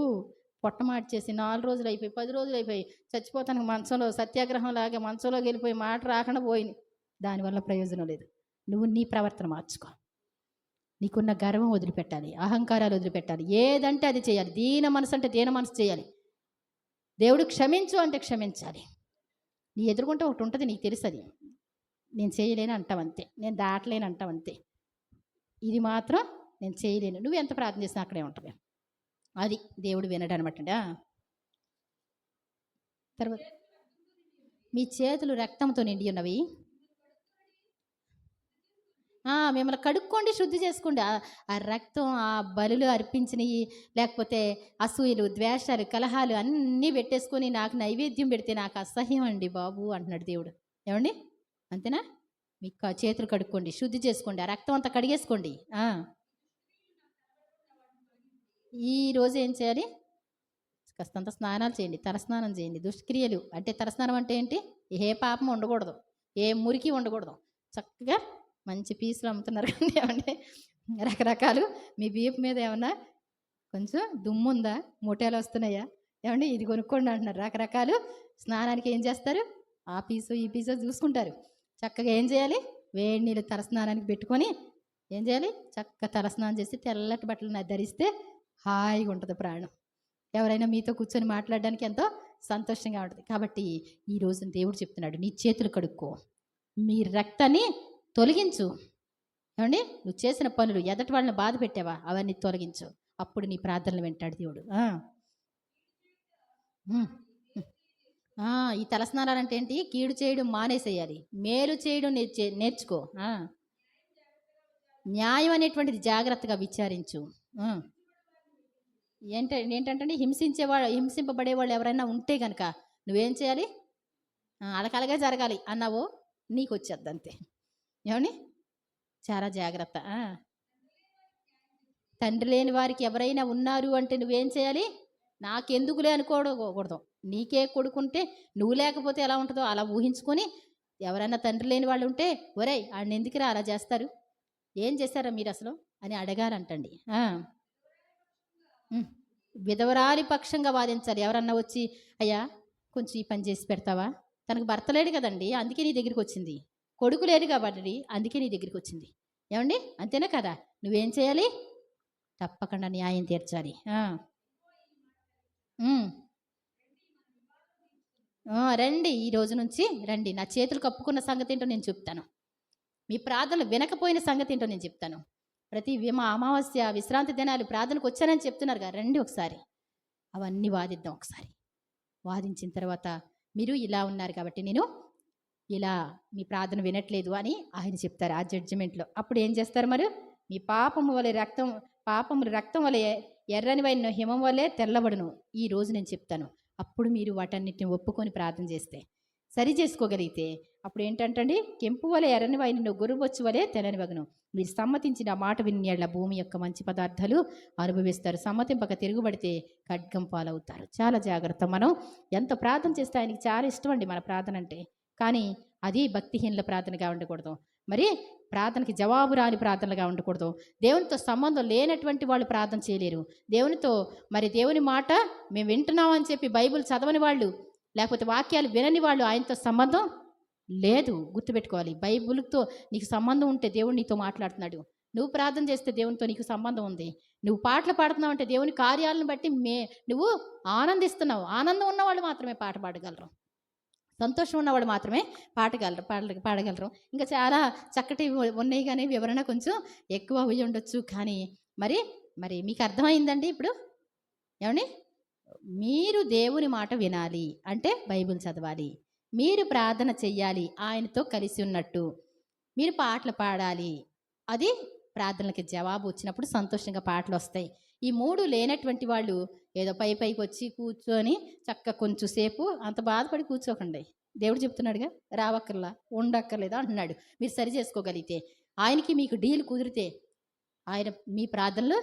పొట్టమార్చేసి 4 రోజులు అయిపోయి, 10 రోజులు అయిపోయి, చచ్చిపోతానికి మంచంలో సత్యాగ్రహం లాగా మంచంలోకి వెళ్ళిపోయి మాట రాకుండా పోయింది. దానివల్ల ప్రయోజనం లేదు. నువ్వు నీ ప్రవర్తన మార్చుకో. నీకున్న గర్వం వదిలిపెట్టాలి, అహంకారాలు వదిలిపెట్టాలి. ఏదంటే అది చేయాలి. దీన మనసు అంటే దీన మనసు చేయాలి. దేవుడు క్షమించు అంటే క్షమించాలి. నీ ఎదుర్కొంటే ఒకటి ఉంటుంది, నీకు తెలుసు, అది నేను చేయలేను అంటావంతే, నేను దాటలేను అంటావంతే. ఇది మాత్రం నేను చేయలేను. నువ్వు ఎంత ప్రార్థన చేసినా అక్కడే ఉంటుంది. అది దేవుడు వినడు అనమాట. తర్వాత మీ చేతులు రక్తంతో నిండి ఉన్నవి, మిమ్మల్ని కడుక్కోండి, శుద్ధి చేసుకోండి. ఆ రక్తం, ఆ బలులు అర్పించినవి, లేకపోతే అసూయలు, ద్వేషాలు, కలహాలు అన్నీ పెట్టేసుకొని నాకు నైవేద్యం పెడితే నాకు అసహ్యం అండి బాబు అంటున్నాడు దేవుడు. ఏమండి, అంతేనా? మీకు చేతులు కడుక్కోండి, శుద్ధి చేసుకోండి, ఆ రక్తం అంతా కడిగేసుకోండి. ఈరోజు ఏం చేయాలి? కాస్తంత స్నానాలు చేయండి, తలస్నానం చేయండి. దుష్క్రియలు అంటే తలస్నానం అంటే ఏంటి? ఏ పాపం ఉండకూడదు, ఏ మురికి ఉండకూడదు. చక్కగా మంచి పీసులు అమ్ముతున్నారు కానీ ఏమంటే రకరకాలు. మీ వీపు మీద ఏమన్నా కొంచెం దుమ్ము ఉందా, మూటేలు వస్తున్నాయా, ఏమండి ఇది కొనుక్కోండి అంటున్నారు. రకరకాలు స్నానానికి ఏం చేస్తారు? ఆ పీసు ఈ పీసు చూసుకుంటారు. చక్కగా ఏం చేయాలి? వేడి నీళ్ళు తలస్నానానికి పెట్టుకొని ఏం చేయాలి? చక్కగా తలస్నానం చేసి తెల్లటి బట్టలు ధరిస్తే హాయిగా ఉంటుంది ప్రాణం. ఎవరైనా మీతో కూర్చొని మాట్లాడడానికి ఎంతో సంతోషంగా ఉంటుంది. కాబట్టి ఈరోజు దేవుడు చెప్తున్నాడు, నీ చేతులు కడుక్కో, మీ రక్తాన్ని తొలగించు. ఏమండి, నువ్వు చేసిన పనులు, ఎదటి వాళ్ళని బాధ పెట్టావా, అవన్నీ తొలగించు. అప్పుడు నీ ప్రార్థనలు వింటాడు దేవుడు. ఈ తలస్నానాలు అంటే ఏంటి? కీడు చేయడం మానేసేయాలి, మేలు చేయడం నేర్చుకో. న్యాయం అనేటువంటిది జాగ్రత్తగా విచారించు. ఏంటంటే హింసింపబడేవాళ్ళు ఎవరైనా ఉంటే గనక నువ్వేం చేయాలి? అలకలగా జరగాలి అన్నావో నీకొచ్చేద్ది అంతే. ఏవండి? చాలా జాగ్రత్త. తండ్రి లేని వారికి ఎవరైనా ఉన్నారు అంటే నువ్వేం చేయాలి? నాకెందుకులే అనుకోకూడదు. నీకే కొడుకుంటే నువ్వు లేకపోతే ఎలా ఉంటుందో అలా ఊహించుకొని ఎవరైనా తండ్రి లేని వాళ్ళు ఉంటే, ఒరేయ్ ఆడినెందుకురా అలా చేస్తారు? ఏం చేశారా మీరసలు? అని అడగాలంటండి. విధవరాలి పక్షంగా వాదించాలి. ఎవరన్నా వచ్చి, అయ్యా కొంచెం ఈ పని చేసి పెడతావా? తనకు భర్త లేడు కదండి, అందుకే నీ దగ్గరికి వచ్చింది. కొడుకు లేడు కాబట్టి అందుకే నీ దగ్గరికి వచ్చింది. ఏమండి? అంతేనా కదా? నువ్వేం చేయాలి? తప్పకుండా న్యాయం తీర్చాలి. రండి, ఈ రోజు నుంచి రండి. నా చేతులు కప్పుకున్న సంగతి ఏంటో నేను చెప్తాను. మీ ప్రార్థనలు వినకపోయిన సంగతి ఏంటో నేను చెప్తాను. ప్రతి అమావాస్య విశ్రాంతి దినాలు ప్రార్థనకు వచ్చానని చెప్తున్నారుగా, రండి ఒకసారి అవన్నీ వాదిద్దాం. ఒకసారి వాదించిన తర్వాత మీరు ఇలా ఉన్నారు కాబట్టి నేను ఇలా మీ ప్రార్థన వినట్లేదు అని ఆయన చెప్తారు ఆ జడ్జిమెంట్లో. అప్పుడు ఏం చేస్తారు? మరి మీ పాపములు రక్తం వలె ఎర్రని వైన హిమం వలె తెల్లబడును ఈ రోజు నేను చెప్తాను. అప్పుడు మీరు వాటన్నిటిని ఒప్పుకొని ప్రార్థన చేస్తే, సరి చేసుకోగలిగితే అప్పుడు ఏంటంటండి, కెంపు వలె ఎర్రని వైన గొరుబొచ్చు వలె తెల్లని వగును. మీరు సమ్మతించిన మాట విన్యాళ్ళ భూమి యొక్క మంచి పదార్థాలు అనుభవిస్తారు. సమ్మతింపక తిరుగుబడితే ఖడ్గం పాలవుతారు. చాలా జాగ్రత్త. మనం ఎంత ప్రార్థన చేస్తే ఆయనకి చాలా ఇష్టం అండి మన ప్రార్థన అంటే. కానీ అది భక్తిహీనుల ప్రార్థనగా ఉండకూడదు. మరి ప్రార్థనకి జవాబు రాని ప్రార్థనలుగా ఉండకూడదు. దేవునితో సంబంధం లేనటువంటి వాళ్ళు ప్రార్థన చేయలేరు. దేవుని మాట మేము వింటున్నామని చెప్పి బైబిల్ చదవని వాళ్ళు, లేకపోతే వాక్యాలు వినని వాళ్ళు ఆయనతో సంబంధం లేదు. గుర్తుపెట్టుకోవాలి. బైబిల్తో నీకు సంబంధం ఉంటే దేవుడు నీతో మాట్లాడుతున్నాడు. నువ్వు ప్రార్థన చేస్తే దేవునితో నీకు సంబంధం ఉంది. నువ్వు పాటలు పాడుతున్నావు అంటే దేవుని కార్యాలను బట్టి నువ్వు ఆనందిస్తున్నావు. ఆనందం ఉన్నవాళ్ళు మాత్రమే పాట పాడగలరు. సంతోషం ఉన్నవాడు మాత్రమే పాడగలరు. ఇంకా చాలా చక్కటి ఉన్నాయి, కానీ వివరణ కొంచెం ఎక్కువ అయి ఉండొచ్చు. కానీ మరి మీకు అర్థమైందండి ఇప్పుడు? ఏమండి? మీరు దేవుని మాట వినాలి అంటే బైబిల్ చదవాలి. మీరు ప్రార్థన చెయ్యాలి ఆయనతో కలిసి ఉన్నట్టు. మీరు పాటలు పాడాలి, అది ప్రార్థనలకి జవాబు వచ్చినప్పుడు సంతోషంగా పాటలు వస్తాయి. ఈ మూడు లేనటువంటి వాళ్ళు ఏదో పైకి వచ్చి కూర్చొని కొంచెం సేపు అంత బాధపడి కూర్చోకండి. దేవుడు చెప్తున్నాడుగా, రావక్కర్లా ఉండక్కర్లేదా అంటున్నాడు. మీరు సరి చేసుకోగలిగితే, ఆయనకి మీకు డీల్ కుదిరితే, ఆయన మీ ప్రార్థనలు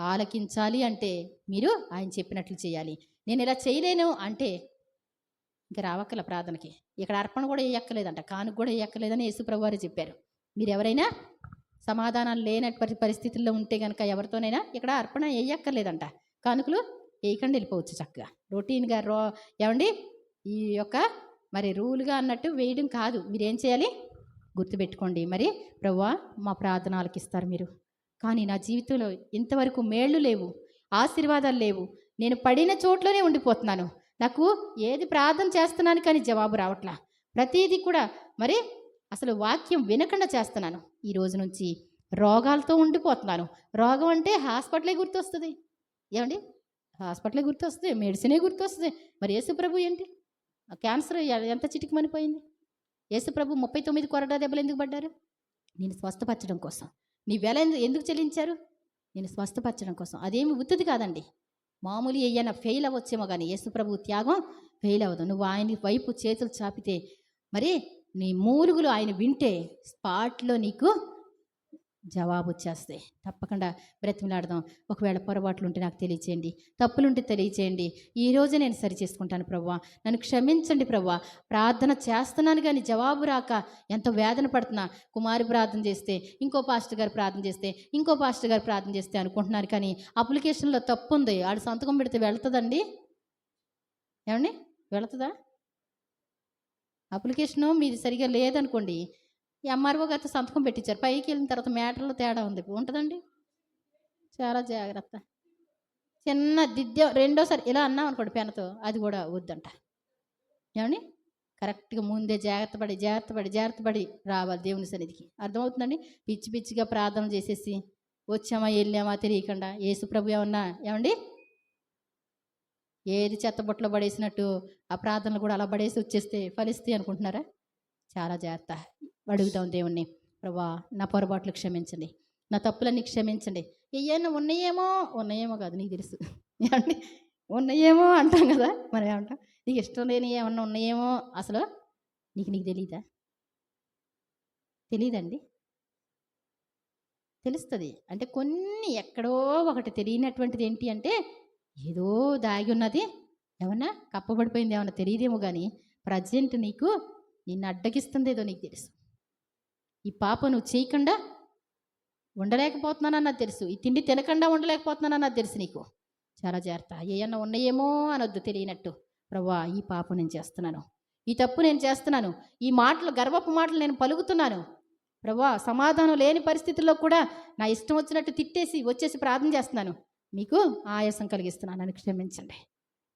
ఆలకించాలి అంటే మీరు ఆయన చెప్పినట్లు చేయాలి. నేను ఇలా చేయలేను అంటే ఇంకా రావక్కల ప్రార్థనకి. ఇక్కడ అర్పణ కూడా వేయక్కర్లేదంట, కానుక కూడా వేయక్కర్లేదని యేసుప్రభు వారు చెప్పారు. మీరు ఎవరైనా సమాధానాలు లేనటువంటి పరిస్థితుల్లో ఉంటే కనుక ఎవరితోనైనా ఇక్కడ అర్పణ వేయక్కర్లేదంట, కానుకలు వేయకుండా వెళ్ళిపోవచ్చు చక్కగా. రొటీన్గా ఏమండి? ఈ యొక్క రూల్గా అన్నట్టు వేయడం కాదు. మీరేం చేయాలి? గుర్తుపెట్టుకోండి. ప్రభువా మా ప్రార్థనలకు ఇస్తారు మీరు, కానీ నా జీవితంలో ఇంతవరకు మేళ్ళు లేవు, ఆశీర్వాదాలు లేవు. నేను పడిన చోట్లోనే ఉండిపోతున్నాను. నాకు ఏది ప్రార్థన చేస్తున్నాను కానీ జవాబు రావట్లా. ప్రతీది కూడా అసలు వాక్యం వినకుండా చేస్తున్నాను. ఈ రోజు నుంచి రోగాలతో ఉండిపోతున్నాను. రోగం అంటే హాస్పిటలే గుర్తొస్తుంది. ఏమండి? హాస్పిటలే గుర్తొస్తుంది, మెడిసినే గుర్తొస్తుంది. యేసుప్రభు ఏంటి? క్యాన్సర్ ఎంత చిటికిమనిపోయింది. యేసుప్రభు 39 కొరడా దెబ్బలు ఎందుకు పడ్డారు? నేను స్వస్థపరచడం కోసం. నీ వెల ఎందుకు చెల్లించారు? నేను స్వస్థపరచడం కోసం. అదేమి ఉత్తిది కాదండి. మామూలు ఏమైనా ఫెయిల్ అవ్వచ్చేమో కానీ యేసుప్రభు త్యాగం ఫెయిల్ అవ్వదు. నువ్వు ఆయన వైపు చేతులు చాపితే, నీ మూలుగులు ఆయన వింటే స్పాట్లో నీకు జవాబు వచ్చేస్తాయి. తప్పకుండా బ్రతిమలాడదాం. ఒకవేళ పొరపాట్లు ఉంటే నాకు తెలియచేయండి, తప్పులుంటే తెలియచేయండి. ఈరోజు నేను సరి చేసుకుంటాను. ప్రభువా నన్ను క్షమించండి. ప్రభువా ప్రార్థన చేస్తున్నాను కానీ జవాబు రాక ఎంతో వేదన పడుతున్నా. కుమారి ప్రార్థన చేస్తే, ఇంకో పాస్టర్ గారు ప్రార్థన చేస్తే, ఇంకో పాస్టర్ గారు ప్రార్థన చేస్తే అనుకుంటున్నాను, కానీ అప్లికేషన్లో తప్పు ఉంది. ఆడు సంతకం పెడితే వెళుతుందండి? ఏమండి? వెళుతుందా? అప్లికేషను మీది సరిగా లేదనుకోండి, ఎంఆర్ఓ గారితో సంతకం పెట్టించారు, పైకి వెళ్ళిన తర్వాత మ్యాటర్లో తేడా ఉంది, ఉంటుందండి. చాలా జాగ్రత్త. చిన్న రెండోసారి ఇలా అన్నాం అనుకోండి పెనతో, అది కూడా వద్దంట. ఏమండి? కరెక్ట్గా ముందే జాగ్రత్త పడి రావాలి దేవుని సన్నిధికి. అర్థమవుతుందండి? పిచ్చిగా ప్రార్థన చేసేసి వచ్చామా వెళ్ళామా తెలియకుండా యేసుప్రభు ఏమండి ఏది చెత్తబొట్టలో పడేసినట్టు ఆ ప్రార్థనలు కూడా అలా పడేసి వచ్చేస్తే ఫలిస్తాయి అనుకుంటున్నారా? చాలా జాగ్రత్త. అడుగుతాం దేవుణ్ణి, ప్రభువా నా పొరపాట్లు క్షమించండి, నా తప్పులన్నీ క్షమించండి. ఏయన్నా ఉన్నాయేమో, ఉన్నాయేమో కాదు నీకు తెలుసు. ఏవండి? ఉన్నాయేమో అంటాం కదా! మనం ఏమంటాం? నీకు ఇష్టం లేనియి ఏమన్నా ఉన్నాయేమో అసలు నీకు నీకు తెలీదా? తెలీదండి? తెలుస్తది. అంటే కొన్ని ఎక్కడో ఒకటి తెలియనటువంటిది ఏంటి అంటే, ఏదో దాగి ఉన్నది ఏమన్నా కప్పబడిపోయింది ఏమన్నా తెలీదేమో గానీ, ప్రెజెంట్ నీకు నిన్ను అడ్డగిస్తుందేదో నీకు తెలుసు. ఈ పాపం నువ్వు చేయకుండా ఉండలేకపోతున్నానన్నది తెలుసు. ఈ తిండి తినకుండా ఉండలేకపోతున్నానన్నది తెలుసు నీకు. చాలా జాగ్రత్త. ఏయన్నా ఉన్నాయేమో అనొద్దు తెలియనట్టు. ప్రభువా ఈ పాపం నేను చేస్తున్నాను. ఈ తప్పు నేను చేస్తున్నాను. ఈ మాటలు గర్వపు మాటలు నేను పలుకుతున్నాను. ప్రభువా సమాధానం లేని పరిస్థితుల్లో కూడా నా ఇష్టం వచ్చినట్టు తిట్టేసి వచ్చేసి ప్రార్థన చేస్తున్నాను. మీకు ఆయాసం కలిగిస్తున్నాను. నన్ను క్షమించండి.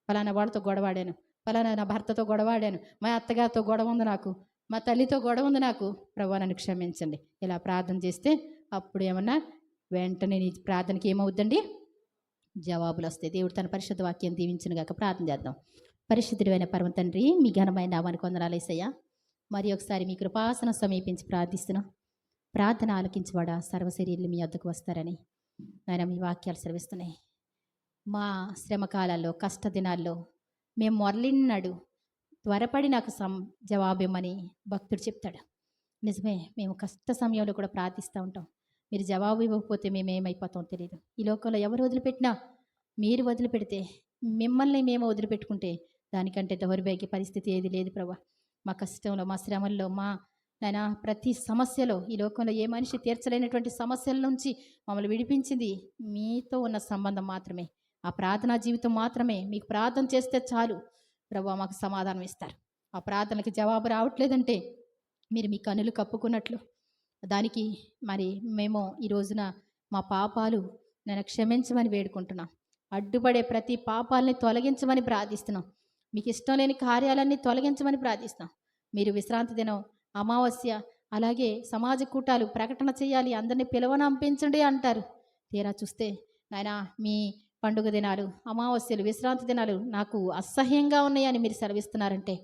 ఫలానా వాడితో గొడవాడాను. ఫలానా నా భర్తతో గొడవాడాను. మా అత్తగారితో గొడవ ఉంది నాకు. మా తల్లితో గొడవ ఉంది నాకు. ప్రభువా నన్ను క్షమించండి. ఇలా ప్రార్థన చేస్తే అప్పుడు ఏమన్నా వెంటనే నీ ప్రార్థనకి ఏమవుద్దండి? జవాబులొస్తాయి. దేవుడు తన పరిశుద్ధ వాక్యం దీవించునుగాక. ప్రార్థన చేద్దాం. పరిశుద్ధుడైన పరమ తండ్రి, మీ ఘనమైన నామానికి వందనాలేసయ్యా. మరి ఒకసారి మీ కృపాసనం సమీపించి ప్రార్థిస్తున్నాం. ప్రార్థన ఆలకించబడ సర్వశరీరులు మీ వద్దకు వస్తారని నాయన మీ వాక్యాలు సెలవిస్తున్నాయి. మా శ్రమ కాలాల్లో, కష్ట దినాల్లో మేము మొరలిన్నాడు త్వరపడి నాకు జవాబిమ్మని భక్తుడు చెప్తాడు. నిజమే, మేము కష్ట సమయంలో కూడా ప్రార్థిస్తూ ఉంటాం. మీరు జవాబు ఇవ్వకపోతే మేమేమైపోతామో తెలియదు. ఈ లోకంలో ఎవరు వదిలిపెట్టినా మీరు వదిలిపెడితే, మిమ్మల్ని మేము వదిలిపెట్టుకుంటే దానికంటే దౌర్భాగ్య పరిస్థితి ఏది లేదు ప్రభా. మా కష్టంలో, మా శ్రమల్లో, మా నాయన ప్రతి సమస్యలో, ఈ లోకంలో ఏ మనిషి తీర్చలేనటువంటి సమస్యల నుంచి మమ్మల్ని విడిపించింది మీతో ఉన్న సంబంధం మాత్రమే. ఆ ప్రార్థనా జీవితం మాత్రమే. మీకు ప్రార్థన చేస్తే చాలు ప్రభా మాకు సమాధానం ఇస్తారు. ఆ ప్రార్థనకి జవాబు రావట్లేదంటే మీరు మీ కన్నులు కప్పుకున్నట్లు దానికి మరి మేము ఈ రోజున మా పాపాలు నేను క్షమించమని వేడుకుంటున్నాం. అడ్డుపడే ప్రతి పాపాలని తొలగించమని ప్రార్థిస్తున్నాం. మీకు ఇష్టం లేని కార్యాలన్నీ తొలగించమని ప్రార్థిస్తున్నాం. మీరు విశ్రాంతి దినం, అమావాస్య, అలాగే సమాజ కూటాలు ప్రకటన చేయాలి, అందరినీ పిలవనంపించండి అంటారు. తీరా చూస్తే నాయన మీ పండుగ దినాలు, అమావాస్యలు, విశ్రాంతి దినాలు నాకు అసహ్యంగా ఉన్నాయని మీరు సెలవిస్తున్నారంటే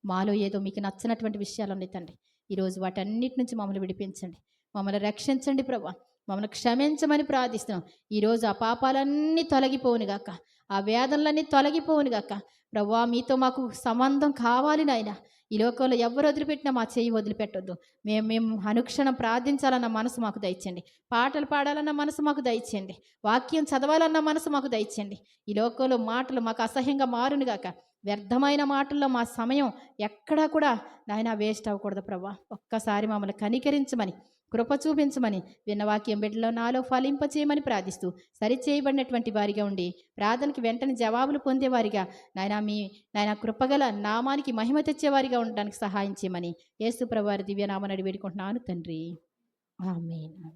మాలో ఏదో మీకు నచ్చినటువంటి విషయాలు ఉన్నాయి తండ్రి. ఈరోజు వాటన్నిటి నుంచి మమ్మల్ని విడిపించండి, మమ్మల్ని రక్షించండి ప్రభా. మమ్మల్ని క్షమించమని ప్రార్థిస్తున్నాం. ఈరోజు ఆ పాపాలన్నీ తొలగిపోవునుగాక, ఆ వేదనలన్నీ తొలగిపోవునుగాక. ప్రభా మీతో మాకు సంబంధం కావాలి నాయన. ఈ లోకంలో ఎవరు వదిలిపెట్టినా మా చేయి వదిలిపెట్టొద్దు. మేము అనుక్షణం ప్రార్థించాలన్న మనసు మాకు దయచేయండి. పాటలు పాడాలన్న మనసు మాకు దయచేయండి. వాక్యం చదవాలన్న మనసు మాకు దయచేయండి. ఈ లోకంలో మాటలు మాకు అసహ్యంగా మారునుగాక. వ్యర్థమైన మాటల్లో మా సమయం ఎక్కడా కూడా నాయన వేస్ట్ అవ్వకూడదు ప్రభా. ఒక్కసారి మమ్మల్ని కనికరించమని, కృప చూపించమని, విన్న వాక్యం బిడ్డలో నాలో ఫలింపచేయమని ప్రార్థిస్తూ సరిచేయబడినటువంటి వారిగా ఉండి ప్రార్థనకి వెంటనే జవాబులు పొందేవారిగా నాయన కృపగల నామానికి మహిమ తెచ్చేవారిగా ఉండడానికి సహాయం చేయమని యేసు ప్రభువారి దివ్యనామమున వేడుకుంటున్నాను తండ్రి. ఆమేన్.